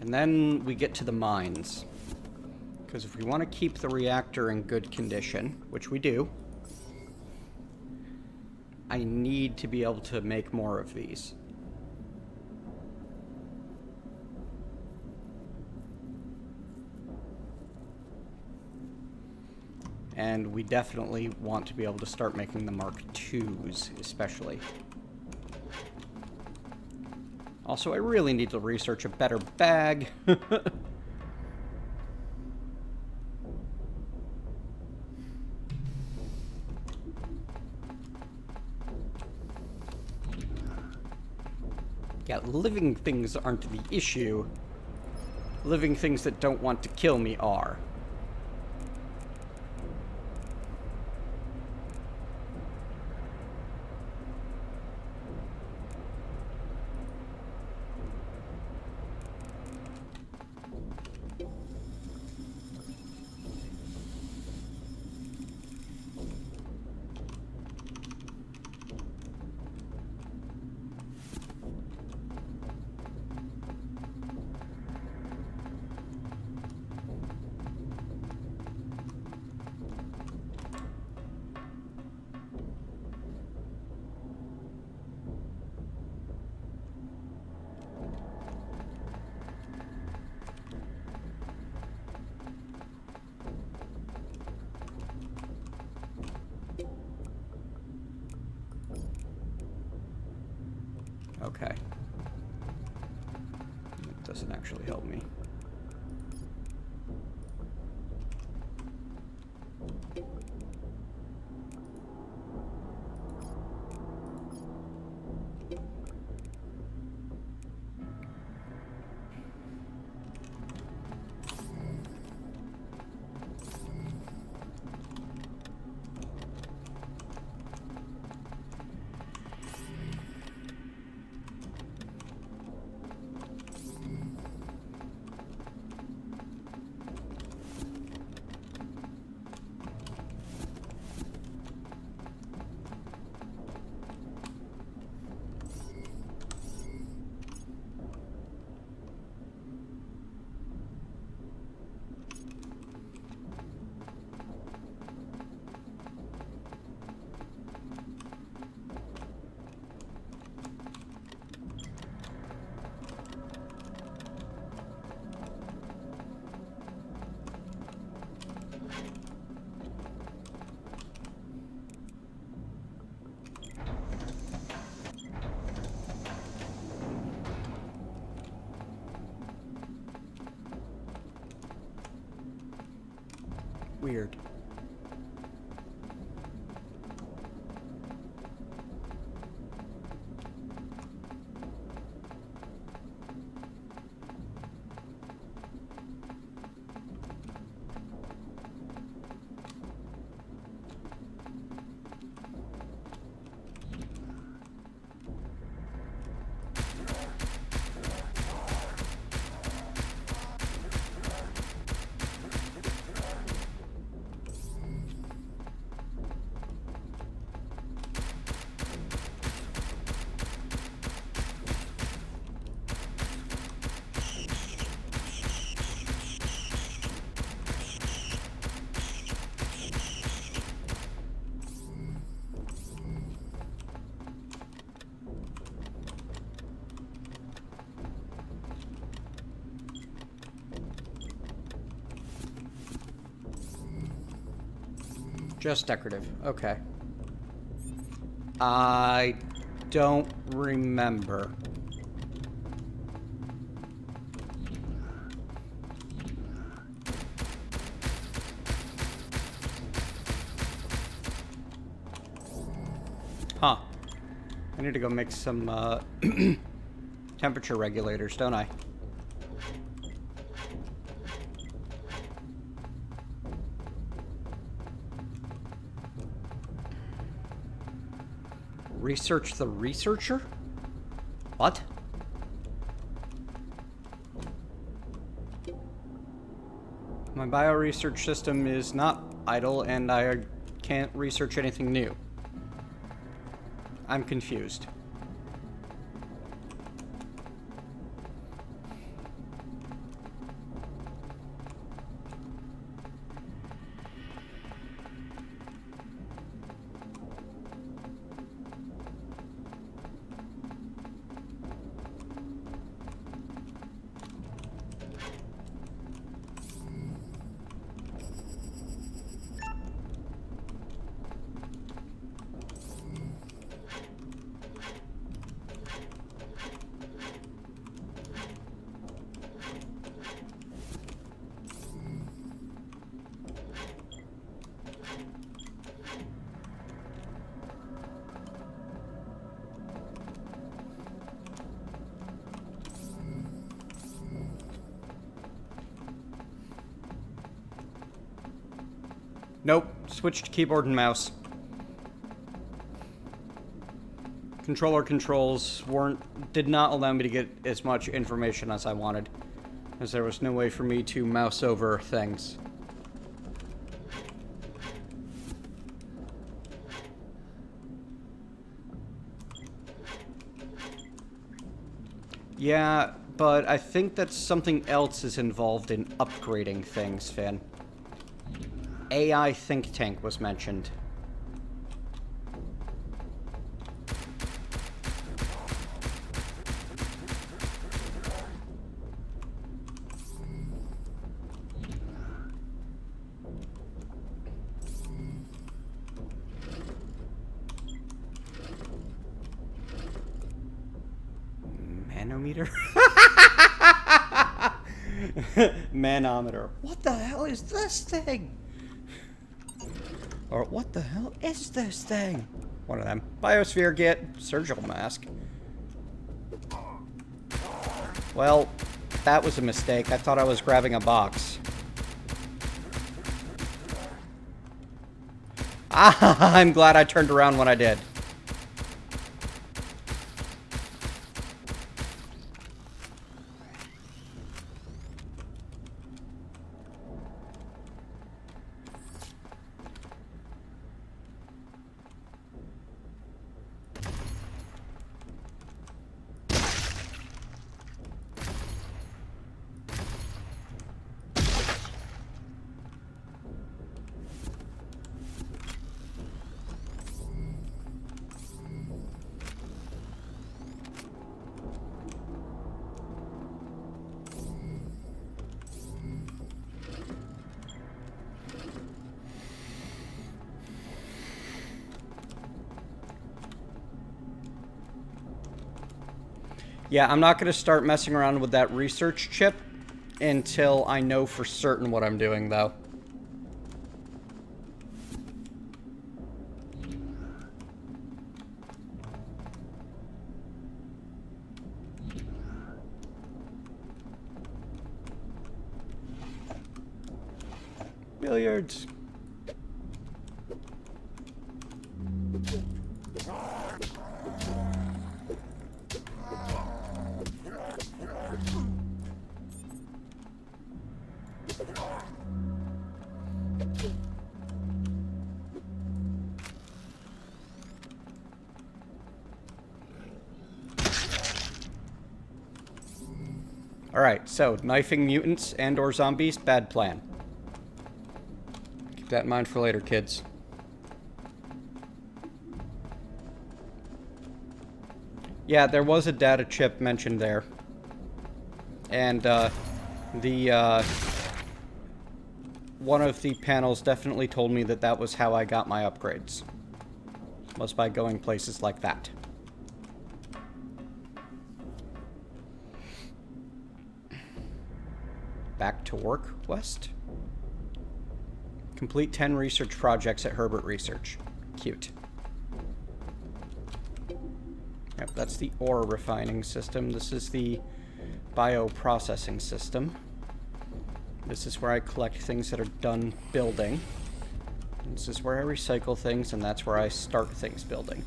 And then we get to the mines. Because if we want to keep the reactor in good condition, which we do, I need to be able to make more of these. And we definitely want to be able to start making the Mark IIs, especially. Also, I really need to research a better bag. Yeah, living things aren't the issue. Living things that don't want to kill me are. Okay. It doesn't actually help me. Weird. Just decorative. Okay. I don't remember. Huh. I need to go make some temperature regulators, don't I? Research the researcher? What? My bioresearch system is not idle, and I can't research anything new. I'm confused. Nope. Switched keyboard and mouse. Controller controls did not allow me to get as much information as I wanted, as there was no way for me to mouse over things. Yeah, but I think that something else is involved in upgrading things, Finn. AI think tank was mentioned. Manometer? Manometer. What the hell is this thing? Or what the hell is this thing? One of them. Biosphere get surgical mask. Well, that was a mistake. I thought I was grabbing a box. Ah, I'm glad I turned around when I did. Yeah, I'm not going to start messing around with that research chip until I know for certain what I'm doing, though. Billiards. Alright, so, knifing mutants and or zombies, bad plan. Keep that in mind for later, kids. Yeah, there was a data chip mentioned there. And, one of the panels definitely told me that that was how I got my upgrades. Was by going places like that. Back to work, West. Complete 10 research projects at Herbert Research. Cute. Yep, that's the ore refining system. This is the bioprocessing system. This is where I collect things that are done building. This is where I recycle things, and that's where I start things building.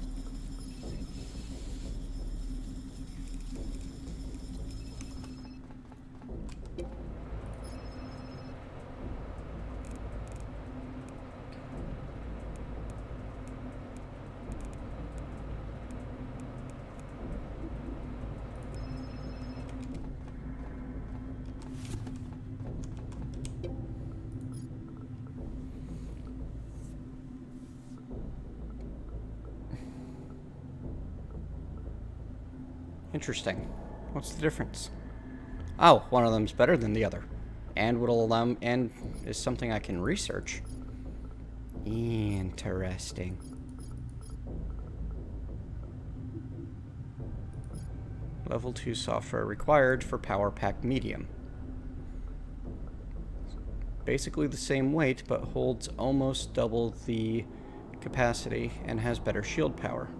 Interesting. What's the difference? Oh, one of them's better than the other. And will allow and is something I can research. Interesting. Level 2 software required for Power Pack Medium. Basically the same weight, but holds almost double the capacity and has better shield power.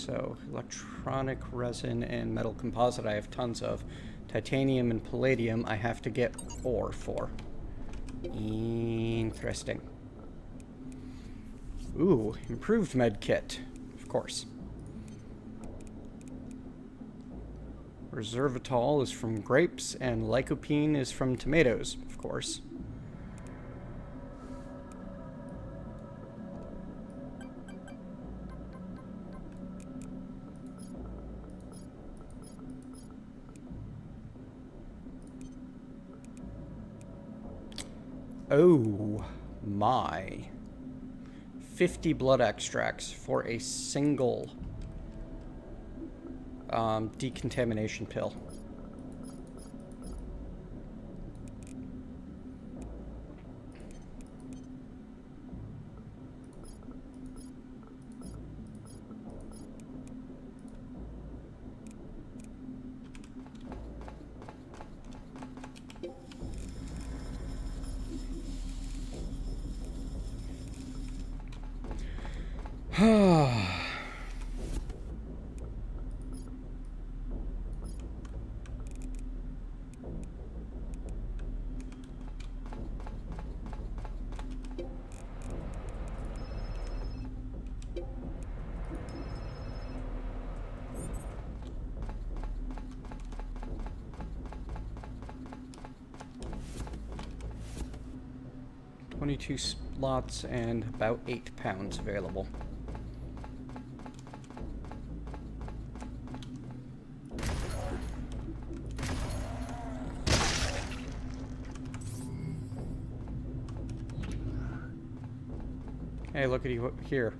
So, electronic resin and metal composite I have tons of. Titanium and palladium I have to get ore for. Interesting. Ooh, improved med kit. Of course. Resveratrol is from grapes, and lycopene is from tomatoes, of course. Oh my. 50 blood extracts for a single decontamination pill. $22 slots and about 8 pounds available. Hey, look at you here.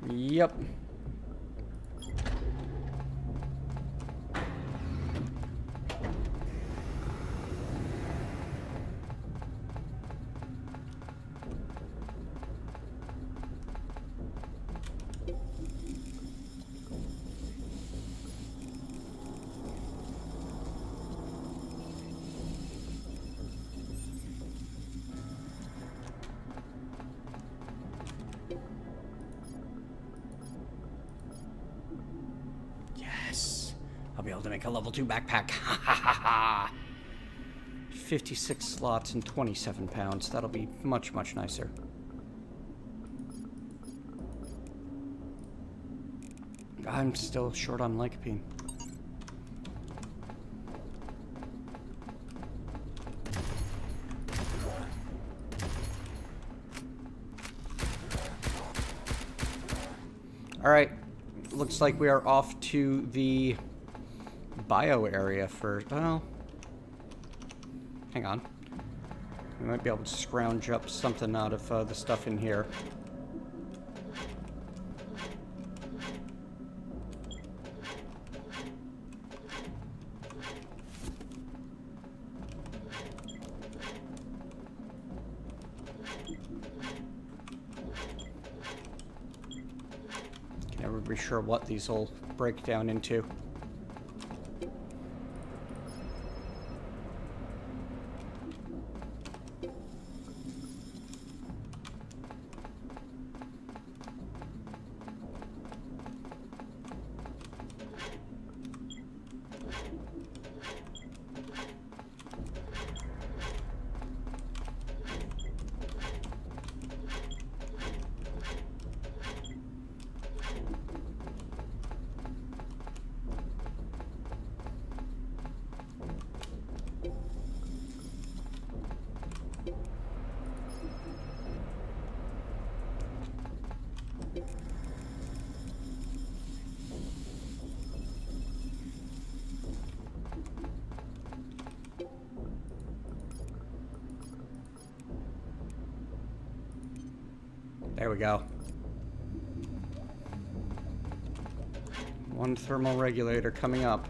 Yep. I'll be able to make a level 2 backpack. 56 slots and 27 pounds. That'll be much, much nicer. I'm still short on lycopene. Alright. Looks like we are off to the bio area for, well, hang on. We might be able to scrounge up something out of the stuff in here. Can never be sure what these will break down into. There we go. One thermal regulator coming up.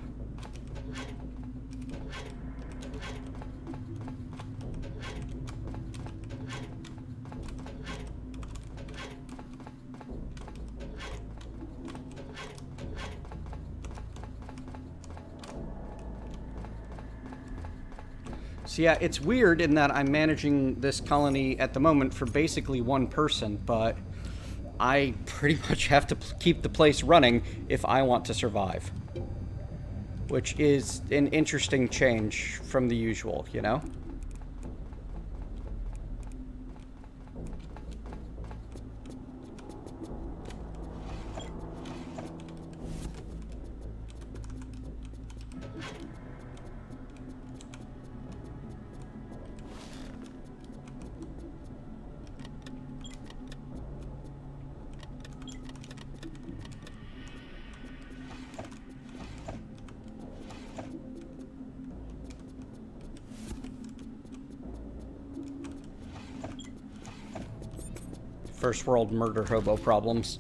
So yeah, it's weird in that I'm managing this colony at the moment for basically one person, but I pretty much have to keep the place running if I want to survive. Which is an interesting change from the usual, you know? First world murder hobo problems.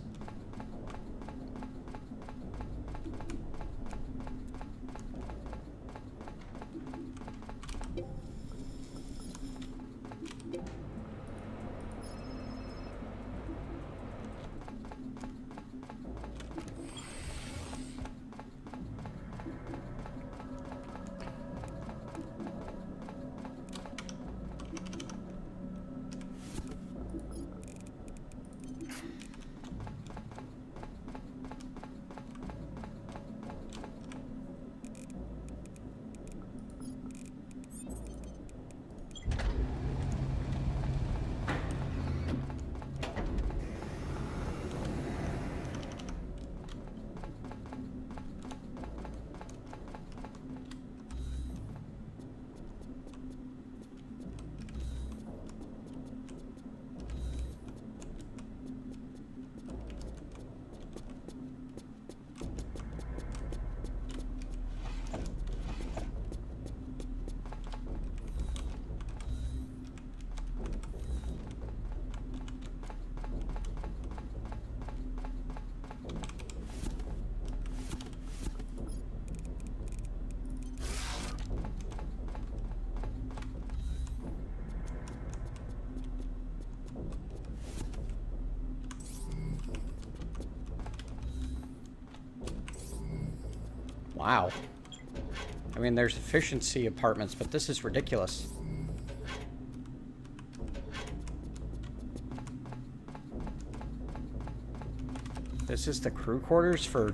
Wow. I mean, there's efficiency apartments, but this is ridiculous. This is the crew quarters for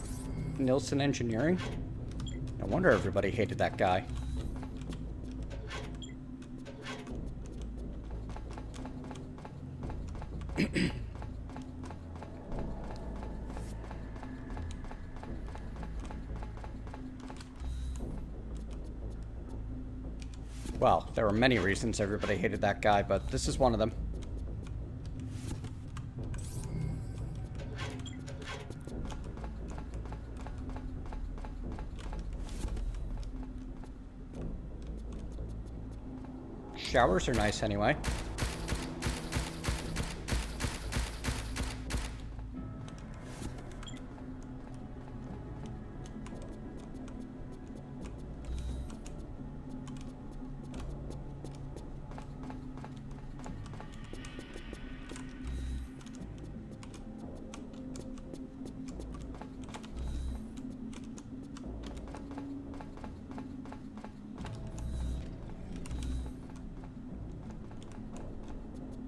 Nilsson Engineering? No wonder everybody hated that guy. Well, there were many reasons everybody hated that guy, but this is one of them. Showers are nice anyway.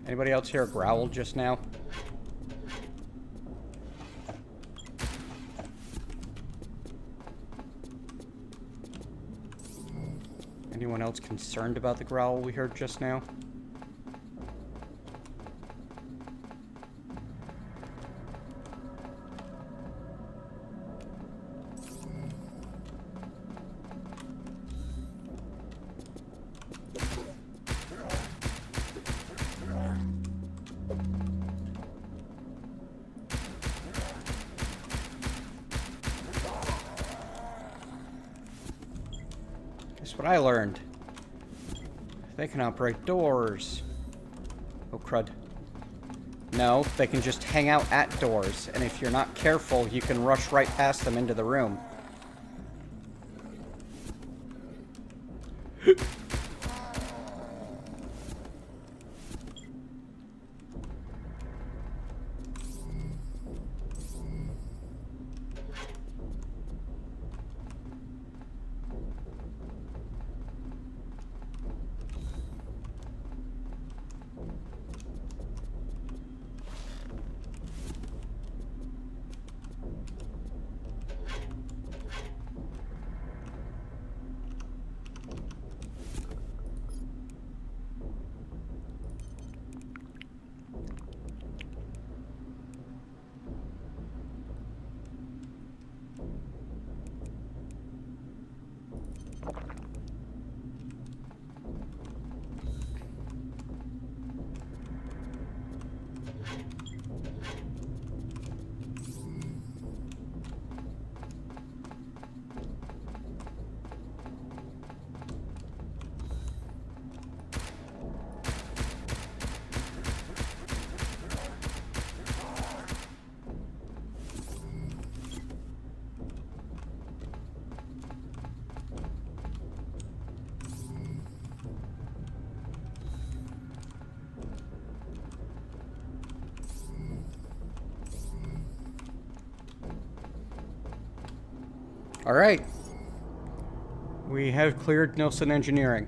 Anybody else hear a growl just now? Anyone else concerned about the growl we heard just now? What I learned. They can operate doors. Oh, crud. No, they can just hang out at doors, and if you're not careful, you can rush right past them into the room. Alright. We have cleared Nilsson Engineering.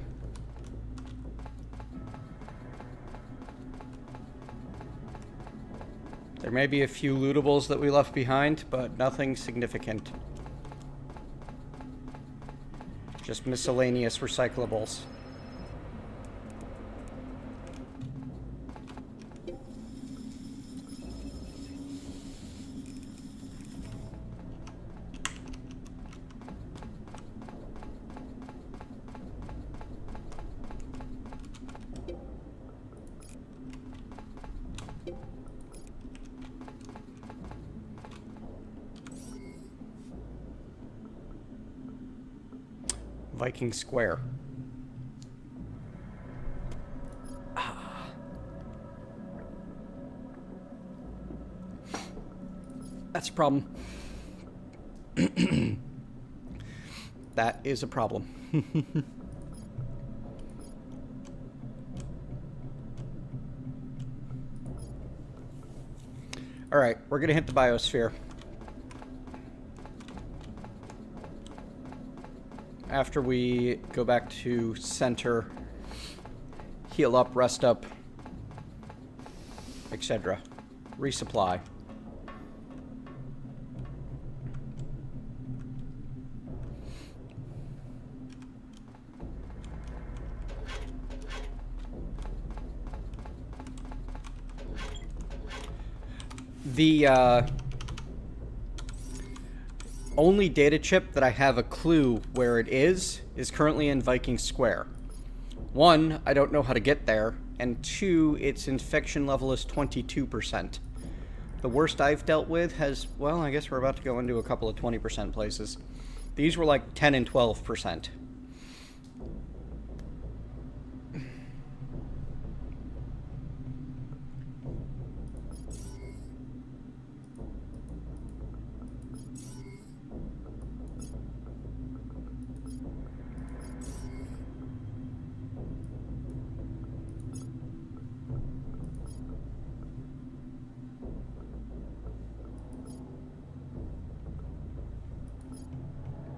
There may be a few lootables that we left behind, but nothing significant. Just miscellaneous recyclables. Viking Square. That's a problem. That is a problem. Alright, we're gonna hit the biosphere. After we go back to center, heal up, rest up, etc. Resupply. The only data chip that I have a clue where it is currently in Viking Square. One, I don't know how to get there, and two, its infection level is 22%. The worst I've dealt with has, well, I guess we're about to go into a couple of 20% places. These were like 10 and 12%.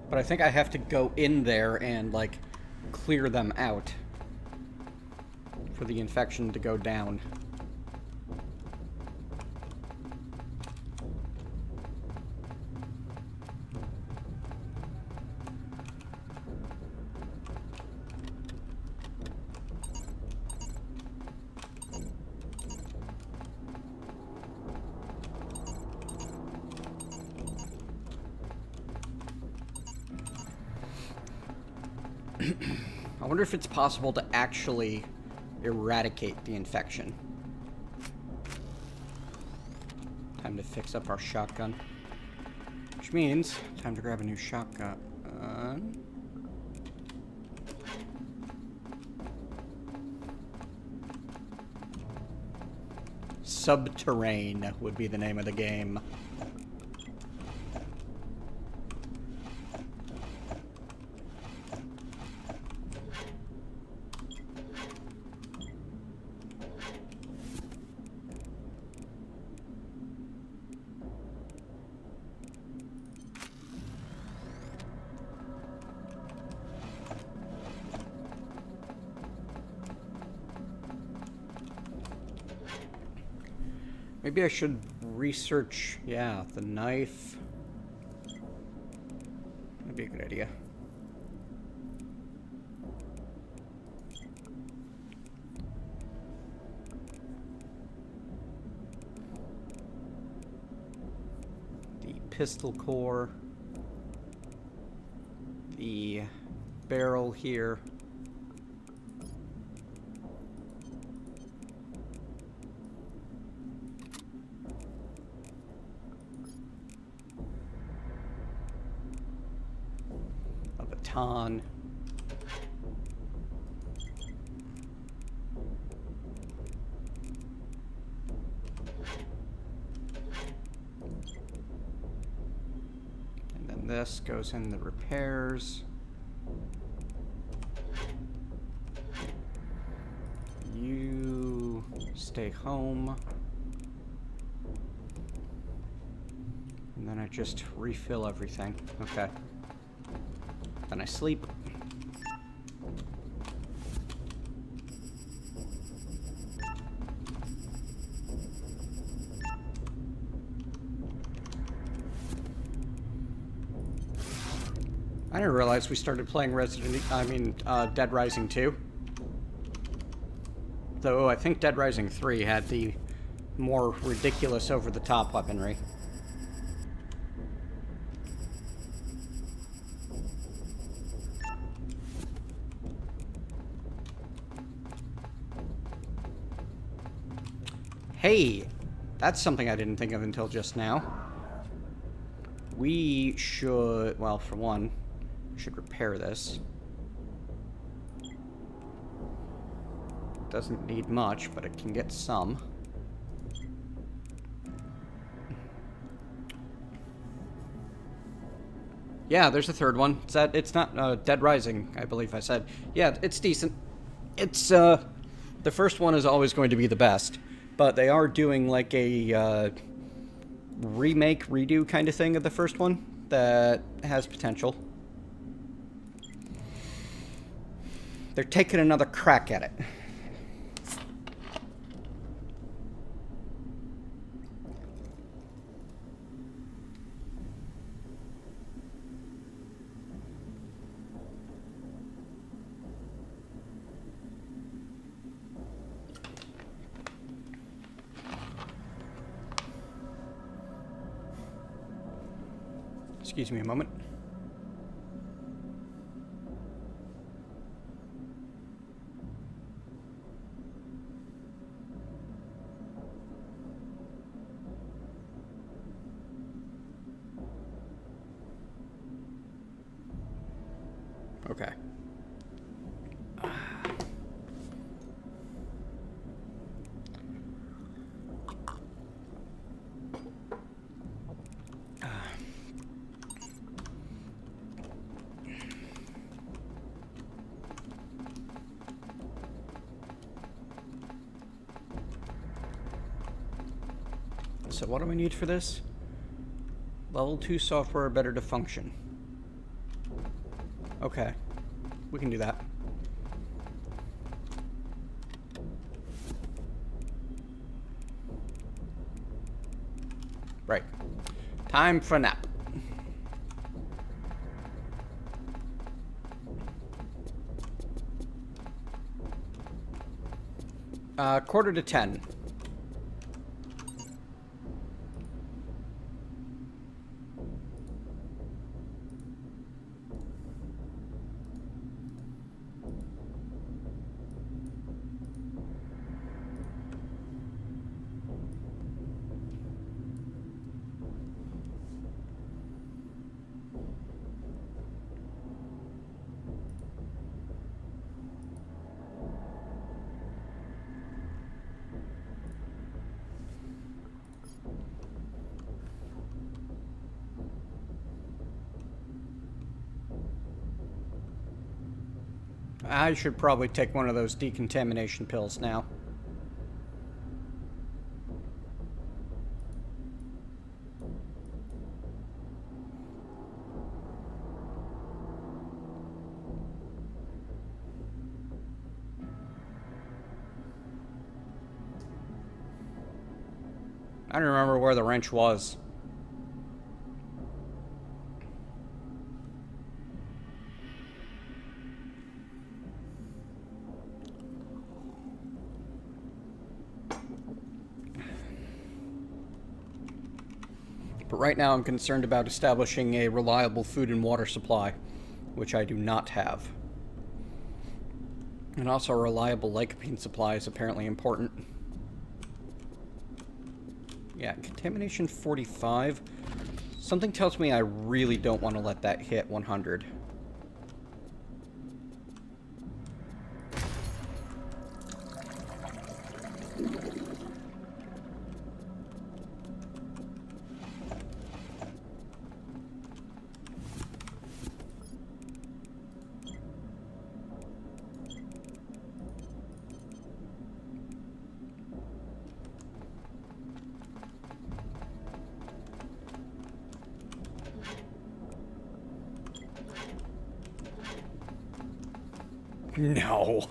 But I think I have to go in there and, like, clear them out for the infection to go down. I wonder if it's possible to actually eradicate the infection. Time to fix up our shotgun. Which means, time to grab a new shotgun. Subterrain would be the name of the game. Maybe I should research, yeah, the knife. That'd be a good idea. The pistol core. The barrel here. On. And then this goes in the repairs. You stay home. And then I just refill everything. Okay. Then I sleep. I didn't realize we started playing Dead Rising 2. Though I think Dead Rising 3 had the more ridiculous over-the-top weaponry. Hey, that's something I didn't think of until just now. We should, well, for one, should repair this. Doesn't need much, but it can get some. Yeah, there's a third one. It's not Dead Rising, I believe I said. Yeah, it's decent. It's the first one is always going to be the best, but they are doing like a remake, redo kind of thing of the first one that has potential. They're taking another crack at it. Excuse me a moment. Okay. So what do we need for this? Level 2 software better to function. Okay. We can do that. Right. Time for nap. Quarter to 10. I should probably take one of those decontamination pills now. I don't remember where the wrench was. But right now I'm concerned about establishing a reliable food and water supply, which I do not have. And also a reliable lycopene supply is apparently important. Yeah, contamination 45. Something tells me I really don't want to let that hit 100. No.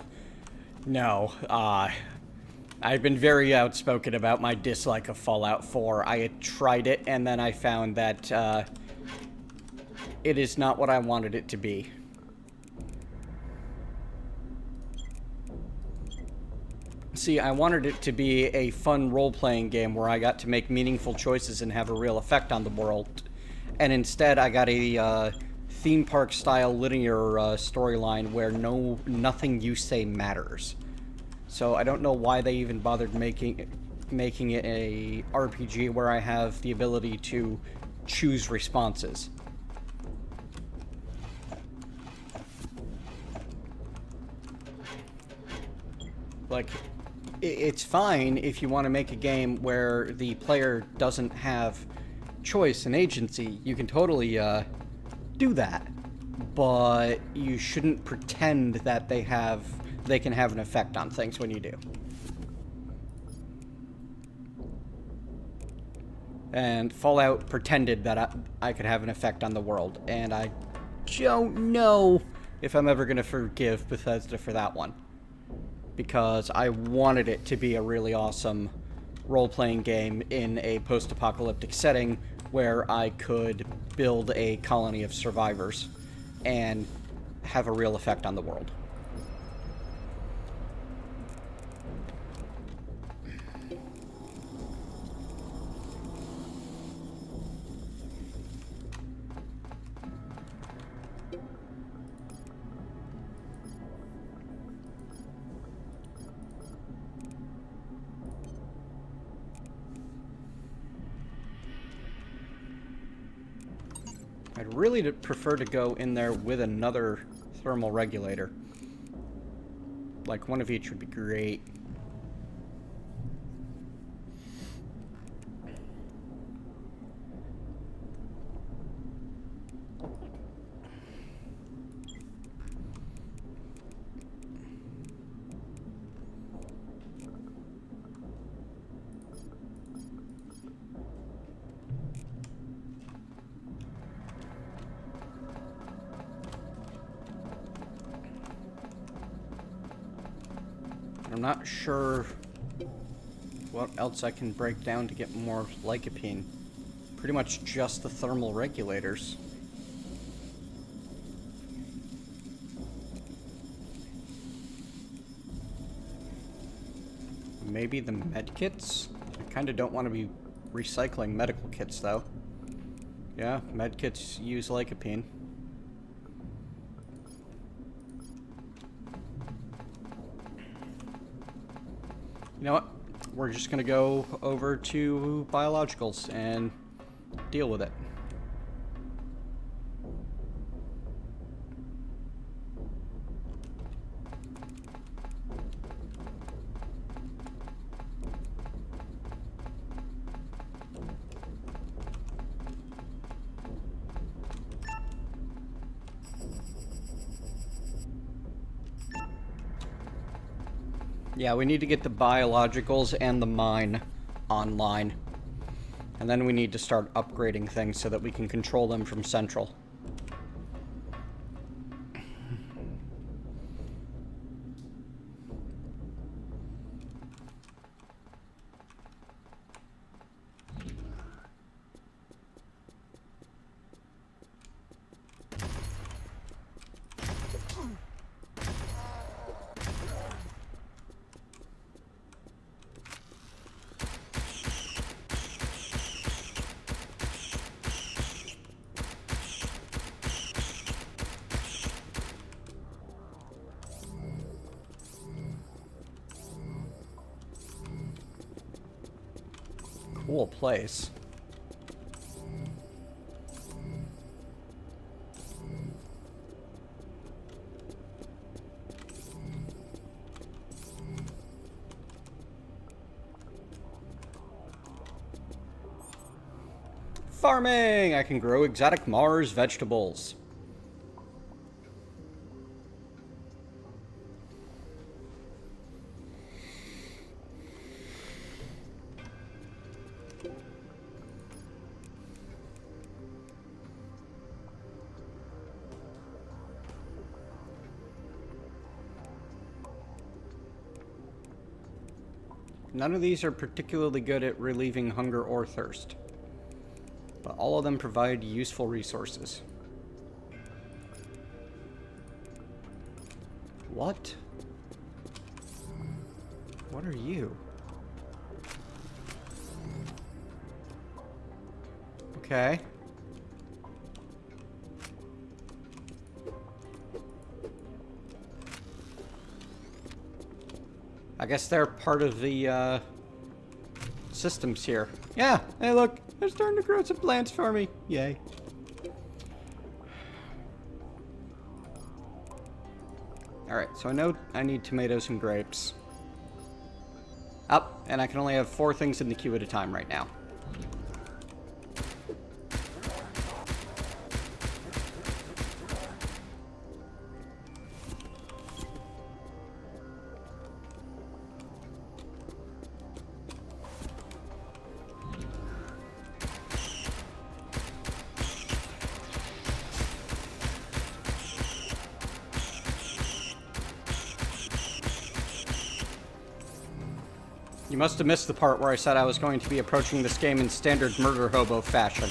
No. I've been very outspoken about my dislike of Fallout 4. I had tried it, and then I found that it is not what I wanted it to be. See, I wanted it to be a fun role-playing game where I got to make meaningful choices and have a real effect on the world. And instead, I got a theme park-style linear storyline where nothing you say matters. So I don't know why they even bothered making it a RPG where I have the ability to choose responses. Like, it's fine if you want to make a game where the player doesn't have choice and agency. You can totally do that, but you shouldn't pretend that they can have an effect on things when you do. And Fallout pretended that I could have an effect on the world, and I don't know if I'm ever going to forgive Bethesda for that one. Because I wanted it to be a really awesome role-playing game in a post-apocalyptic setting where I could build a colony of survivors and have a real effect on the world. I'd really prefer to go in there with another thermal regulator. Like, one of each would be great. I'm not sure what else I can break down to get more lycopene. Pretty much just the thermal regulators. Maybe the med kits? I kind of don't want to be recycling medical kits, though. Yeah, med kits use lycopene. You know what? We're just gonna go over to biologicals and deal with it. Yeah, we need to get the biologicals and the mine online. And then we need to start upgrading things so that we can control them from Central. Cool place. Farming! I can grow exotic Mars vegetables. None of these are particularly good at relieving hunger or thirst, but all of them provide useful resources. What? What are you? Okay. I guess they're part of the systems here. Yeah, hey look, they're starting to grow some plants for me. Yay. Alright, so I know I need tomatoes and grapes. Up, and I can only have 4 things in the queue at a time right now. You must have missed the part where I said I was going to be approaching this game in standard murder hobo fashion.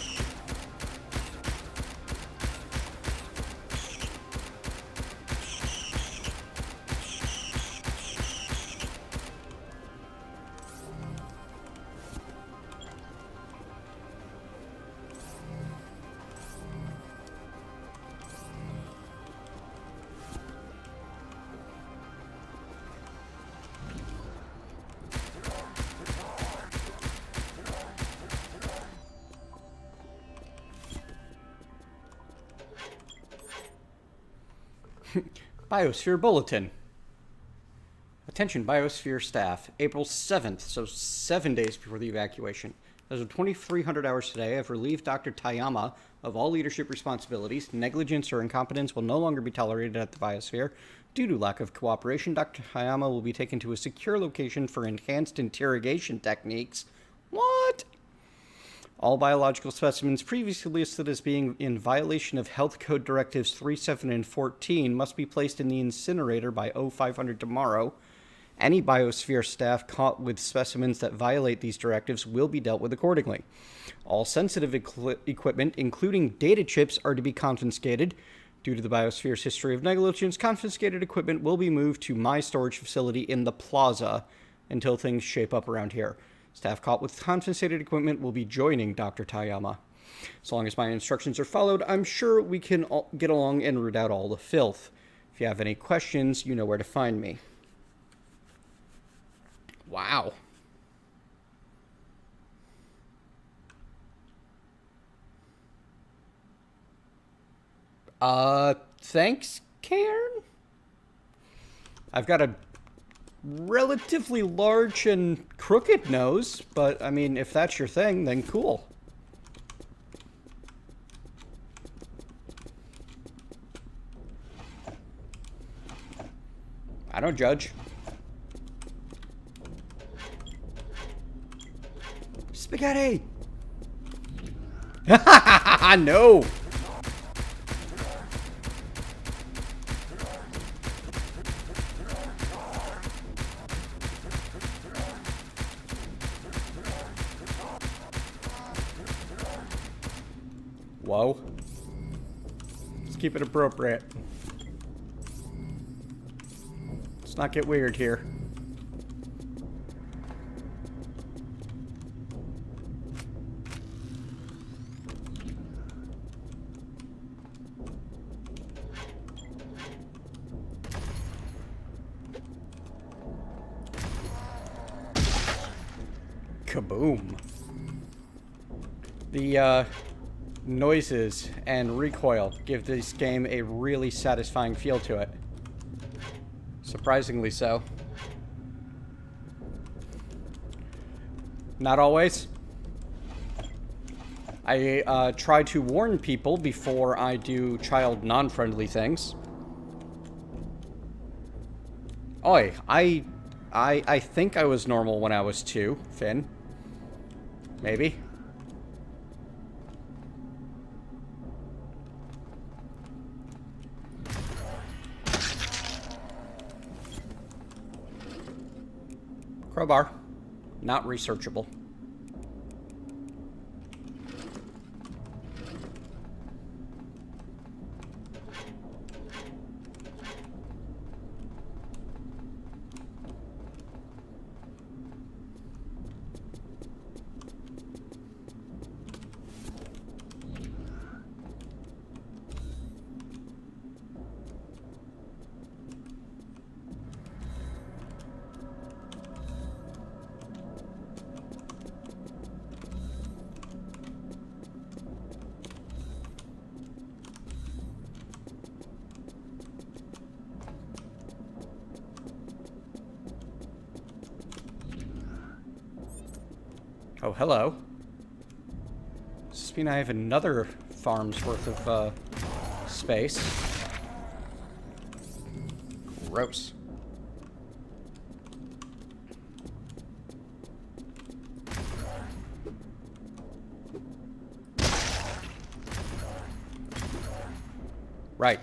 Biosphere Bulletin. Attention Biosphere staff. April 7th, so 7 days before the evacuation. As of 2300 hours today, I've relieved Dr. Tayama of all leadership responsibilities. Negligence or incompetence will no longer be tolerated at the Biosphere. Due to lack of cooperation, Dr. Tayama will be taken to a secure location for enhanced interrogation techniques. What? All biological specimens previously listed as being in violation of Health Code Directives 3, 7, and 14 must be placed in the incinerator by 0500 tomorrow. Any Biosphere staff caught with specimens that violate these directives will be dealt with accordingly. All sensitive equipment, including data chips, are to be confiscated. Due to the Biosphere's history of negligence, confiscated equipment will be moved to my storage facility in the plaza until things shape up around here. Staff caught with confiscated equipment will be joining Dr. Tayama. As long as my instructions are followed, I'm sure we can get along and root out all the filth. If you have any questions, you know where to find me. Wow. Thanks, Cairn? I've got a relatively large and crooked nose, but I mean, if that's your thing, then cool. I don't judge. Spaghetti! No! Whoa. Let's keep it appropriate. Let's not get weird here. Kaboom. The, noises and recoil give this game a really satisfying feel to it. Surprisingly so. Not always. I try to warn people before I do child non-friendly things. Oi, I think I was normal when I was 2, Finn. Maybe. Crowbar. not researchable. Oh, hello. Does this mean I have another farm's worth of space? Gross. Right.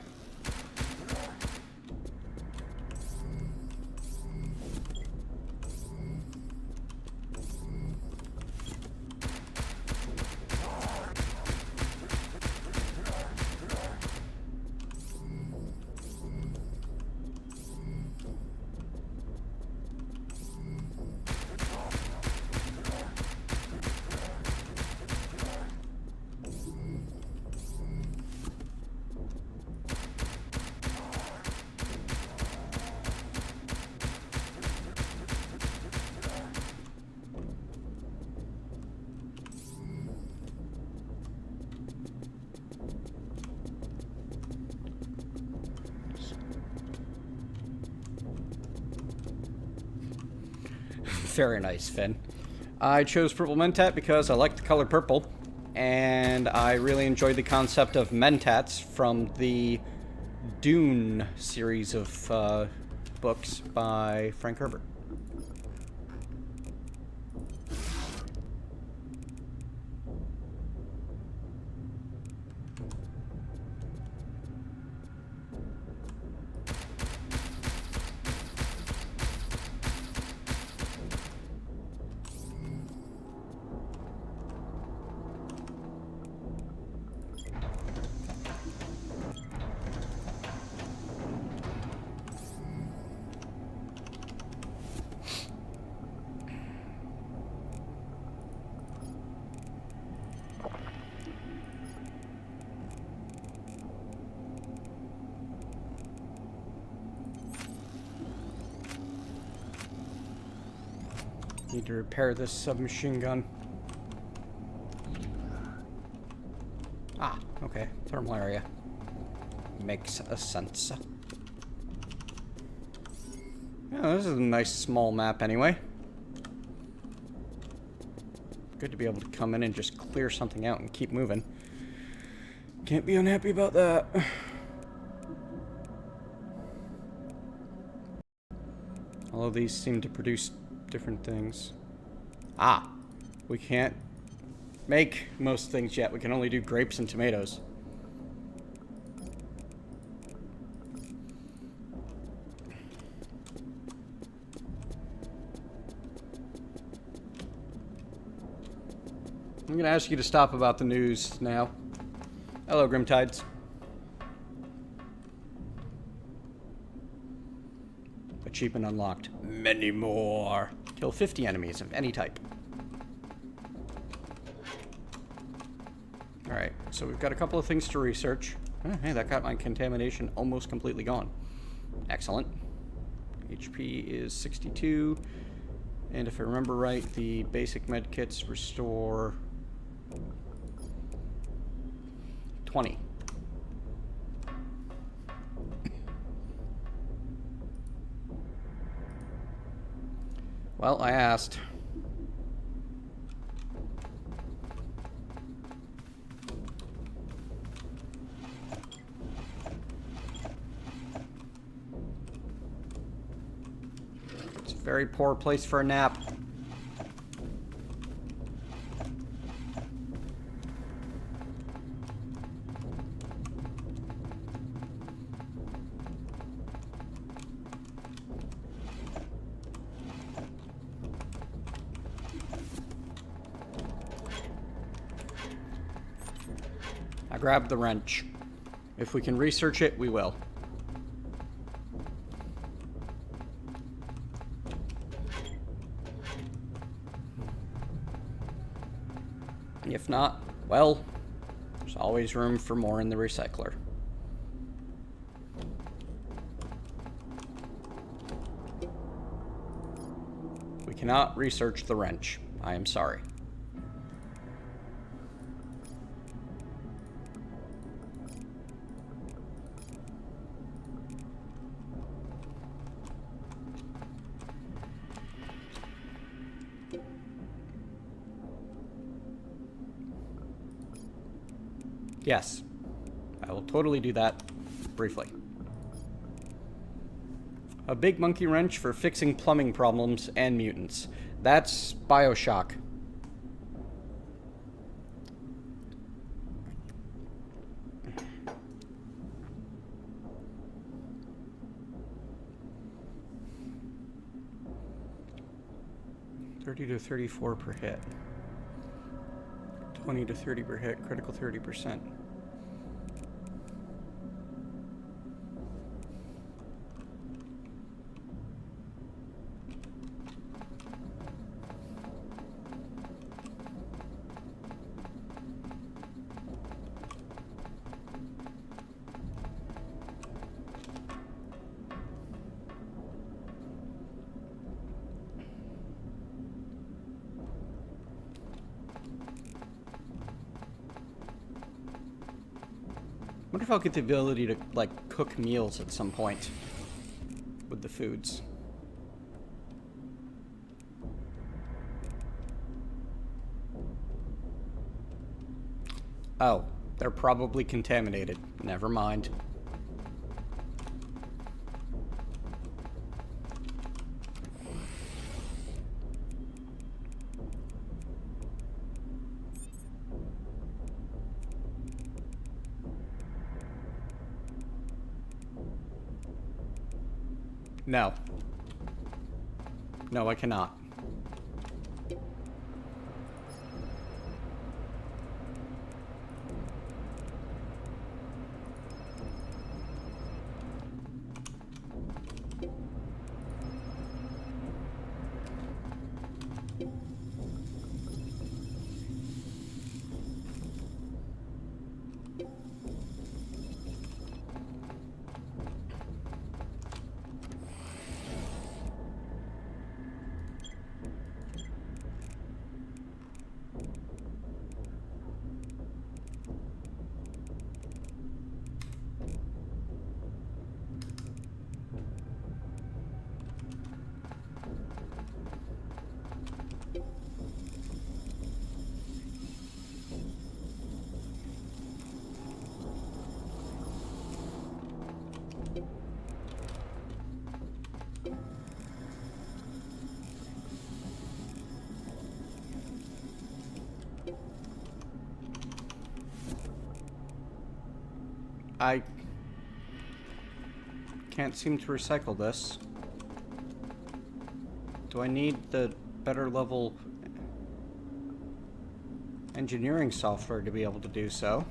Very nice, Finn. I chose PurpleMentat because I like the color purple, and I really enjoyed the concept of mentats from the Dune series of books by Frank Herbert. Need to repair this submachine gun. Ah, okay. Thermal area. Makes a sense. Yeah, this is a nice small map anyway. Good to be able to come in and just clear something out and keep moving. Can't be unhappy about that. All of these seem to produce different things. Ah, we can't make most things yet. We can only do grapes and tomatoes. I'm gonna ask you to stop about the news now. Hello, Grimtides. Achievement unlocked. Many more. Kill 50 enemies of any type. Alright, so we've got a couple of things to research. Oh, hey, that got my contamination almost completely gone. Excellent. HP is 62. And if I remember right, the basic med kits restore 20. Well, I asked. It's a very poor place for a nap. I grabbed the wrench. If we can research it, we will. If not, well, there's always room for more in the recycler. We cannot research the wrench. I am sorry. Yes, I will totally do that briefly. A big monkey wrench for fixing plumbing problems and mutants. That's Bioshock. $30 to $34 per hit. 20 to 30 per hit, critical 30%. I wonder if I'll get the ability to, like, cook meals at some point with the foods. Oh, they're probably contaminated. Never mind. No. No, I cannot. I can't seem to recycle this. Do I need the better level engineering software to be able to do so?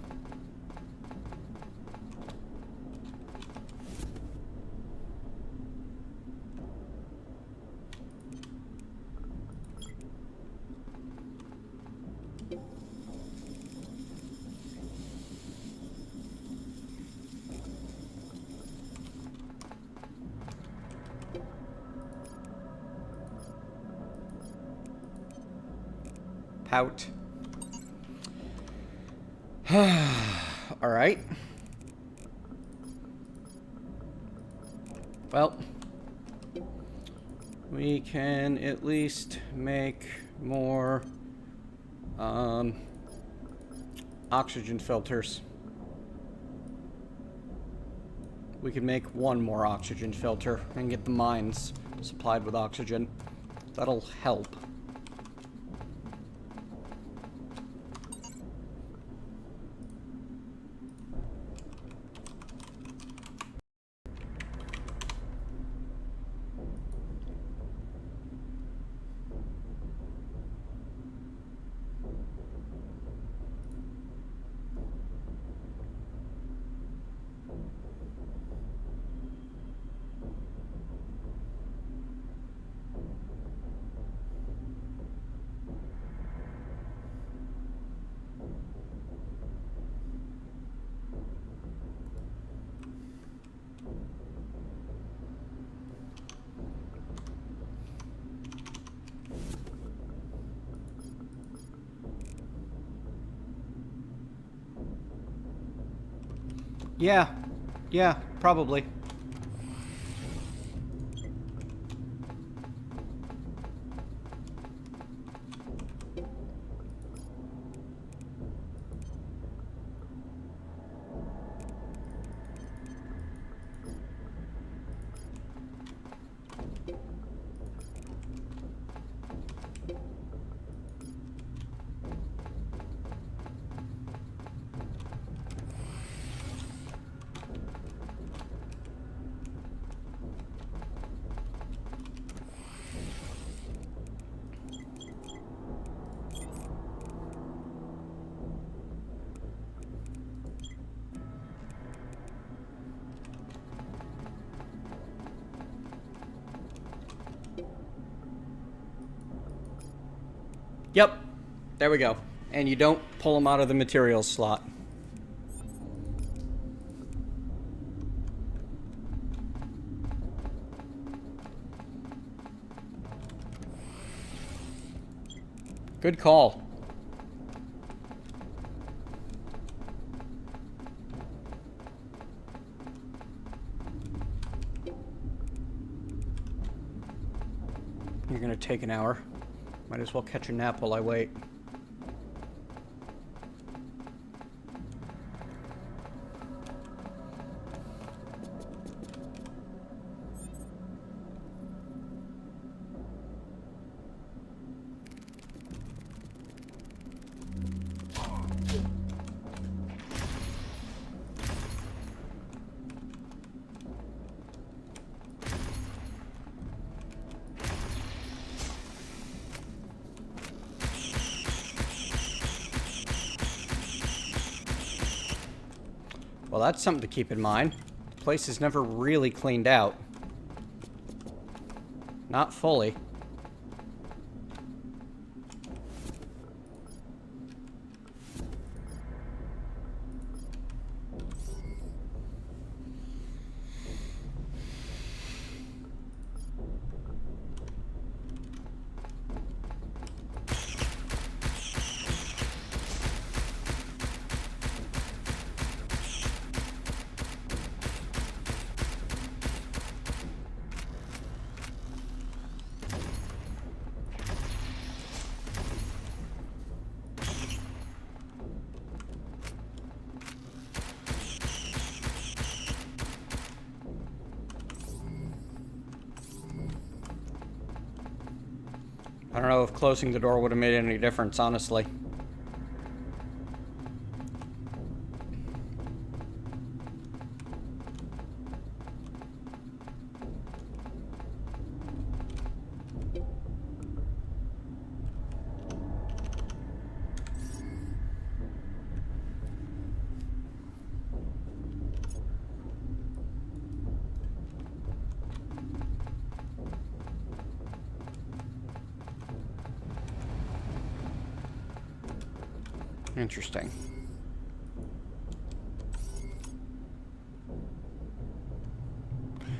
Out. All right. Well, we can at least make more oxygen filters. We can make one more oxygen filter and get the mines supplied with oxygen. That'll help. Yeah. Yeah, probably. Yep. There we go. And you don't pull them out of the materials slot. Good call. You're gonna take an hour. Might as well catch a nap while I wait. Well, that's something to keep in mind. The place is never really cleaned out. Not fully. I don't know if closing the door would have made any difference, honestly. Interesting.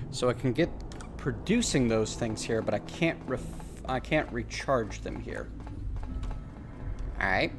So I can get producing those things here, but I can't recharge them here. All right.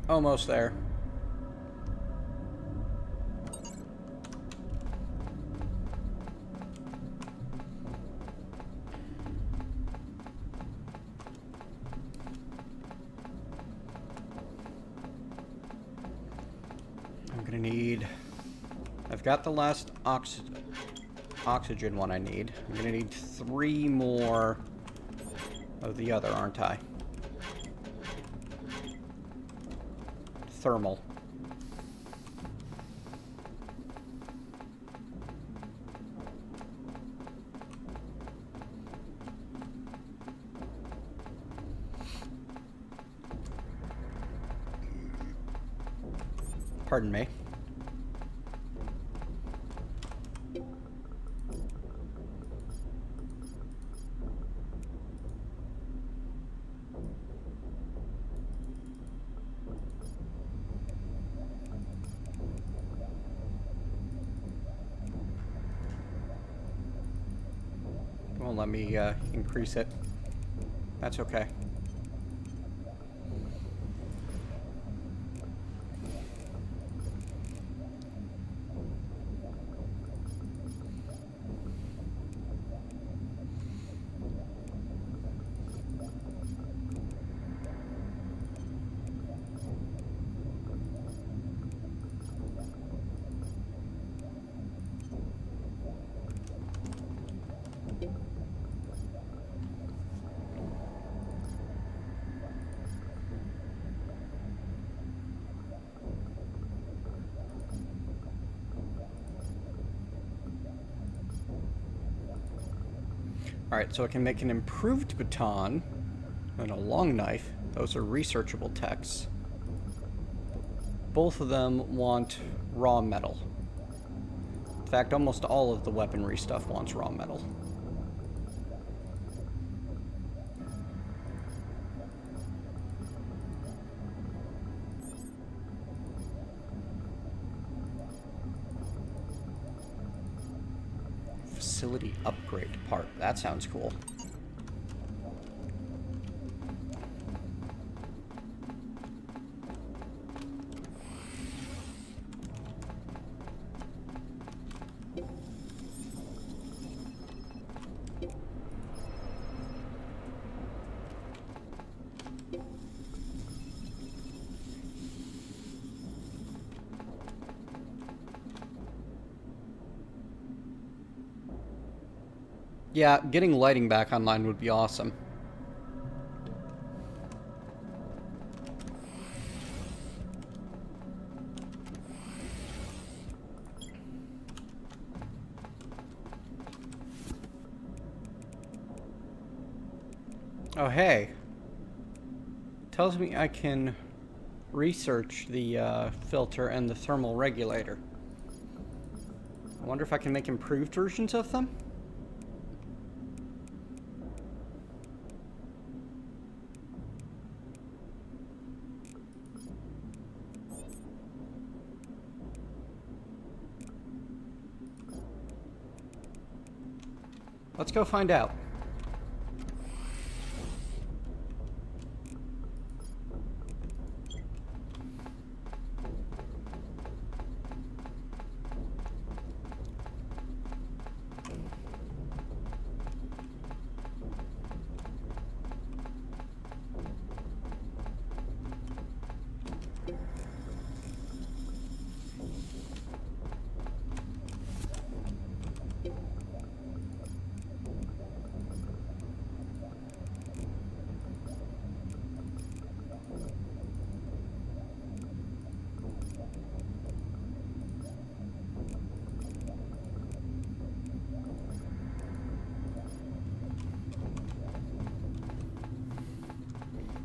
Almost there. I'm gonna need... I've got the last oxygen one I need. I'm gonna need 3 more of the other, aren't I? Thermal. Pardon me. Won't let me increase it. That's okay. Alright, so I can make an improved baton and a long knife. Those are researchable techs. Both of them want raw metal. In fact, almost all of the weaponry stuff wants raw metal. Facility upgrade part. That sounds cool. Yeah, getting lighting back online would be awesome. Oh, hey. Tells me I can research the filter and the thermal regulator. I wonder if I can make improved versions of them? Let's go find out.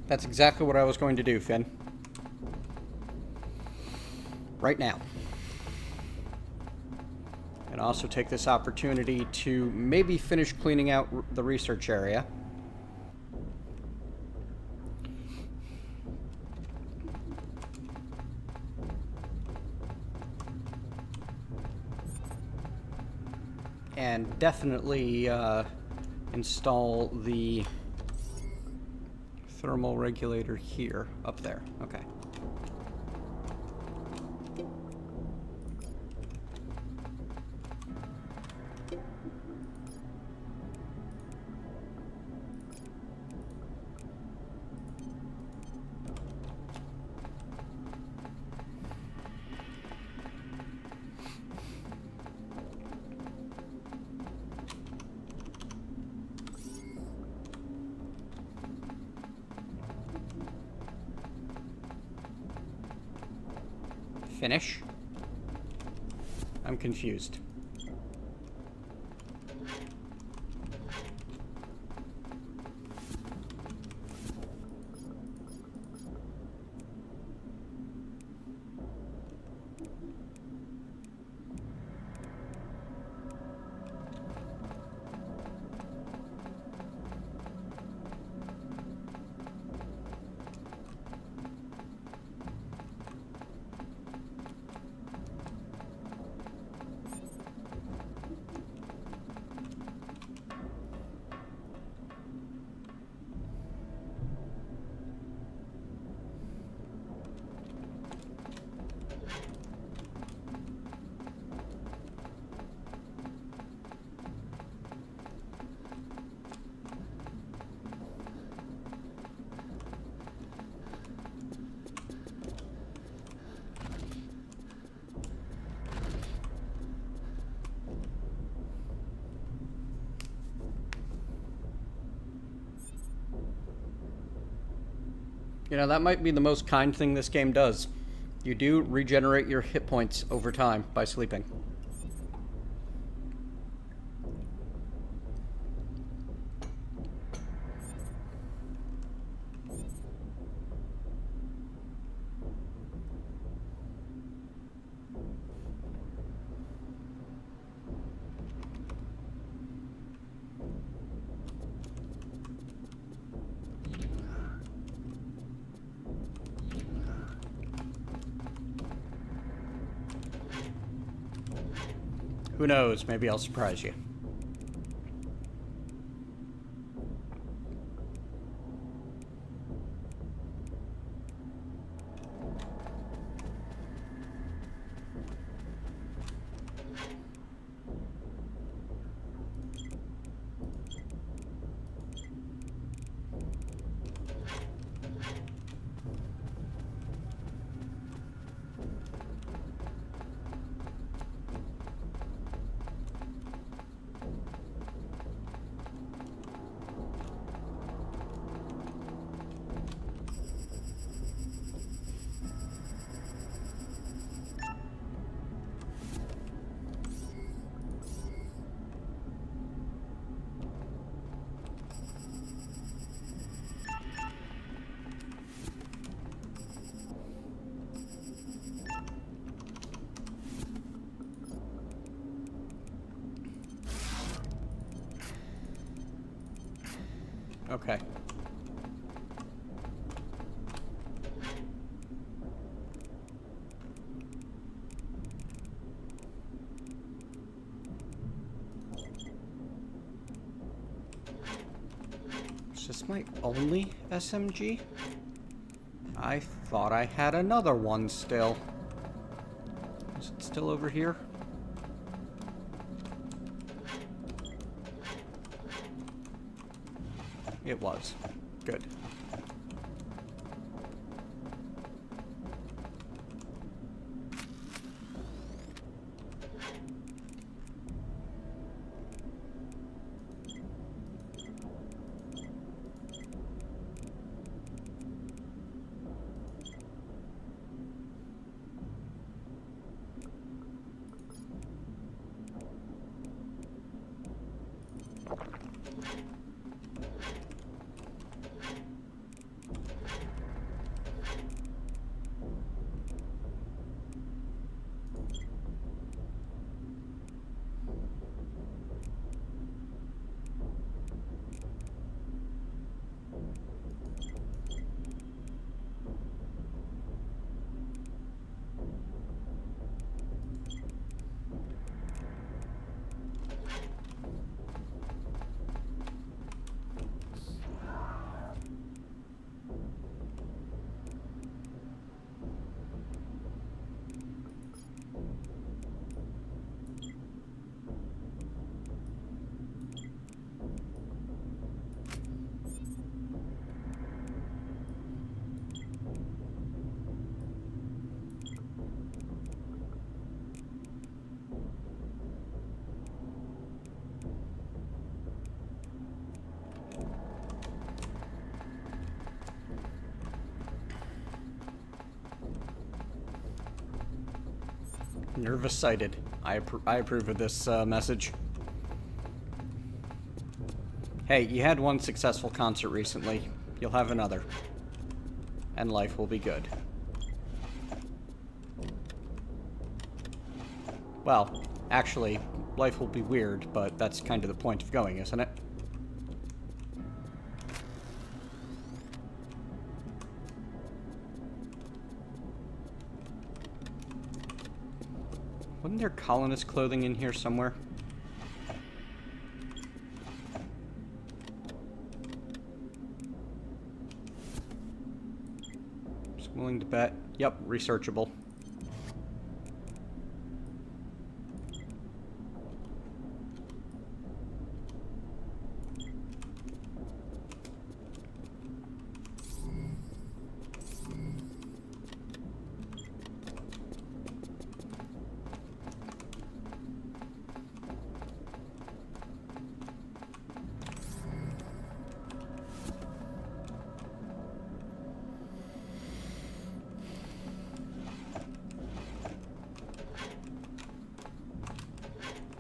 That's exactly what I was going to do, Finn. Right now. And also take this opportunity to maybe finish cleaning out the research area. And definitely install the thermal regulator here, up there. Okay. Finish? I'm confused. You know, that might be the most kind thing this game does. You do regenerate your hit points over time by sleeping. Who knows, maybe I'll surprise you. Okay. Is this my only SMG? I thought I had another one still. Is it still over here? It was. Good. Nervous sighted. I approve of this message. Hey, you had one successful concert recently. You'll have another. And life will be good. Well, actually, life will be weird, but that's kind of the point of going, isn't it? Wasn't there colonist clothing in here somewhere? Just willing to bet. Yep, researchable.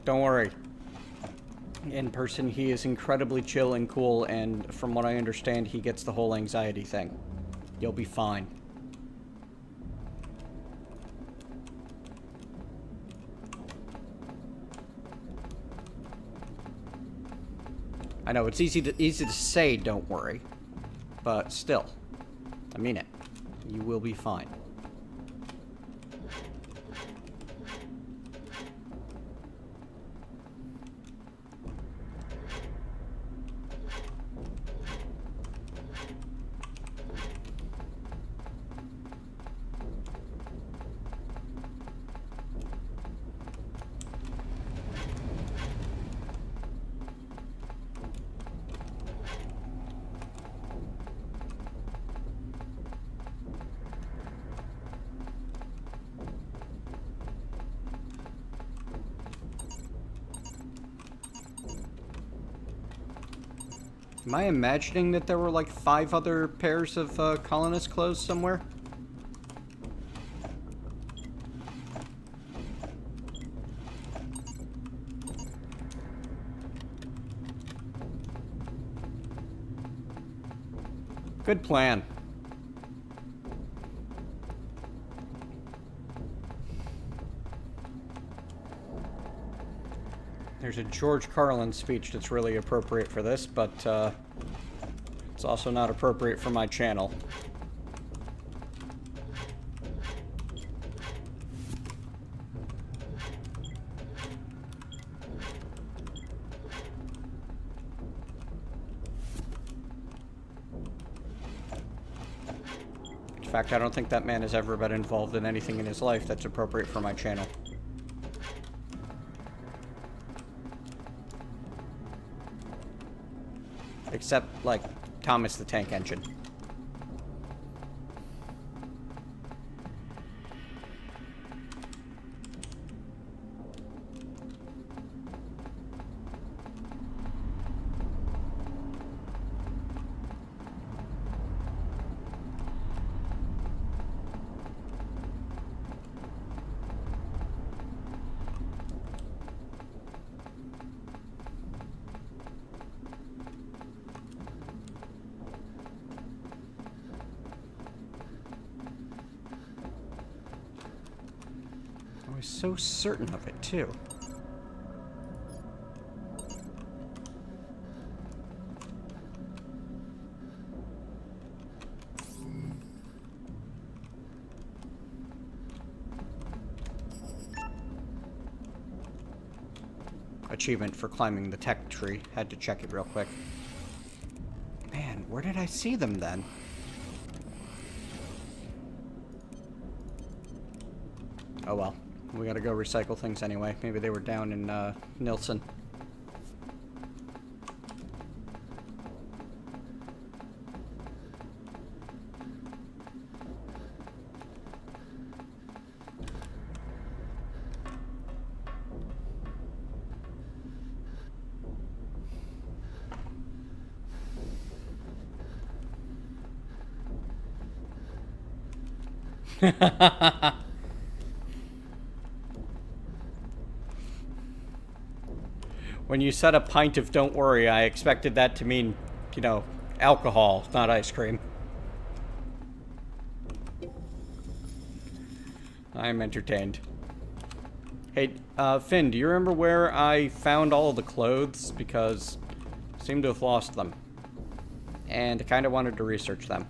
Don't worry. In person, he is incredibly chill and cool, and from what I understand, he gets the whole anxiety thing. You'll be fine. I know, it's easy to say, don't worry. But still, I mean it. You will be fine. Am I imagining that there were like 5 other pairs of colonist clothes somewhere? Good plan. There's a George Carlin speech that's really appropriate for this, but it's also not appropriate for my channel. In fact, I don't think that man has ever been involved in anything in his life that's appropriate for my channel. Except, like, Thomas the Tank Engine. I was so certain of it, too. Achievement for climbing the tech tree. Had to check it real quick. Man, where did I see them then? Oh well. We gotta go recycle things anyway. Maybe they were down in, Nilsson. When you said a pint of don't worry, I expected that to mean, you know, alcohol, not ice cream. I'm entertained. Hey, Finn, do you remember where I found all of the clothes? Because I seem to have lost them. And I kind of wanted to research them.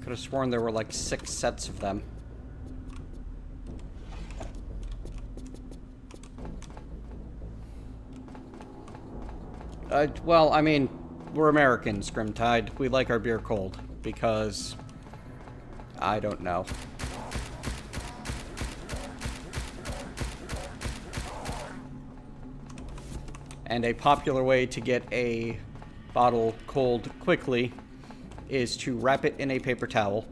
Could have sworn there were like 6 sets of them. Well, I mean, we're Americans, Grimtide. We like our beer cold, because... I don't know. And a popular way to get a bottle cold quickly is to wrap it in a paper towel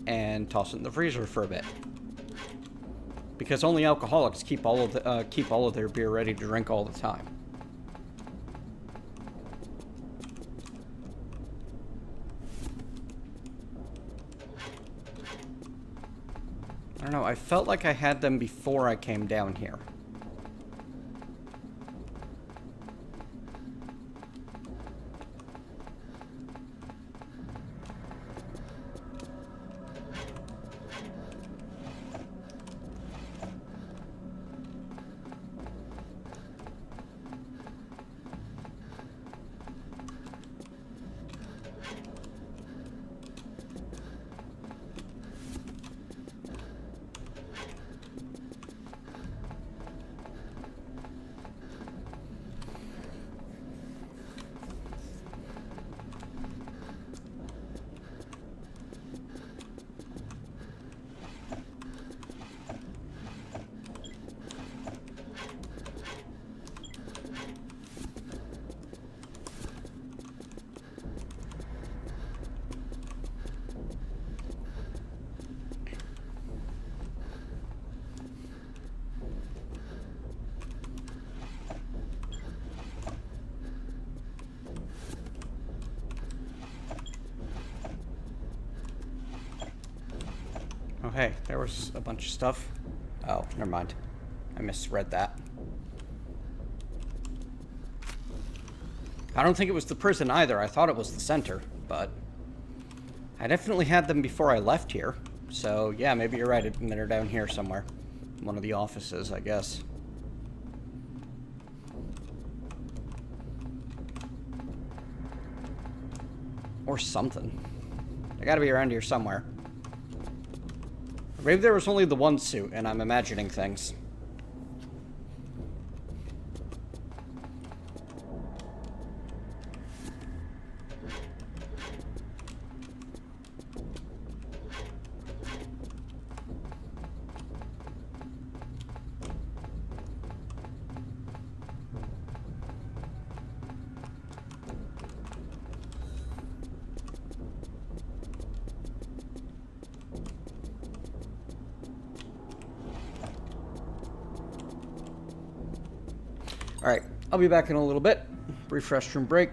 and toss it in the freezer for a bit. Because only alcoholics keep all of their beer ready to drink all the time. I don't know, I felt like I had them before I came down here. Oh, hey, there was a bunch of stuff. Oh, never mind. I misread that. I don't think it was the prison either. I thought it was the center, but I definitely had them before I left here. So, yeah, maybe you're right. And they're down here somewhere. One of the offices, I guess. Or something. They gotta be around here somewhere. Maybe there was only the one suit, and I'm imagining things. Alright, I'll be back in a little bit. Brief restroom break.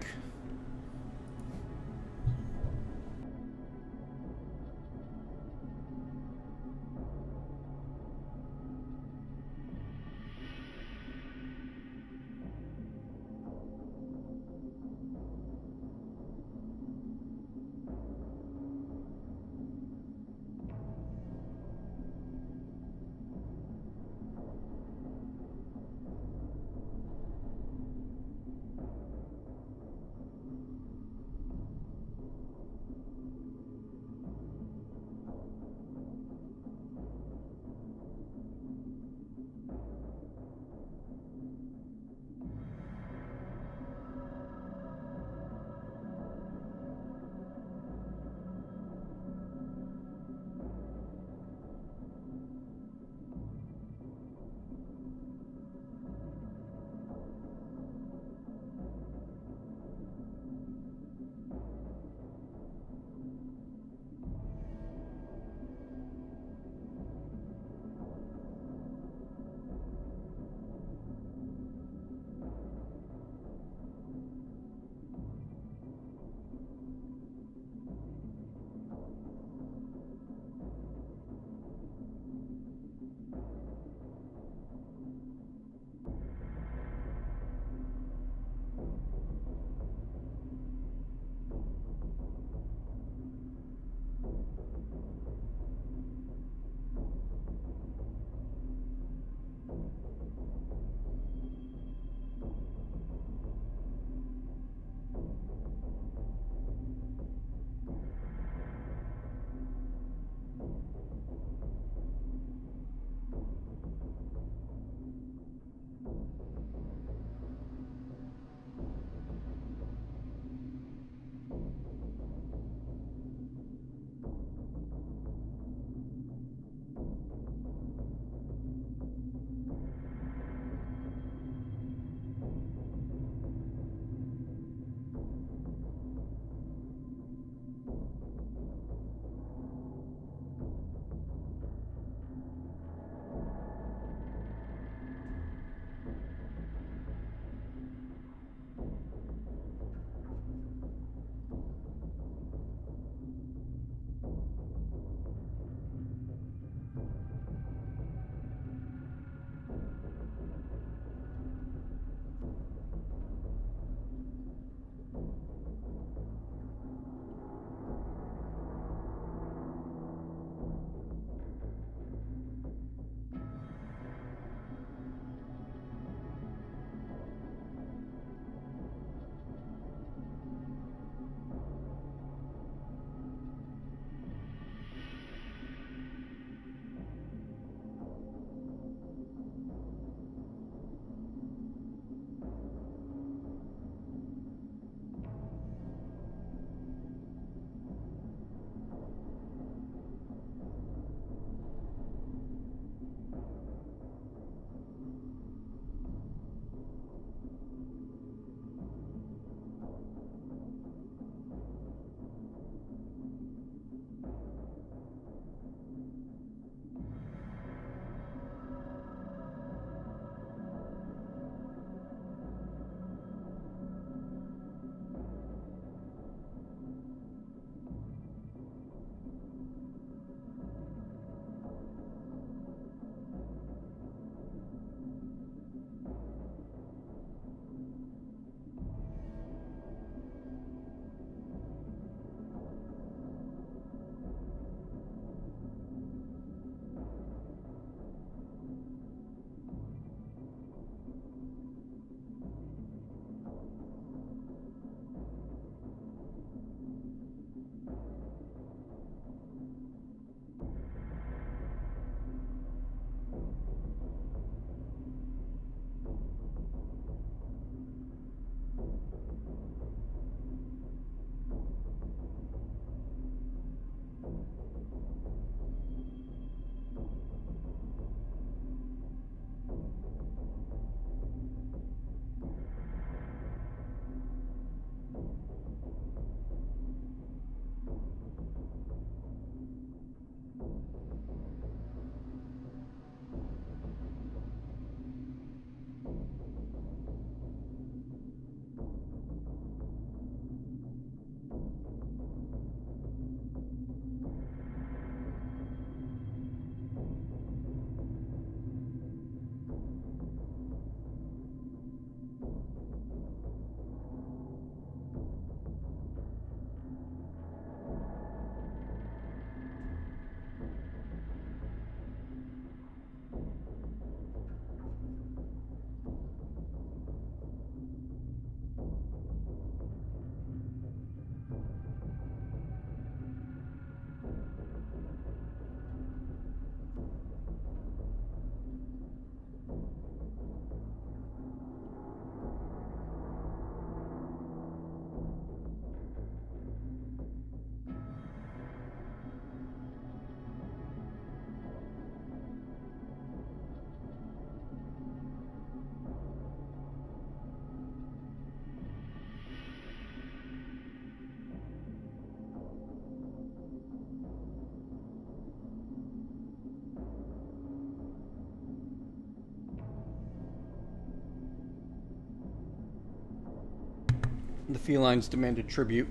The felines demanded tribute.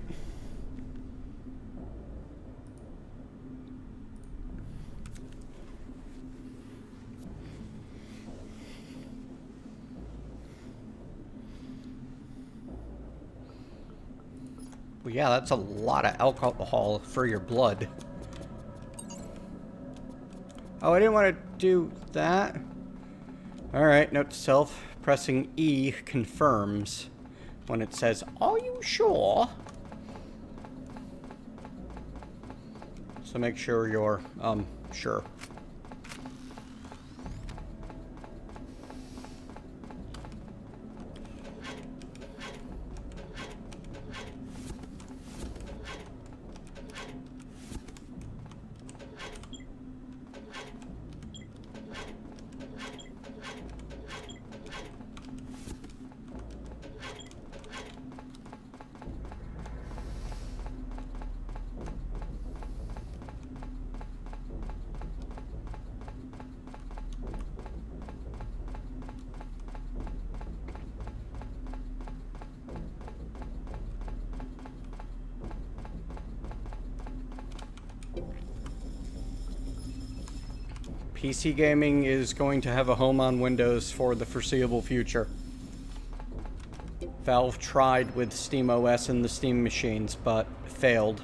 Well, yeah, that's a lot of alcohol for your blood. Oh, I didn't want to do that. Alright, note to self. Pressing E confirms when it says, "Are you sure?" So make sure you're, sure. PC gaming is going to have a home on Windows for the foreseeable future. Valve tried with SteamOS and the Steam machines, but failed.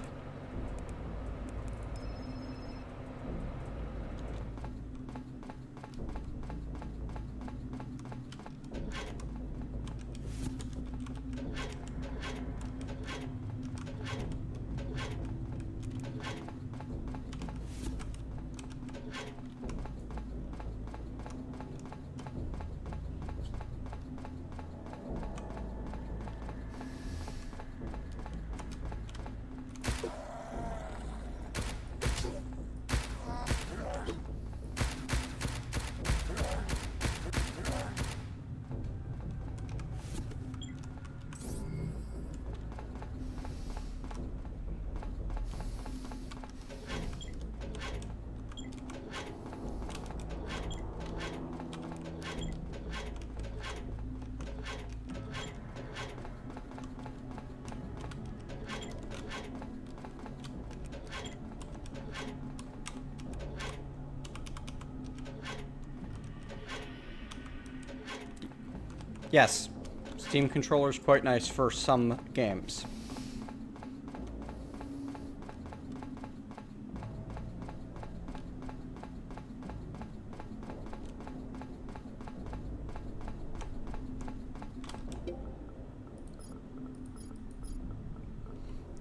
Yes, Steam controller's quite nice for some games.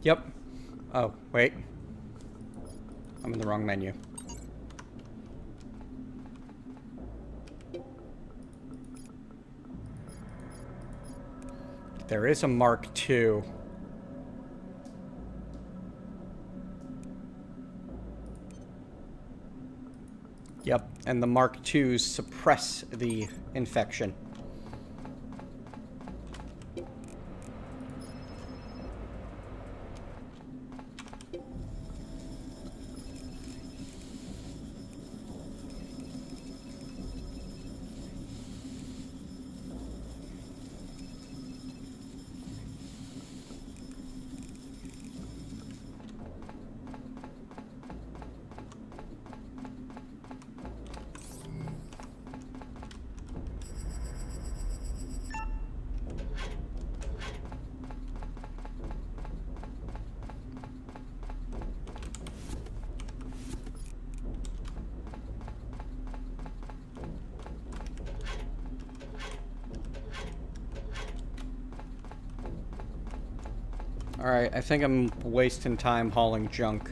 Yep. Oh, wait. I'm in the wrong menu. There is a Mark II. Yep, and the Mark IIs suppress the infection. Alright, I think I'm wasting time hauling junk.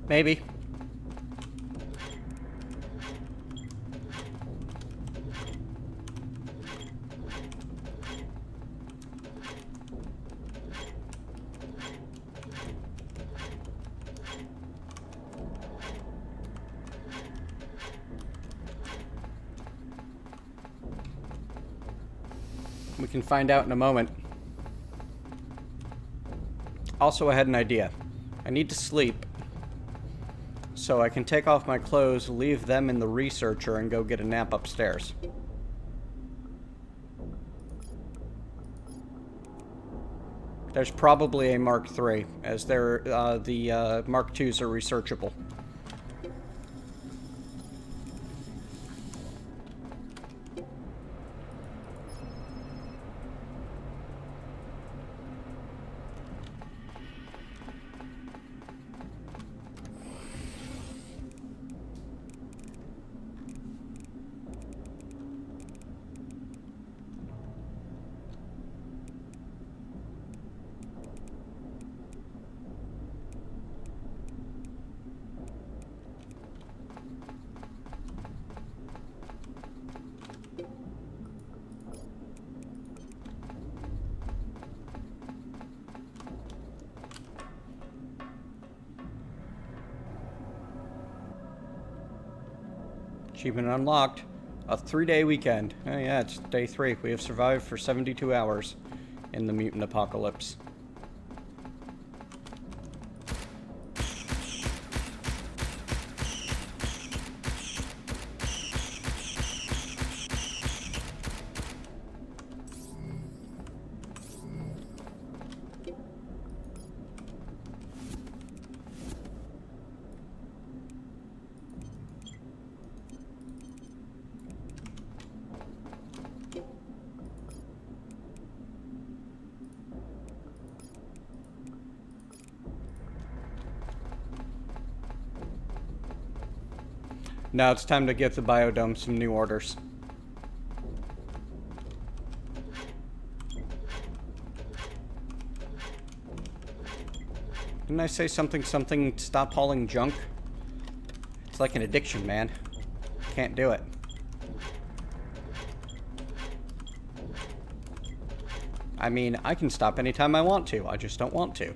Maybe. We can find out in a moment. Also, I had an idea. I need to sleep. So I can take off my clothes, leave them in the researcher, and go get a nap upstairs. There's probably a Mark III, as the Mark IIs are researchable. Achievement unlocked. A 3-day weekend. Oh yeah, it's day 3. We have survived for 72 hours in the mutant apocalypse. Now it's time to give the biodome some new orders. Didn't I say something, stop hauling junk? It's like an addiction, man. Can't do it. I mean, I can stop anytime I want to. I just don't want to.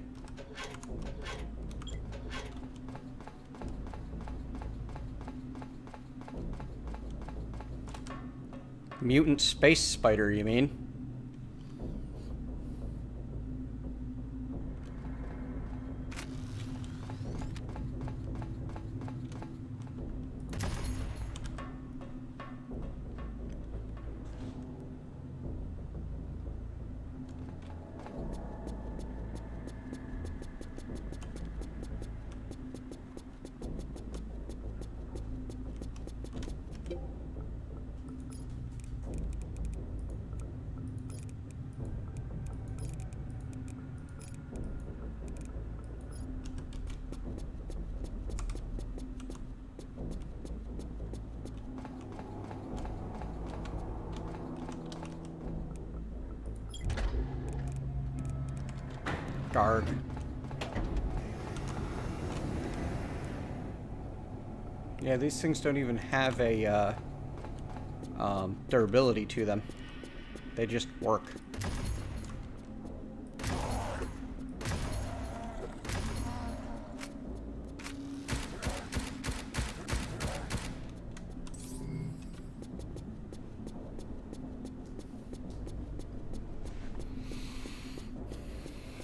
Mutant space spider, you mean? Guard. Yeah, these things don't even have a durability to them. They just work.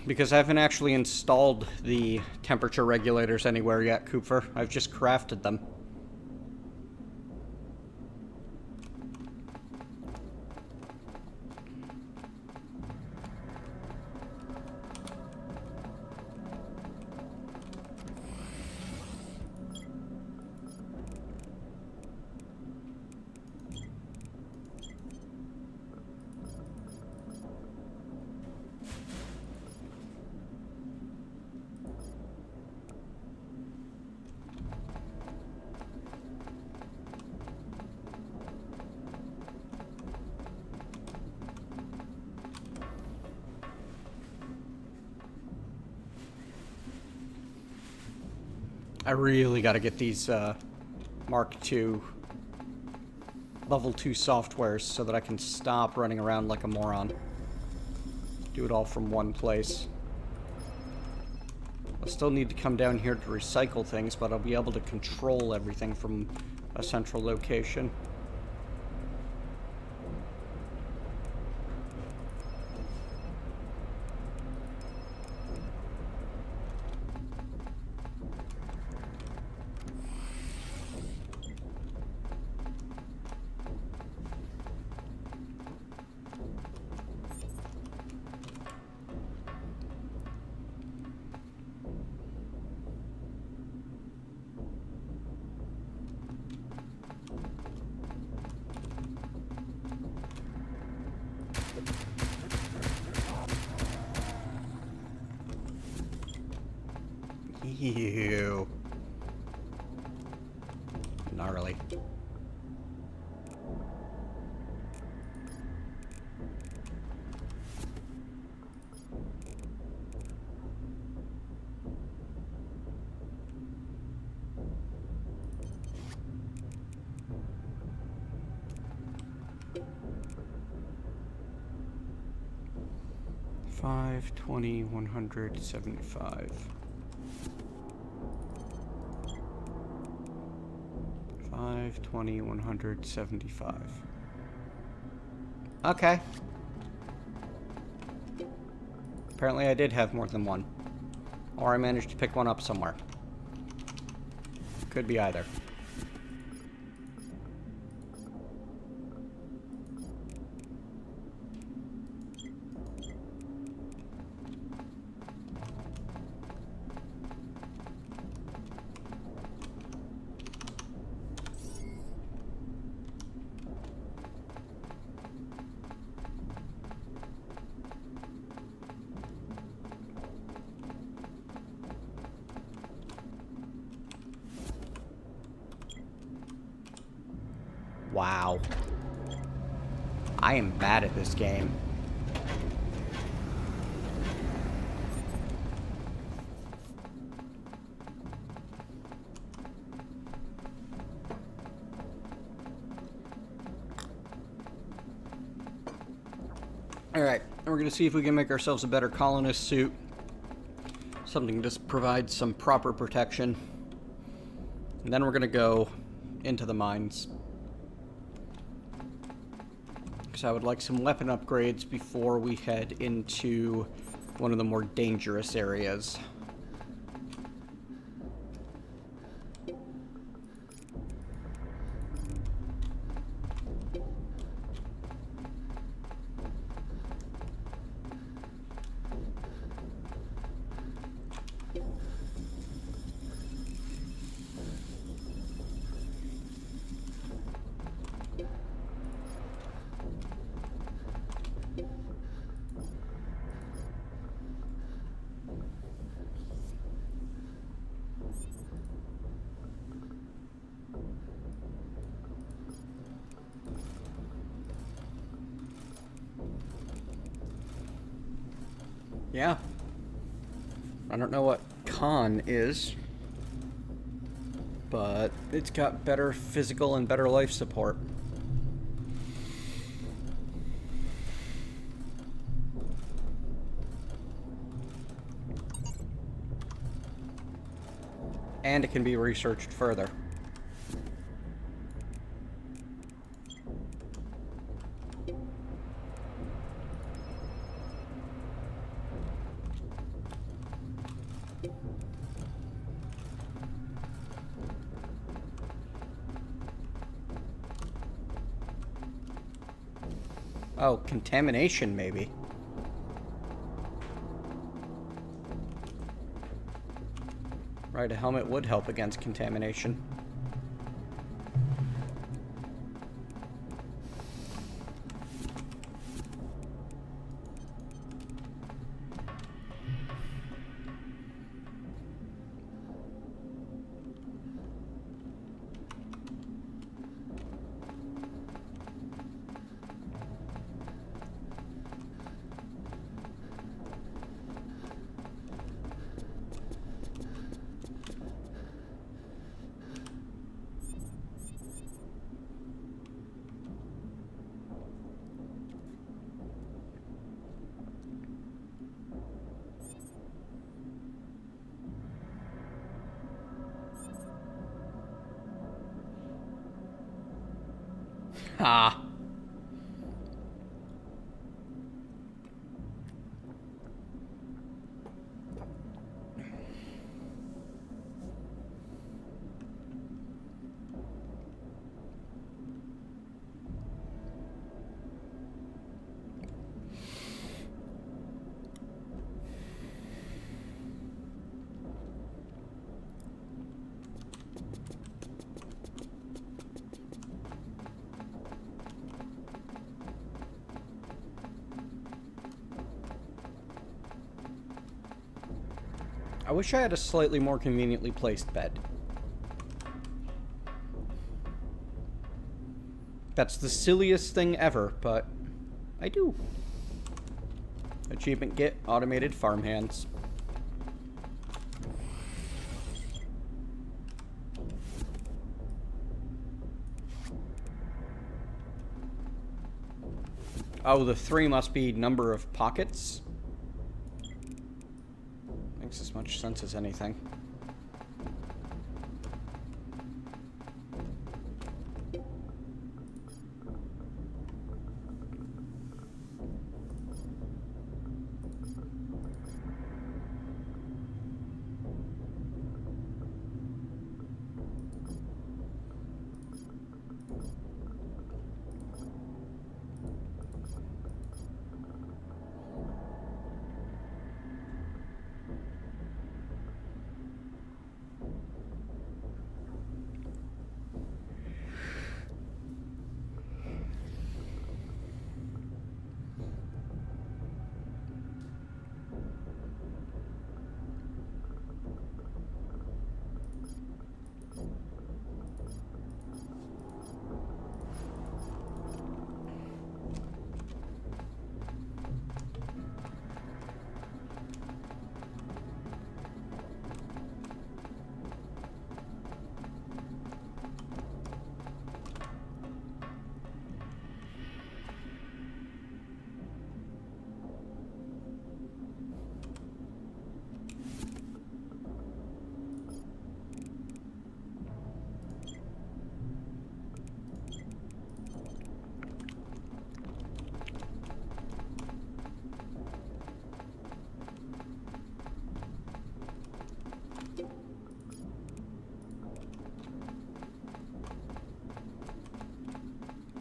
Because I haven't actually installed the temperature regulators anywhere yet, Cooper. I've just crafted them. I really got to get these Mark II level 2 softwares so that I can stop running around like a moron. Do it all from one place. I'll still need to come down here to recycle things, but I'll be able to control everything from a central location. Ew. Gnarly. $5, $20, $175. 5, 20, 175. Okay. Apparently I did have more than one. Or I managed to pick one up somewhere. Could be either. Wow. I am bad at this game. Alright, we're going to see if we can make ourselves a better colonist suit. Something to provide some proper protection. And then we're going to go into the mines. Because I would like some weapon upgrades before we head into one of the more dangerous areas. Yeah. I don't know what con is, but it's got better physical and better life support. And it can be researched further. Oh, contamination, maybe. Right, a helmet would help against contamination. Ah. I wish I had a slightly more conveniently placed bed. That's the silliest thing ever, but I do. Achievement get automated farmhands. Oh, the 3 must be number of pockets. Makes as much sense as anything.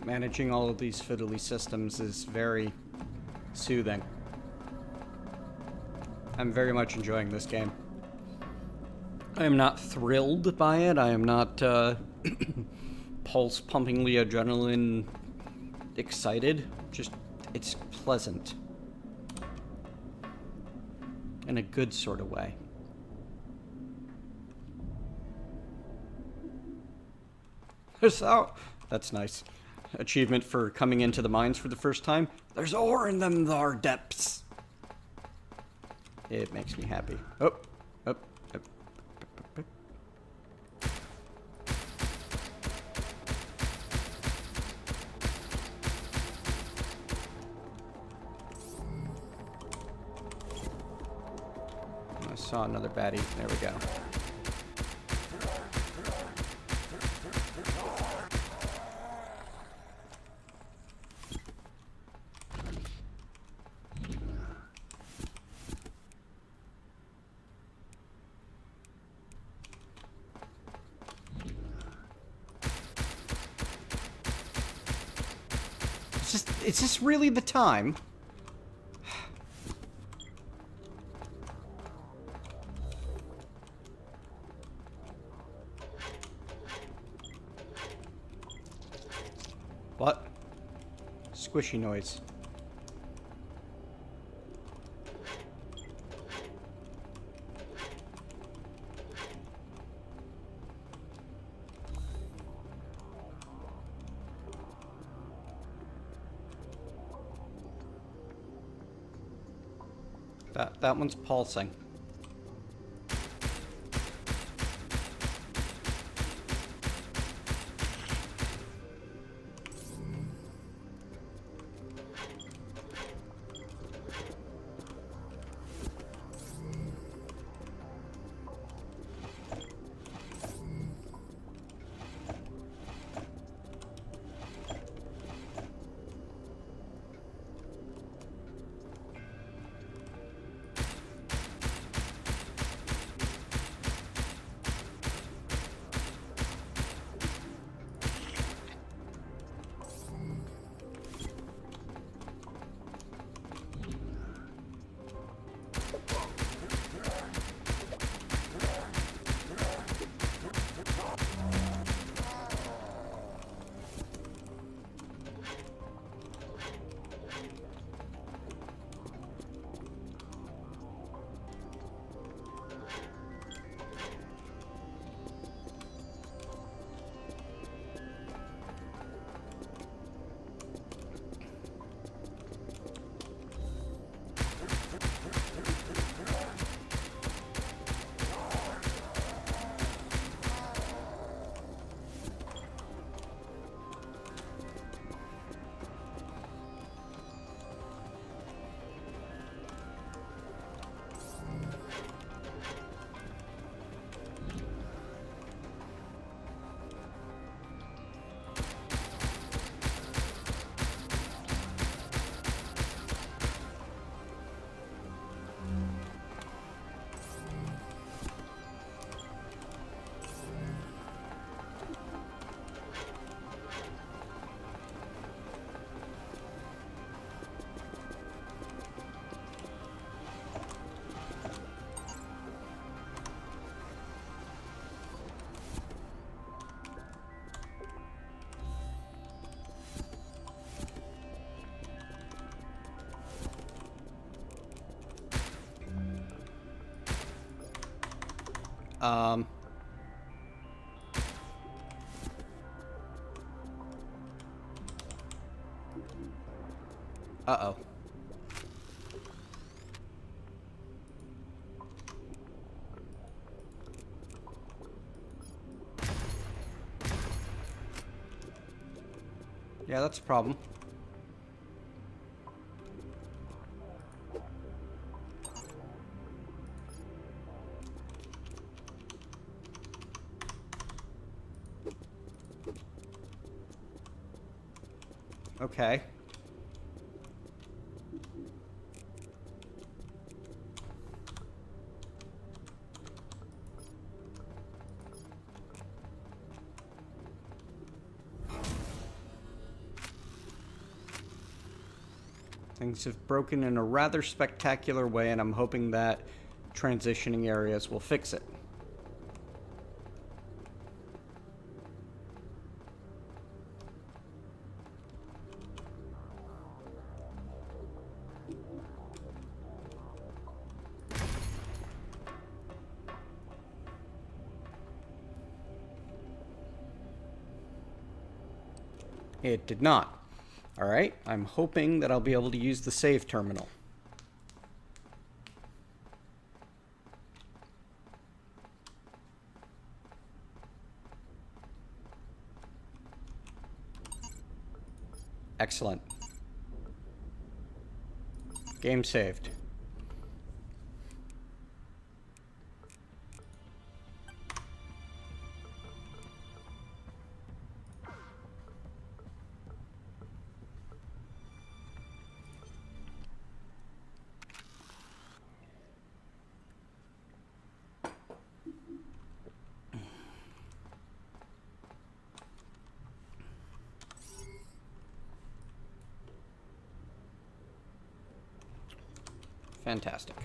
Managing all of these fiddly systems is very soothing. I'm very much enjoying this game. I am not thrilled by it. I am not pulse-pumpingly adrenaline excited. Just, it's pleasant. In a good sort of way. So, that's nice. Achievement for coming into the mines for the first time. There's ore in them thar depths. It makes me happy. Oh, oh, oh, oh, oh. I saw another baddie. There we go. Is this really the time? What? Squishy noise. That one's pulsing. Uh-oh. Yeah, that's a problem. Okay. Things have broken in a rather spectacular way, and I'm hoping that transitioning areas will fix it. It did not. Alright, I'm hoping that I'll be able to use the save terminal. Excellent. Game saved. Fantastic.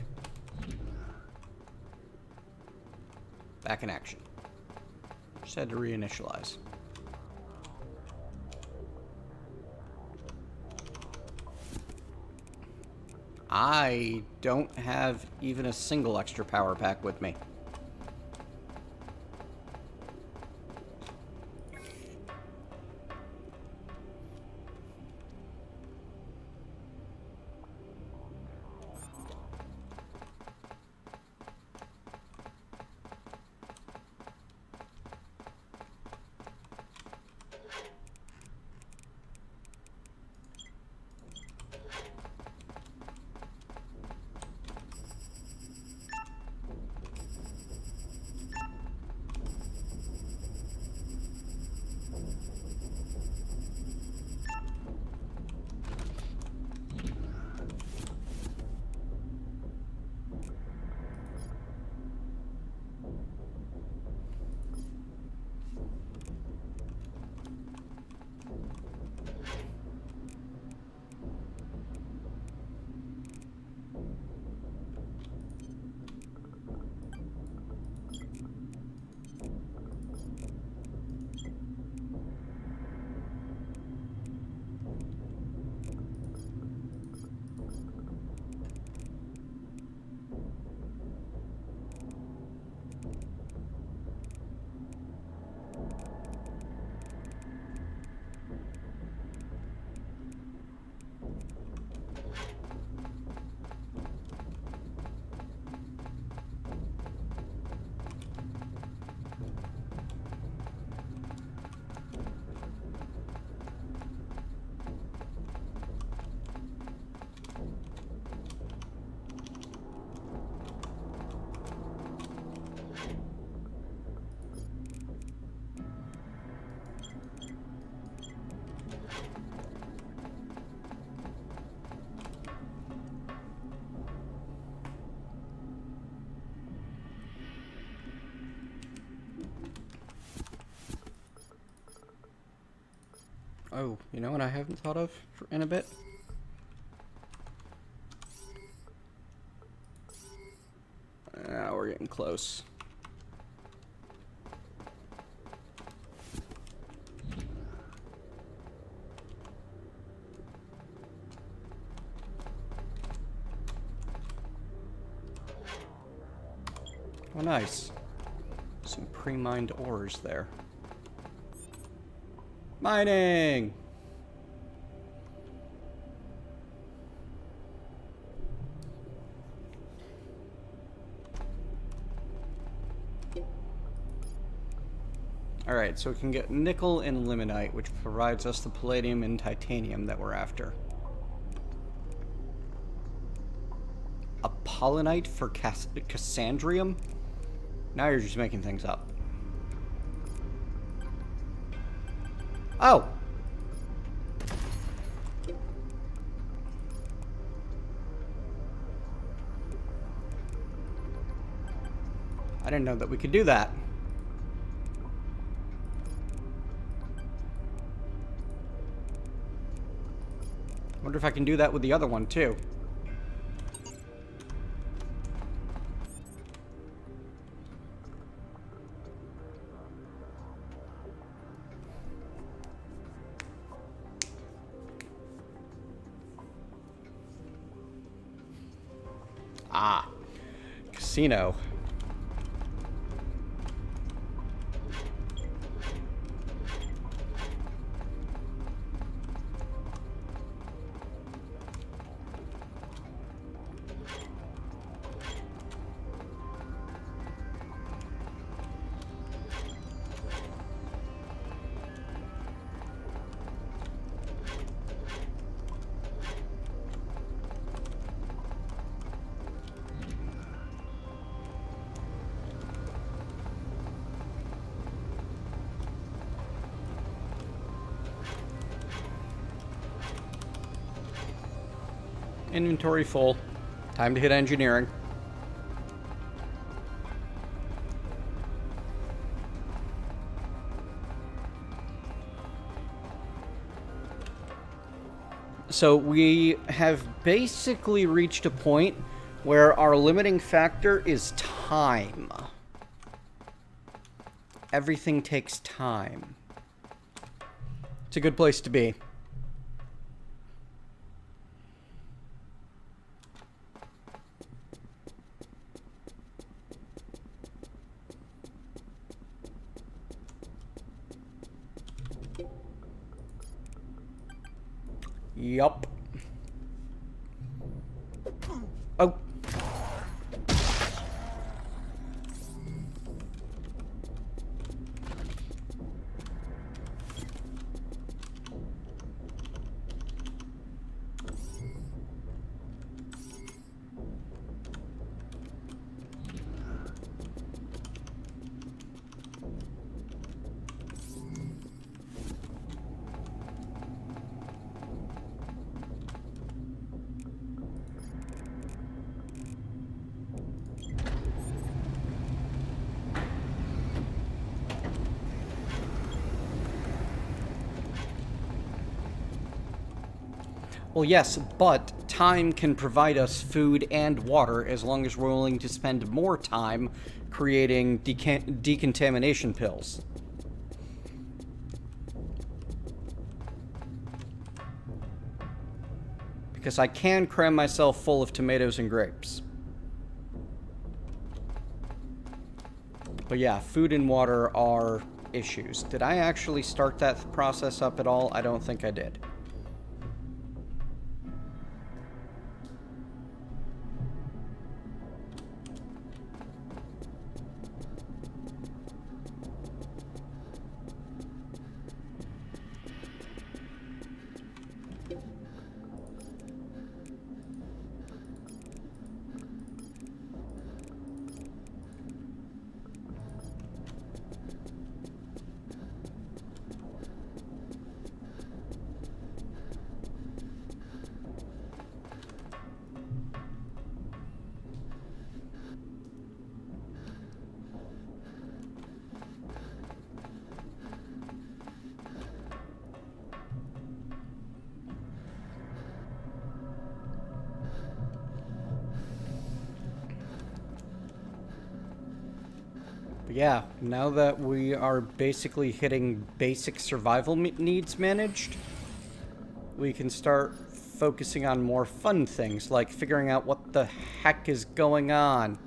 Back in action. Just had to reinitialize. I don't have even a single extra power pack with me. Oh, you know what I haven't thought of in a bit? We're getting close. Oh, nice. pre-mined ores there. Mining! Alright, so we can get nickel and limonite, which provides us the palladium and titanium that we're after. Apollinite for Cassandrium? Now you're just making things up. Oh! I didn't know that we could do that. Wonder if I can do that with the other one, too. Ah. Casino. Inventory full. Time to hit engineering. So we have basically reached a point where our limiting factor is time. Everything takes time. It's a good place to be. Yup. Oh. Well, yes, but time can provide us food and water as long as we're willing to spend more time creating decontamination pills. Because I can cram myself full of tomatoes and grapes. But yeah, food and water are issues. Did I actually start that process up at all? I don't think I did. Yeah, now that we are basically hitting basic survival needs managed, we can start focusing on more fun things, like figuring out what the heck is going on.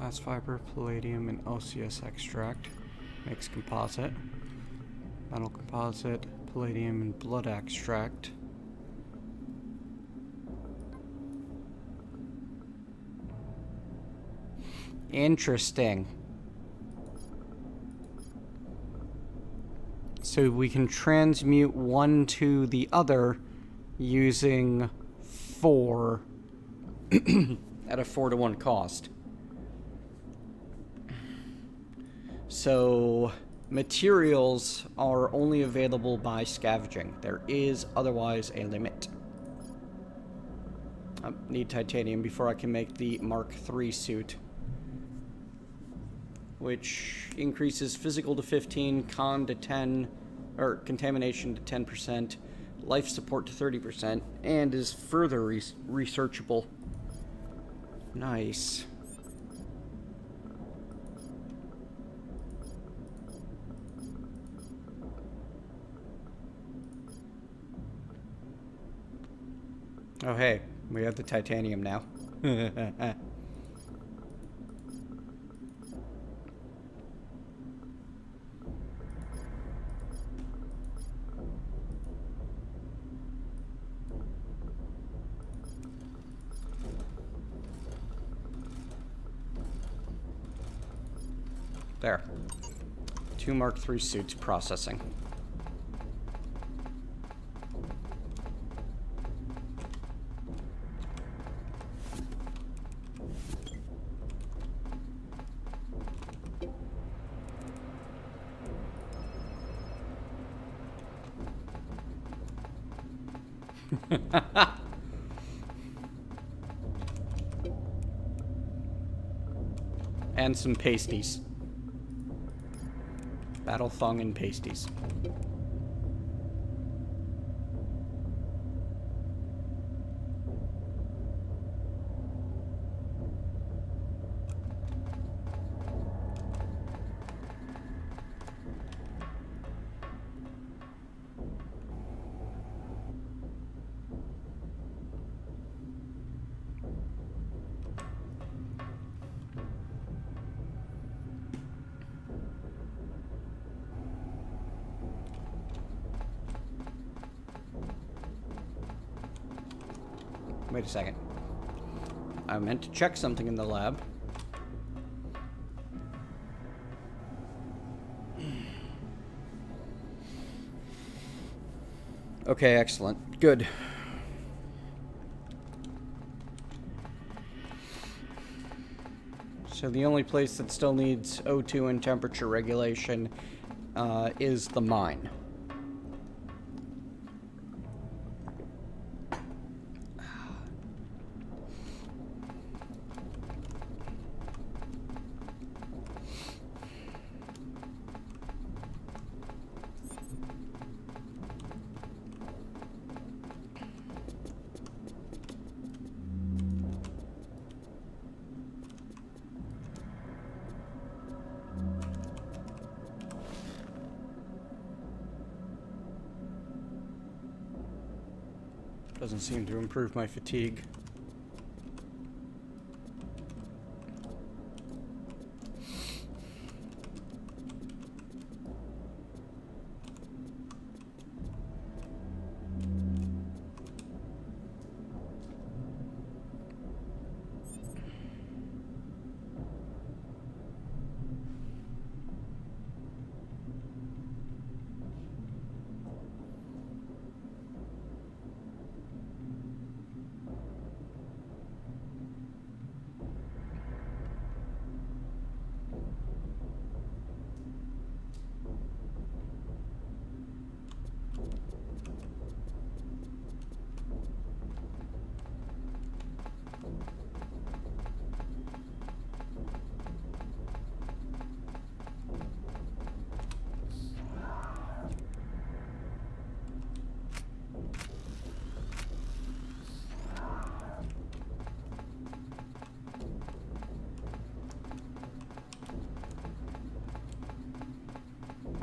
Glass fiber, palladium, and OCS extract. Makes composite. Metal composite, palladium, and blood extract. Interesting. So we can transmute one to the other using 4 at a 4-to-1 cost. So materials are only available by scavenging. There is otherwise a limit. I need titanium before I can make the Mark III suit, which increases physical to 15, con to 10, or contamination to 10%, life support to 30%, and is further researchable. Nice. Oh hey, we have the titanium now. There. 2 Mark III suits processing. And some pasties. Battle thong and pasties. Wait a second. I meant to check something in the lab. Okay, excellent. Good. So the only place that still needs O2 and temperature regulation is the mine. Doesn't seem to improve my fatigue.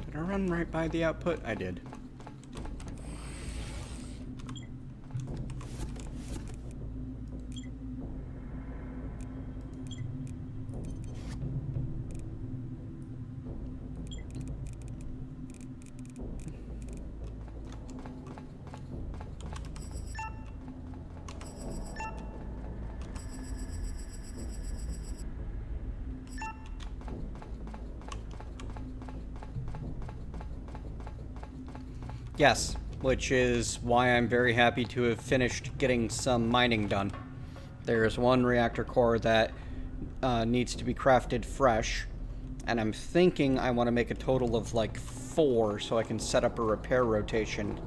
Did I run right by the output? I did. Yes, which is why I'm very happy to have finished getting some mining done. There's one reactor core that needs to be crafted fresh, and I'm thinking I want to make a total of like 4 so I can set up a repair rotation.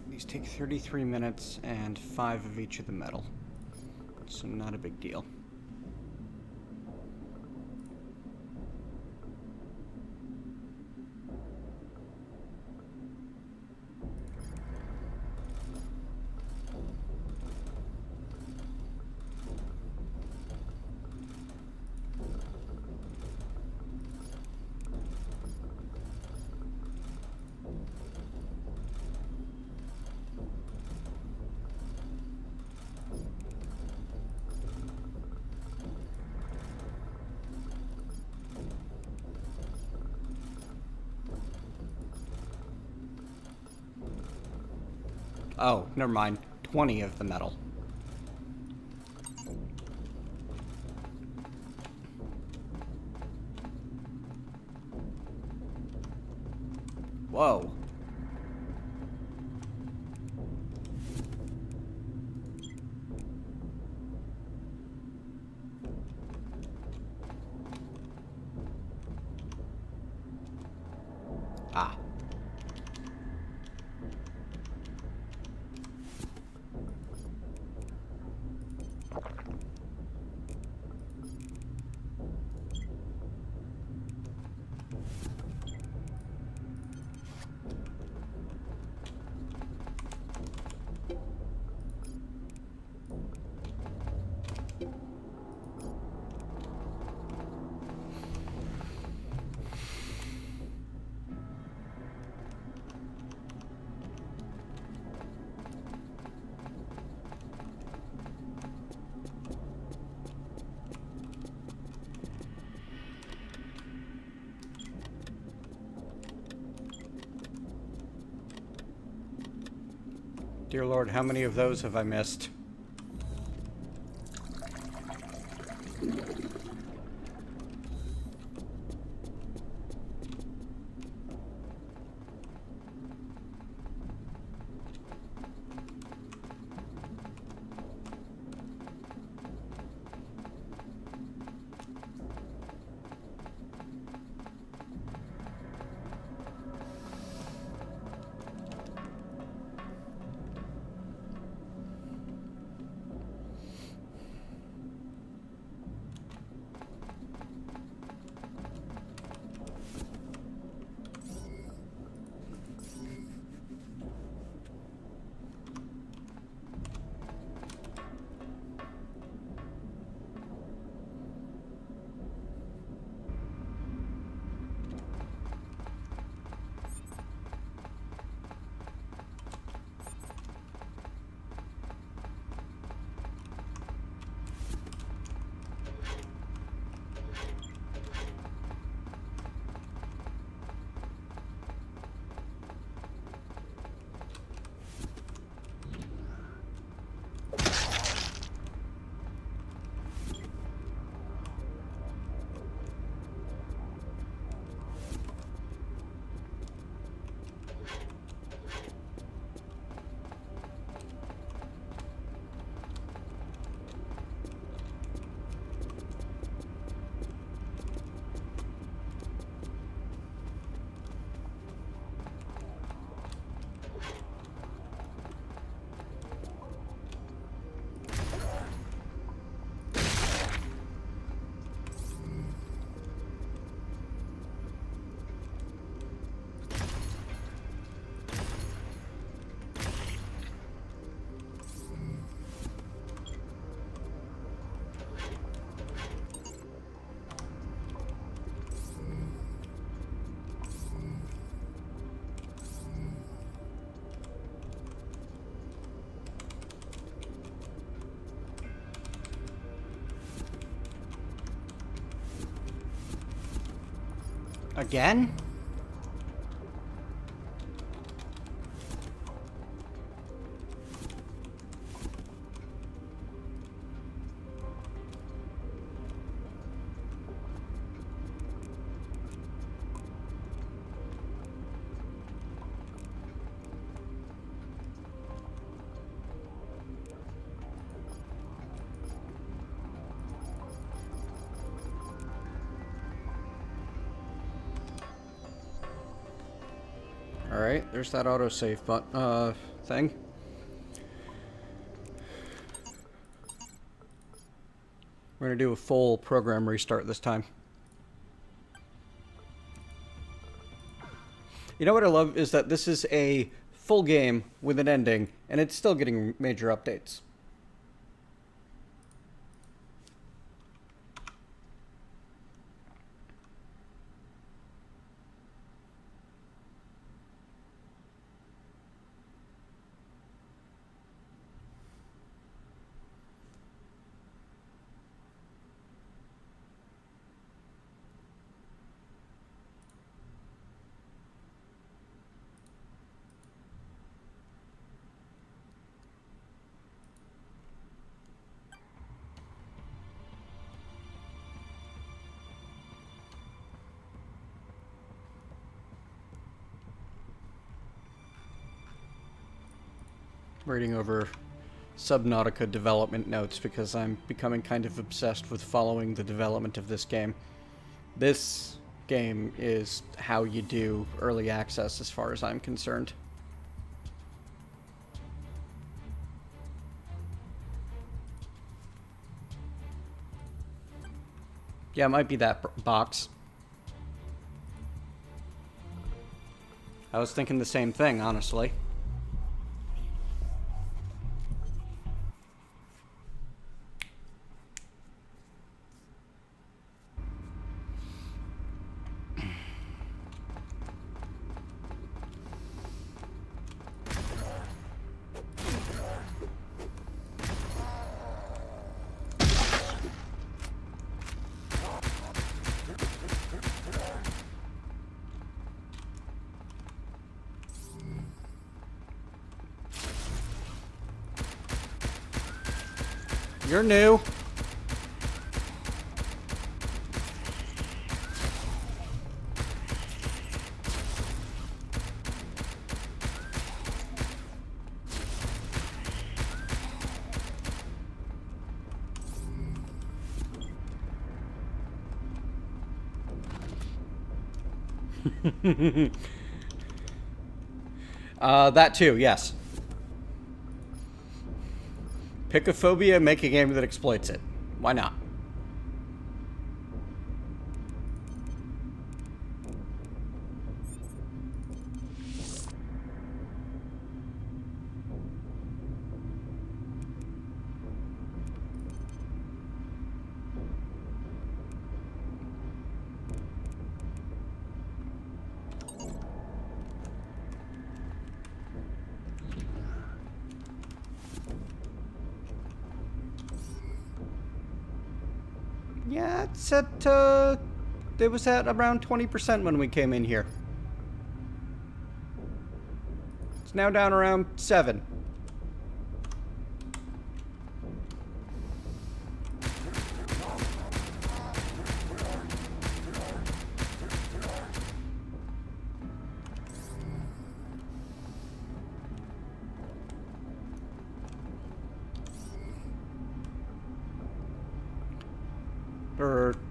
These take 33 minutes and 5 of each of the metal, so not a big deal. Oh, never mind. 20 of the metal. Whoa. Ah. Dear Lord, how many of those have I missed? Again? Alright, there's that autosave thing. We're gonna do a full program restart this time. You know what I love is that this is a full game with an ending, and it's still getting major updates. Reading over Subnautica development notes because I'm becoming kind of obsessed with following the development of this game. This game is how you do early access as far as I'm concerned. Yeah, it might be that box. I was thinking the same thing, honestly. You're new. That too, yes. Pick a phobia, make a game that exploits it. Why not? Yeah, it's at, it was at around 20% when we came in here. It's now down around 7.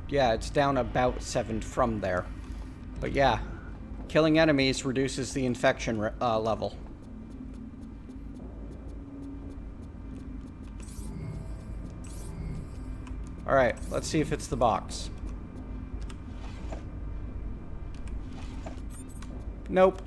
Yeah, it's down about 7 from there. But yeah, killing enemies reduces the infection level. Alright, let's see if it's the box. Nope.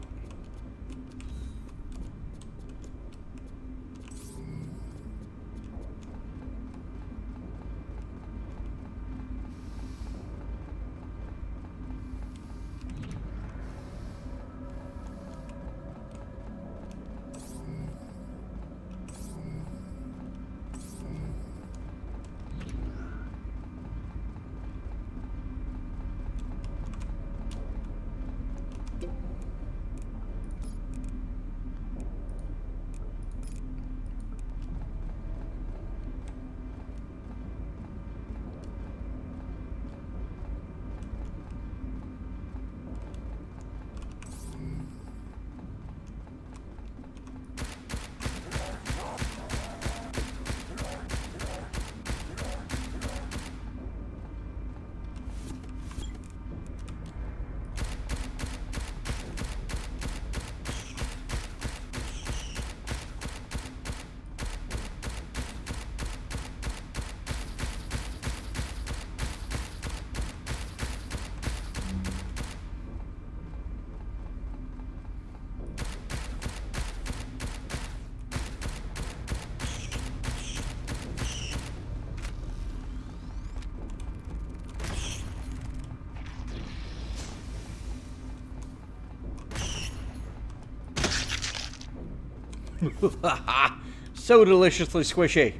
So deliciously squishy.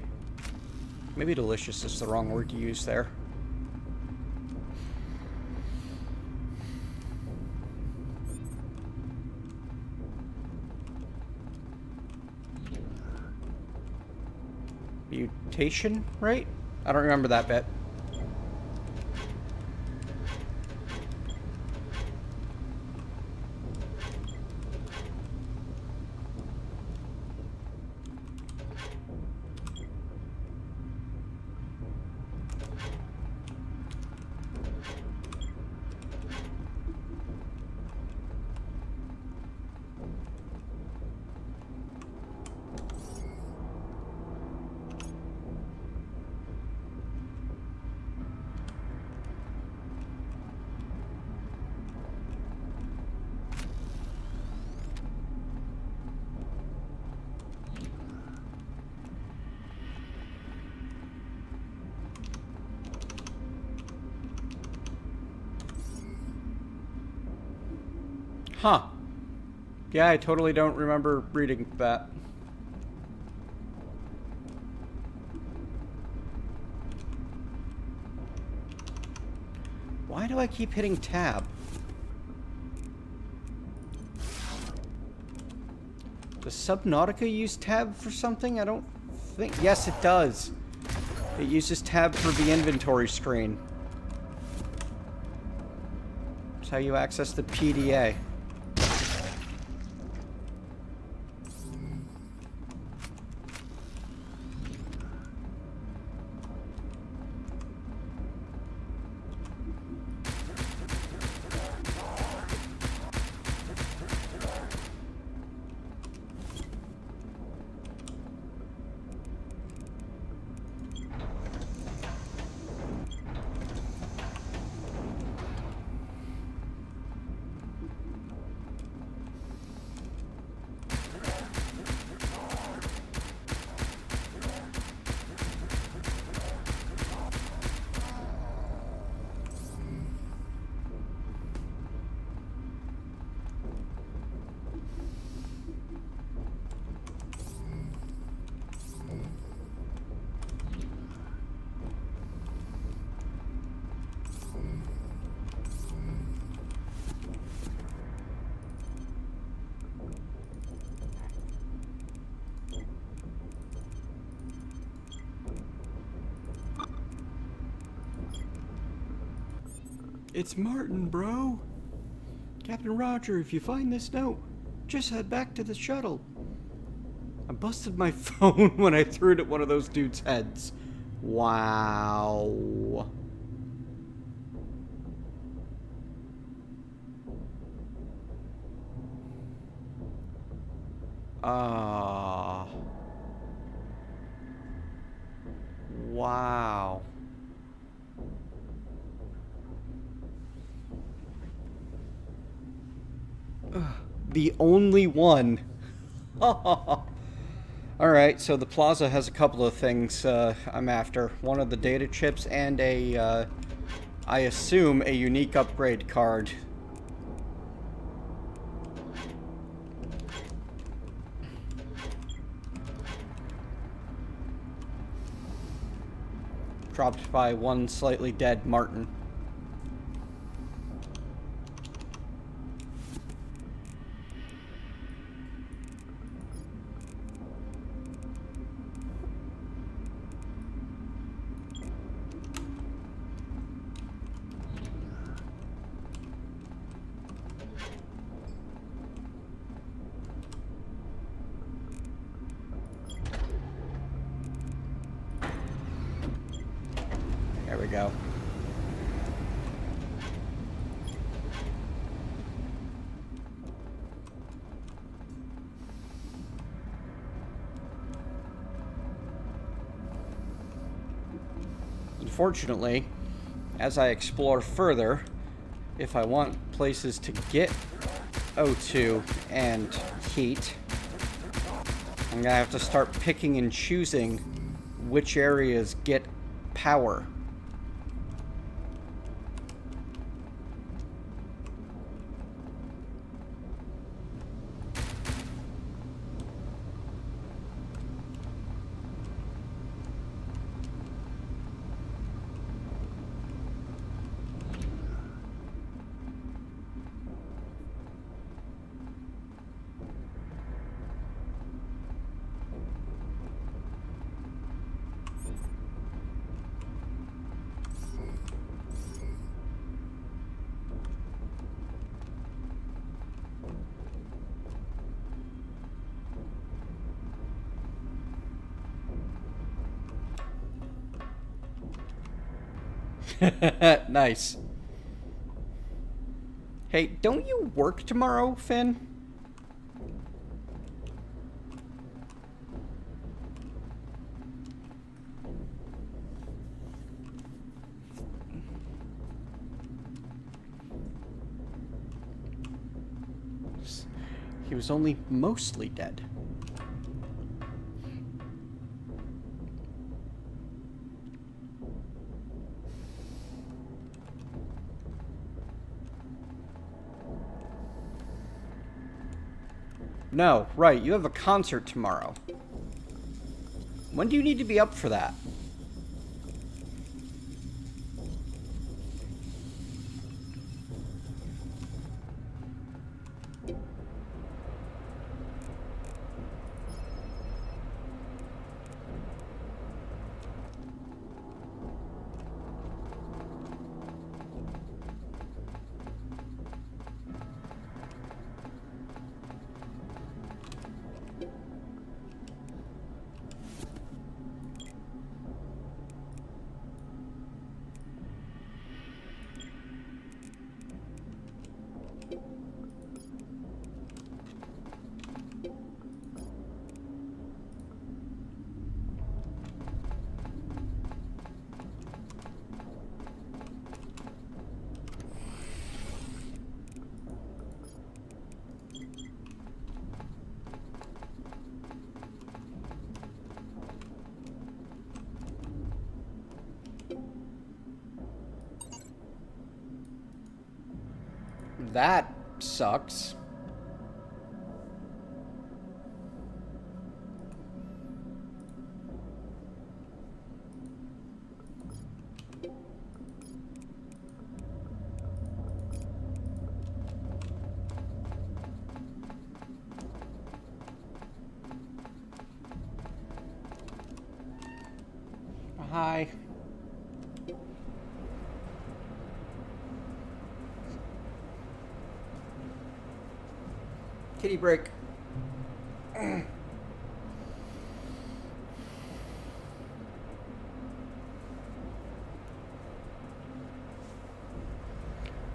Maybe delicious is the wrong word to use there. Mutation, right? I don't remember that bit. Huh. Yeah, I totally don't remember reading that. Why do I keep hitting tab? Does Subnautica use tab for something? I don't think... Yes, it does. It uses tab for the inventory screen. That's how you access the PDA. It's Martin, bro. Captain Roger, if you find this note, just head back to the shuttle. I busted my phone when I threw it at one of those dudes' heads. Wow. Wow. The only one. Alright, so the plaza has a couple of things I'm after. One of the data chips and a, I assume, a unique upgrade card. Dropped by one slightly dead Martin. There we go. Unfortunately, as I explore further, if I want places to get O2 and heat, I'm gonna have to start picking and choosing which areas get power. Nice. Hey, don't you work tomorrow, Finn? He was only mostly dead. No, right, you have a concert tomorrow. When do you need to be up for that? That sucks. Hi. Kitty break.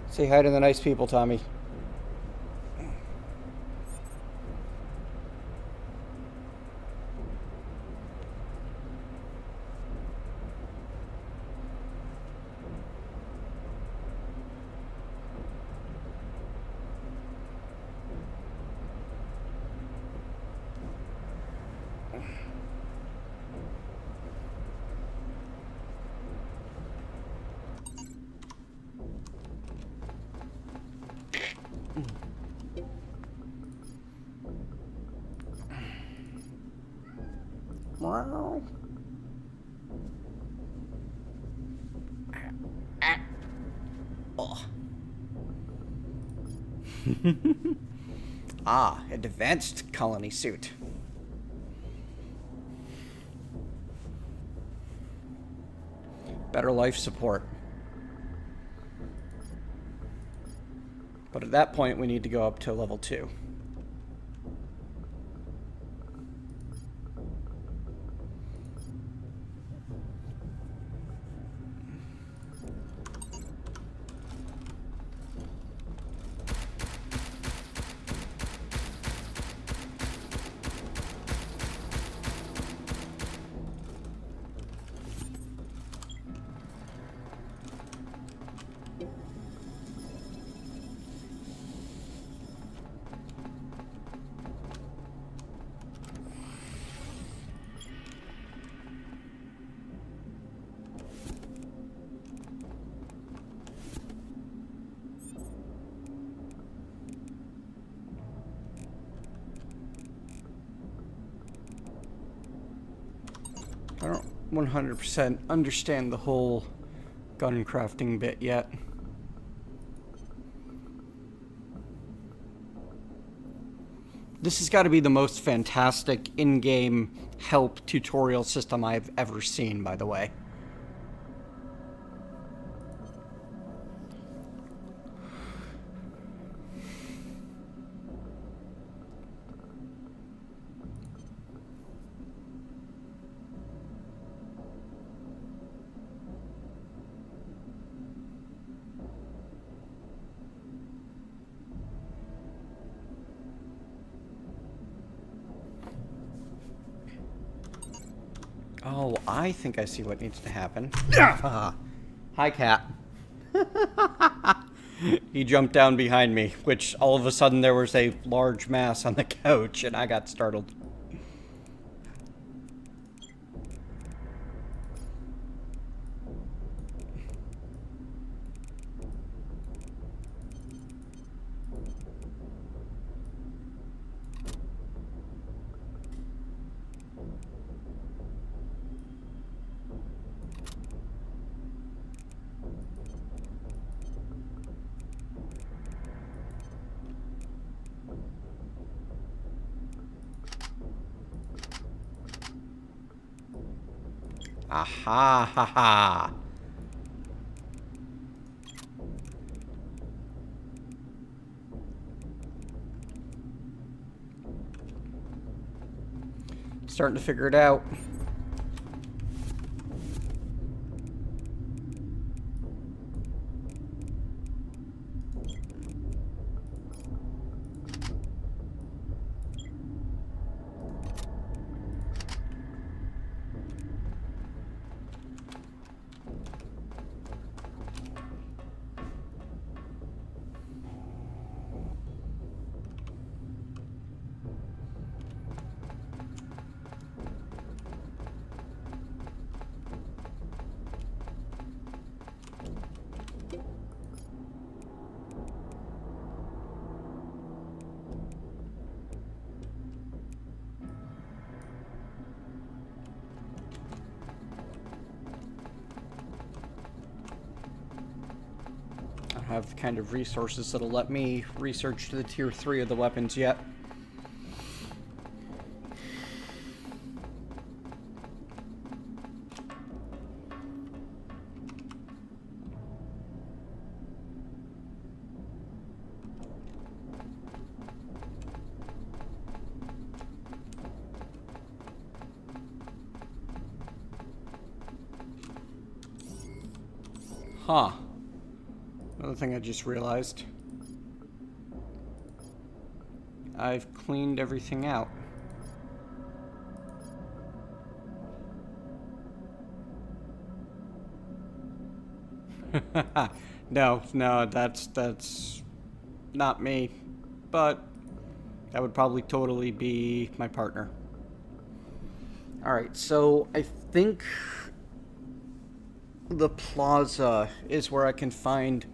Say hi to the nice people, Tommy. Wow. Oh. Ah, advanced colony suit. Better life support. But at that point, we need to go up to level 2. I don't 100% understand the whole gun crafting bit yet. This has got to be the most fantastic in-game help tutorial system I've ever seen, by the way. Oh, I think I see what needs to happen. Hi, cat. He jumped down behind me, which all of a sudden there was a large mass on the couch, and I got startled. Aha, ha, ha. Starting to figure it out. Have kind of resources that'll let me research to the tier 3 of the weapons yet. Huh. Another thing I just realized. I've cleaned everything out. No, that's not me. But that would probably totally be my partner. Alright, so I think the plaza is where I can find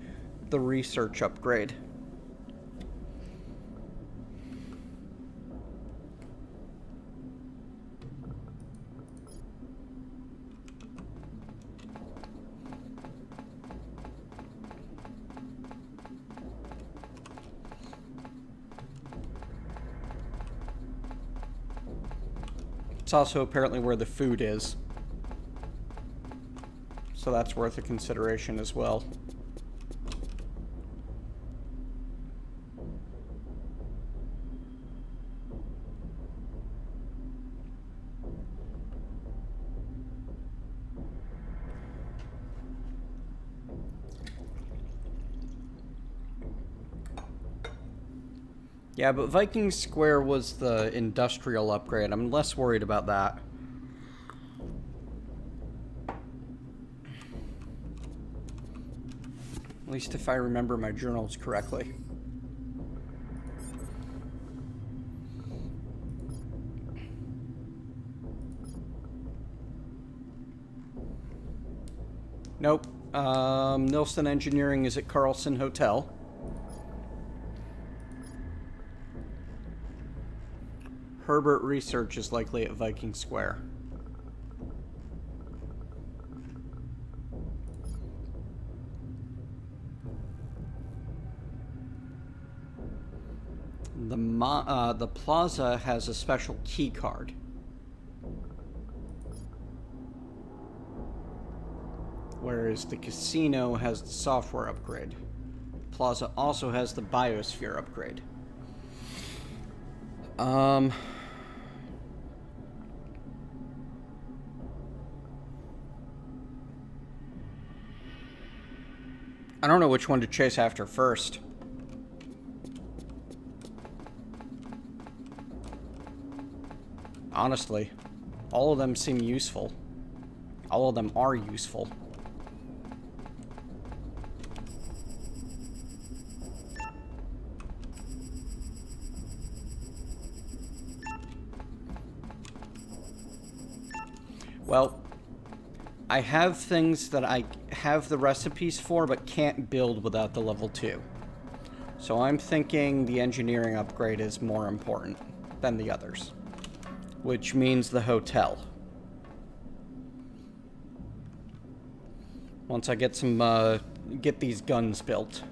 the research upgrade. It's also apparently where the food is. So that's worth a consideration as well. Yeah, but Viking Square was the industrial upgrade. I'm less worried about that. At least if I remember my journals correctly. Nope. Nilsson Engineering is at Carlson Hotel. Herbert Research is likely at Viking Square. The plaza has a special key card. Whereas the casino has the software upgrade. Plaza also has the biosphere upgrade. I don't know which one to chase after first. Honestly, all of them seem useful. all of them are useful. Well, I have things that I have the recipes for, but can't build without the level 2. So I'm thinking the engineering upgrade is more important than the others, which means the hotel. Once I get some, get these guns built.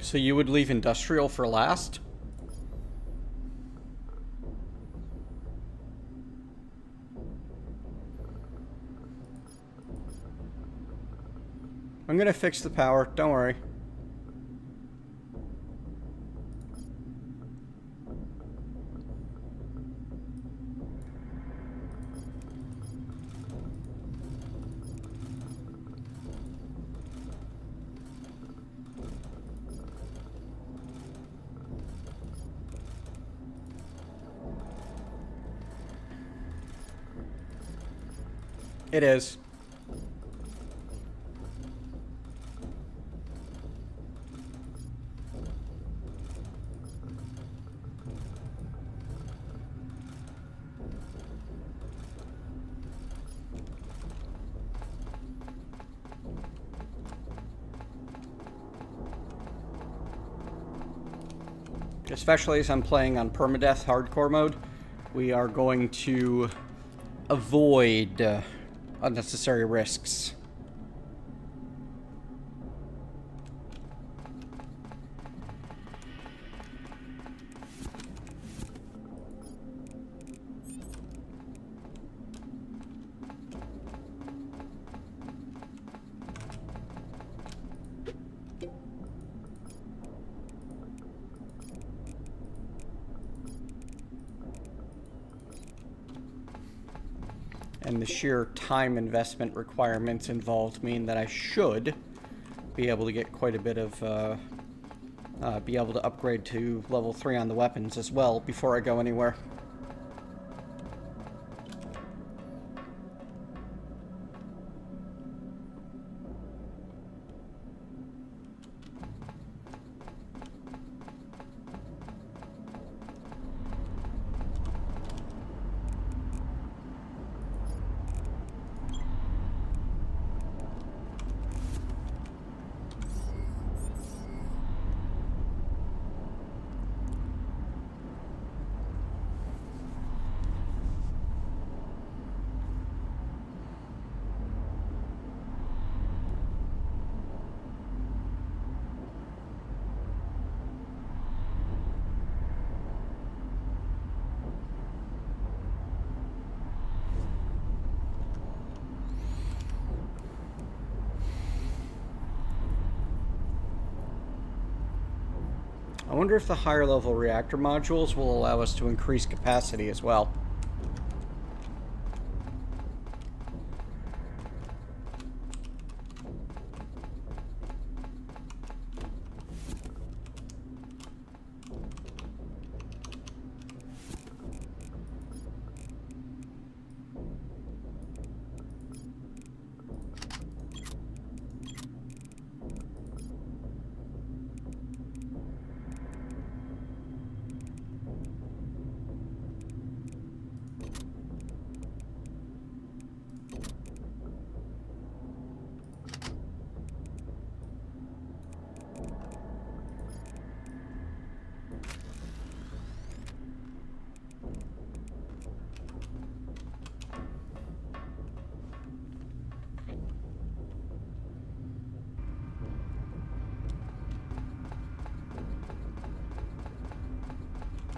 So you would leave industrial for last? I'm gonna fix the power, don't worry. It is. Especially as I'm playing on permadeath hardcore mode, we are going to avoid unnecessary risks. And the sheer time investment requirements involved mean that I should be able to get quite a bit of, be able to upgrade to level 3 on the weapons as well before I go anywhere. I wonder if the higher level reactor modules will allow us to increase capacity as well.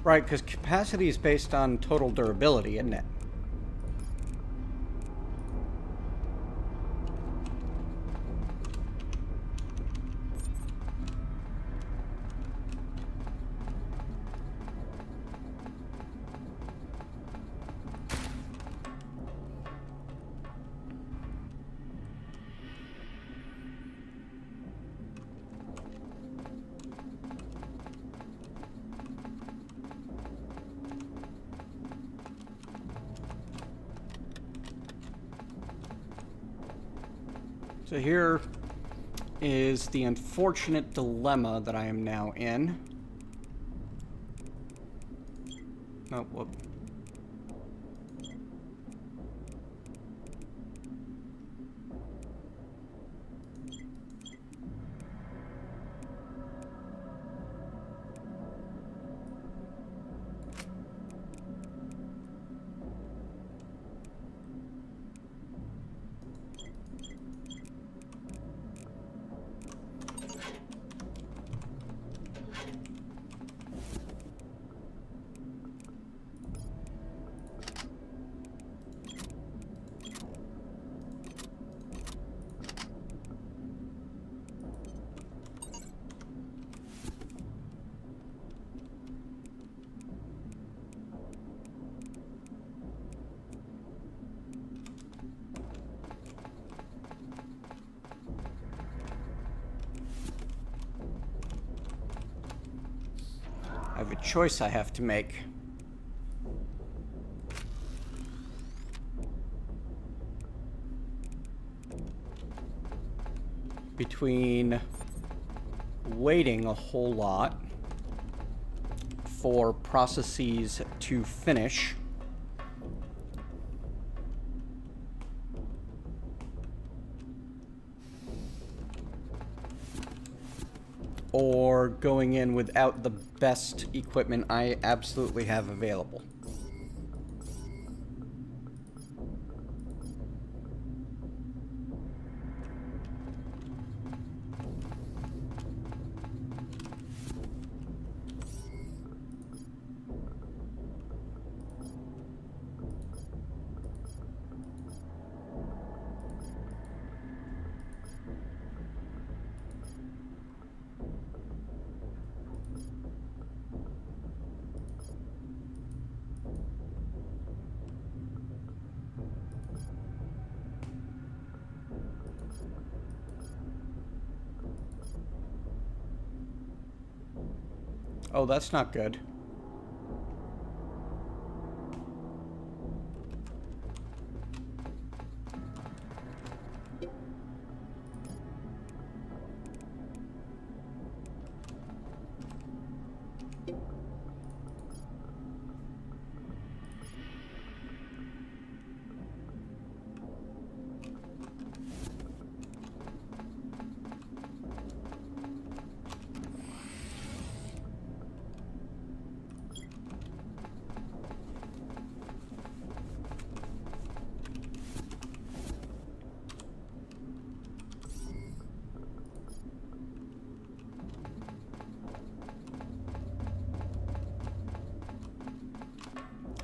Right, because capacity is based on total durability, isn't it? So here is the unfortunate dilemma that I am now in. Oh, whoop. I have a choice I have to make. Between waiting a whole lot for processes to finish or going in without the best equipment I absolutely have available. Oh, that's not good.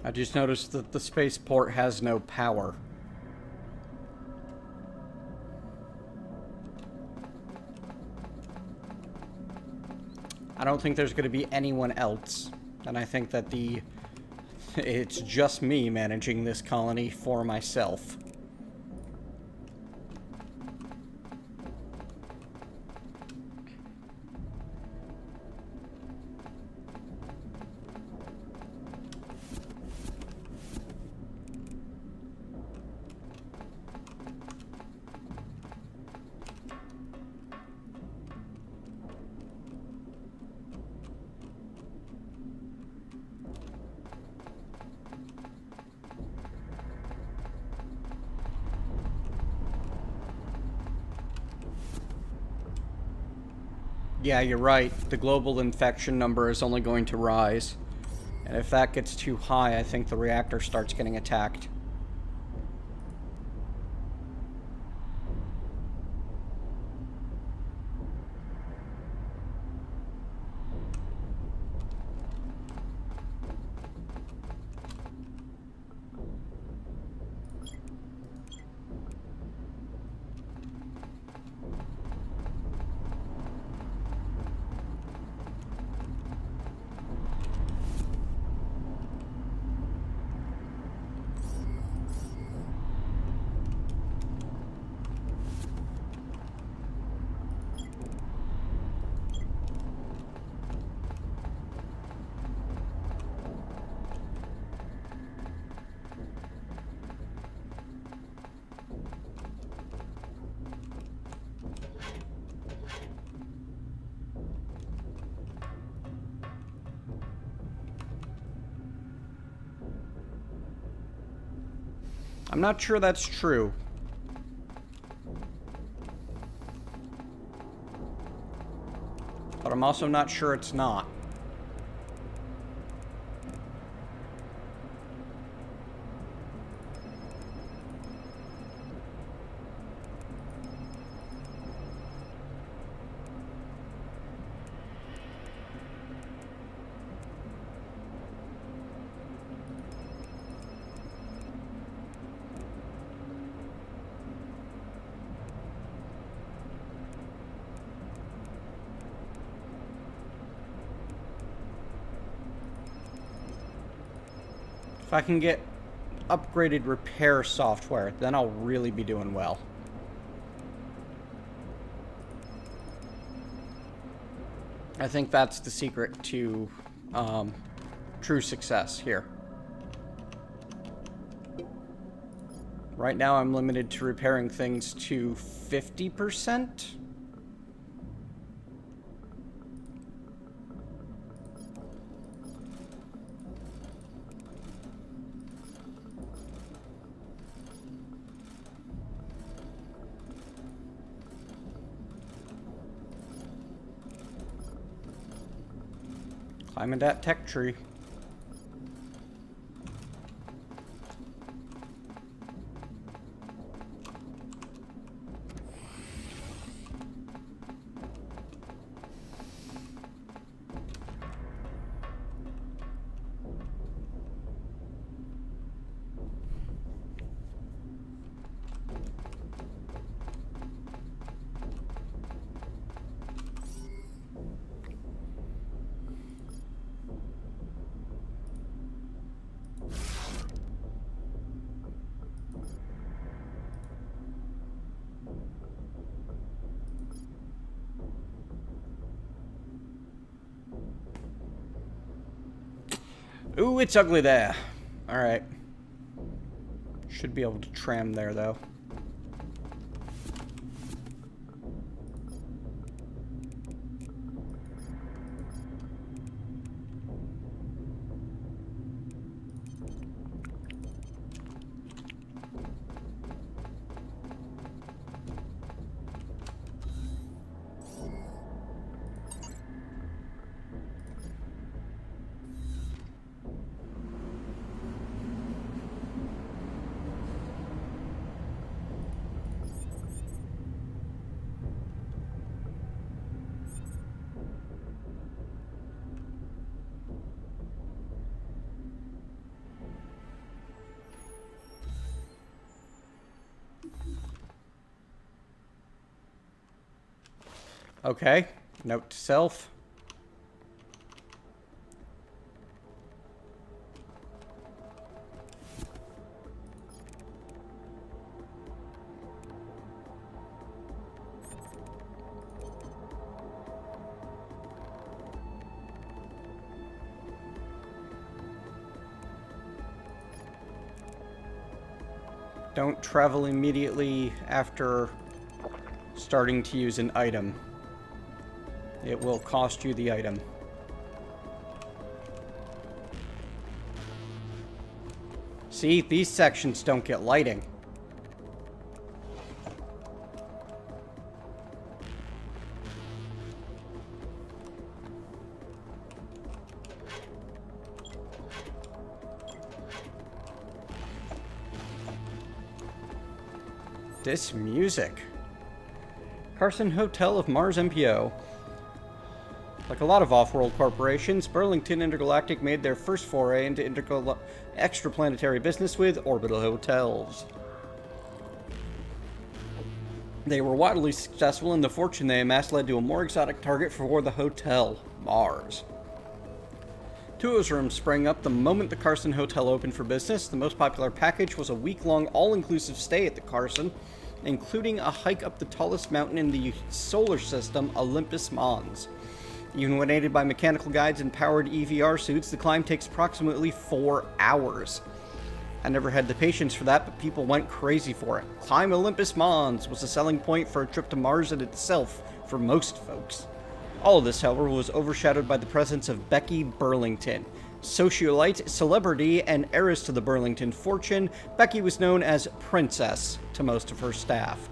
I just noticed that the spaceport has no power. I don't think there's going to be anyone else, and I think that it's just me managing this colony for myself. Yeah, you're right. The global infection number is only going to rise. And if that gets too high, I think the reactor starts getting attacked. I'm not sure that's true. But I'm also not sure it's not. If I can get upgraded repair software, then I'll really be doing well. I think that's the secret to true success here. Right now I'm limited to repairing things to 50%. Climbing that tech tree. Ooh, it's ugly there. Alright. Should be able to tram there, though. Okay. Note to self. Don't travel immediately after starting to use an item. It will cost you the item. See, these sections don't get lighting. This music. Carson Hotel of Mars MPO. Like a lot of off-world corporations, Burlington Intergalactic made their first foray into extraplanetary business with orbital hotels. They were wildly successful, and the fortune they amassed led to a more exotic target for the hotel, Mars. Tours rooms sprang up the moment the Carson Hotel opened for business. The most popular package was a week-long all-inclusive stay at the Carson, including a hike up the tallest mountain in the solar system, Olympus Mons. Even when aided by mechanical guides and powered EVR suits, the climb takes approximately 4 hours. I never had the patience for that, but people went crazy for it. Climb Olympus Mons was a selling point for a trip to Mars in itself for most folks. All of this, however, was overshadowed by the presence of Becky Burlington, Socialite, celebrity, and heiress to the Burlington fortune, Becky was known as Princess to most of her staff.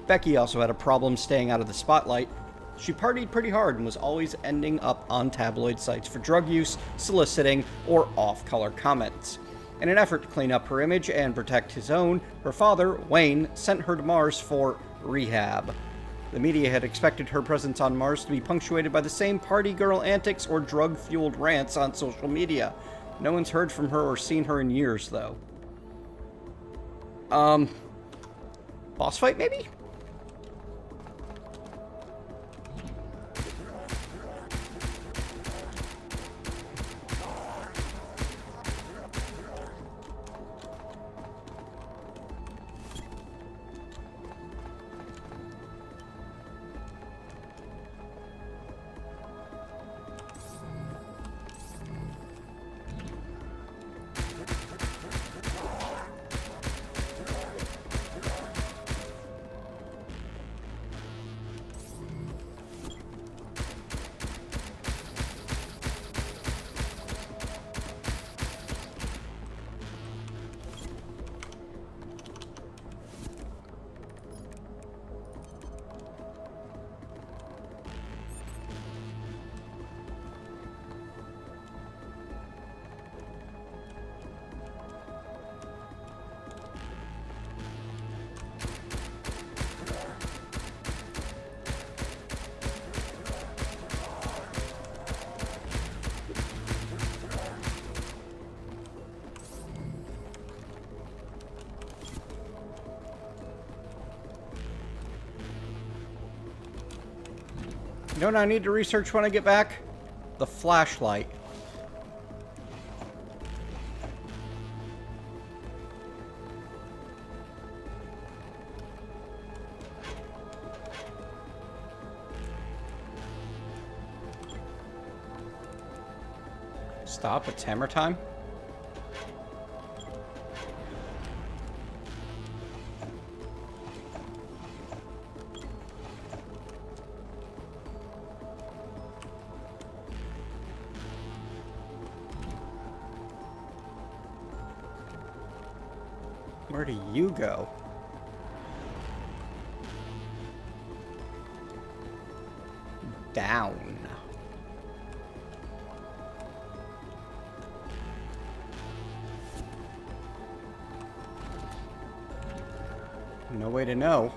Becky also had a problem staying out of the spotlight. She partied pretty hard and was always ending up on tabloid sites for drug use, soliciting, or off-color comments. In an effort to clean up her image and protect his own, her father, Wayne, sent her to Mars for rehab. The media had expected her presence on Mars to be punctuated by the same party girl antics or drug-fueled rants on social media. No one's heard from her or seen her in years, though. Boss fight, maybe? You know what I need to research when I get back? The flashlight. Stop, it's hammer time. Where do you go? Down. No way to know.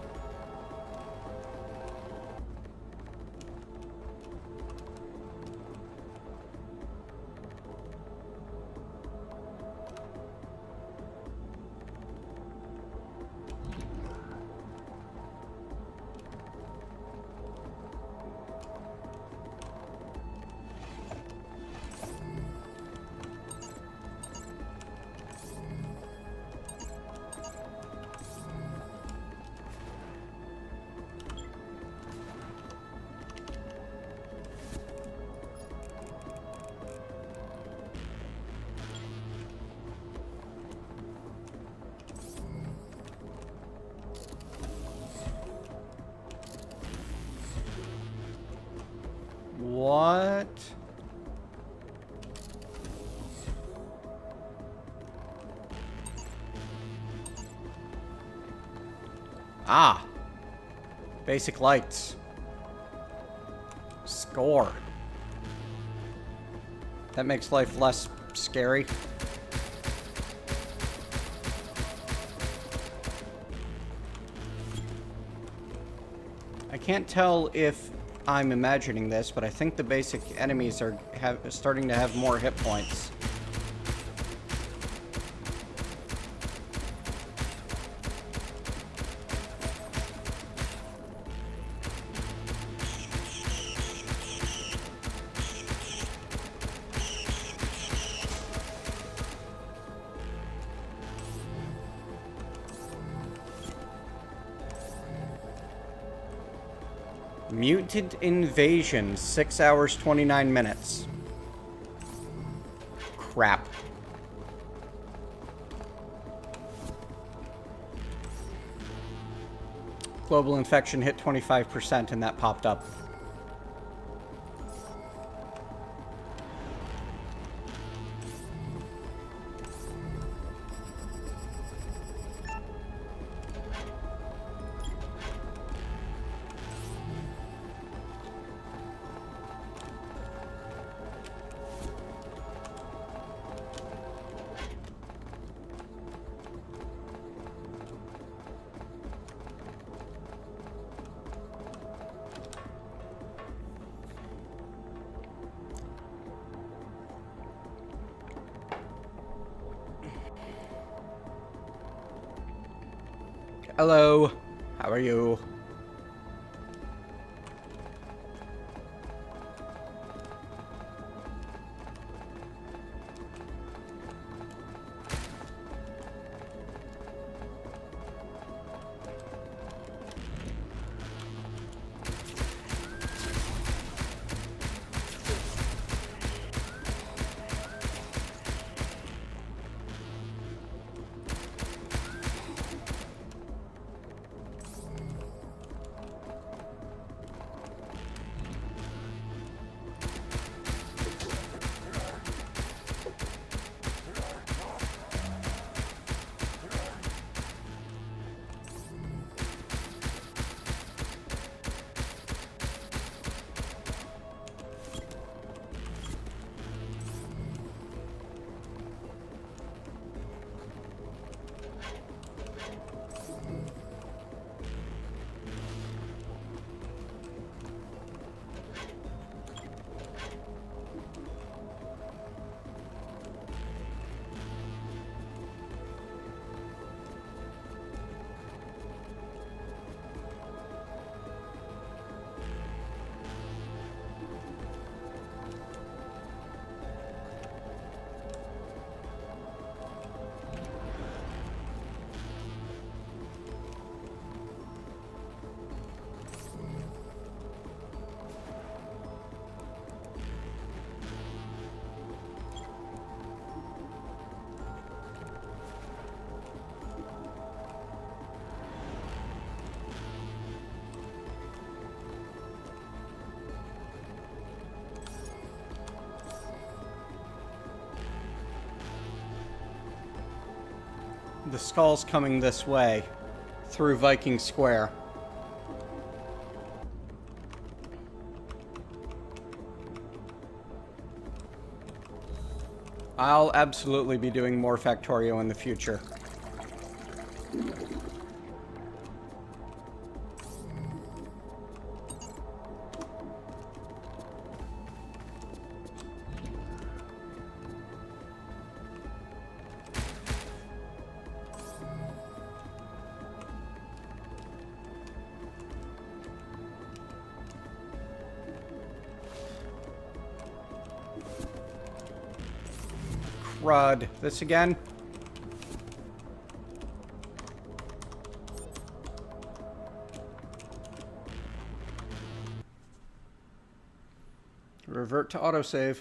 What? Ah. Basic lights. Score. That makes life less scary. I can't tell if I'm imagining this, but I think the basic enemies are starting to have more hit points. Mutant Invasion, 6 hours, 29 minutes. Crap. Global infection hit 25% and that popped up. Hello. How are you? The skull's coming this way, through Viking Square. I'll absolutely be doing more Factorio in the future. Crud. This again? Revert to autosave.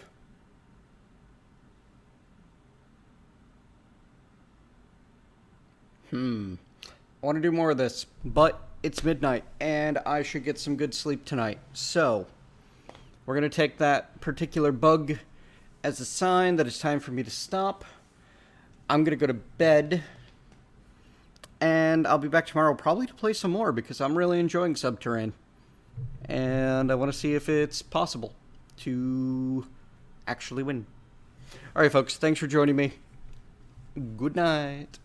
I want to do more of this, but it's midnight, and I should get some good sleep tonight. So, we're going to take that particular bug as a sign that it's time for me to stop. I'm going to go to bed, and I'll be back tomorrow probably to play some more, because I'm really enjoying Subterrain. And I want to see if it's possible to actually win. Alright folks, thanks for joining me. Good night.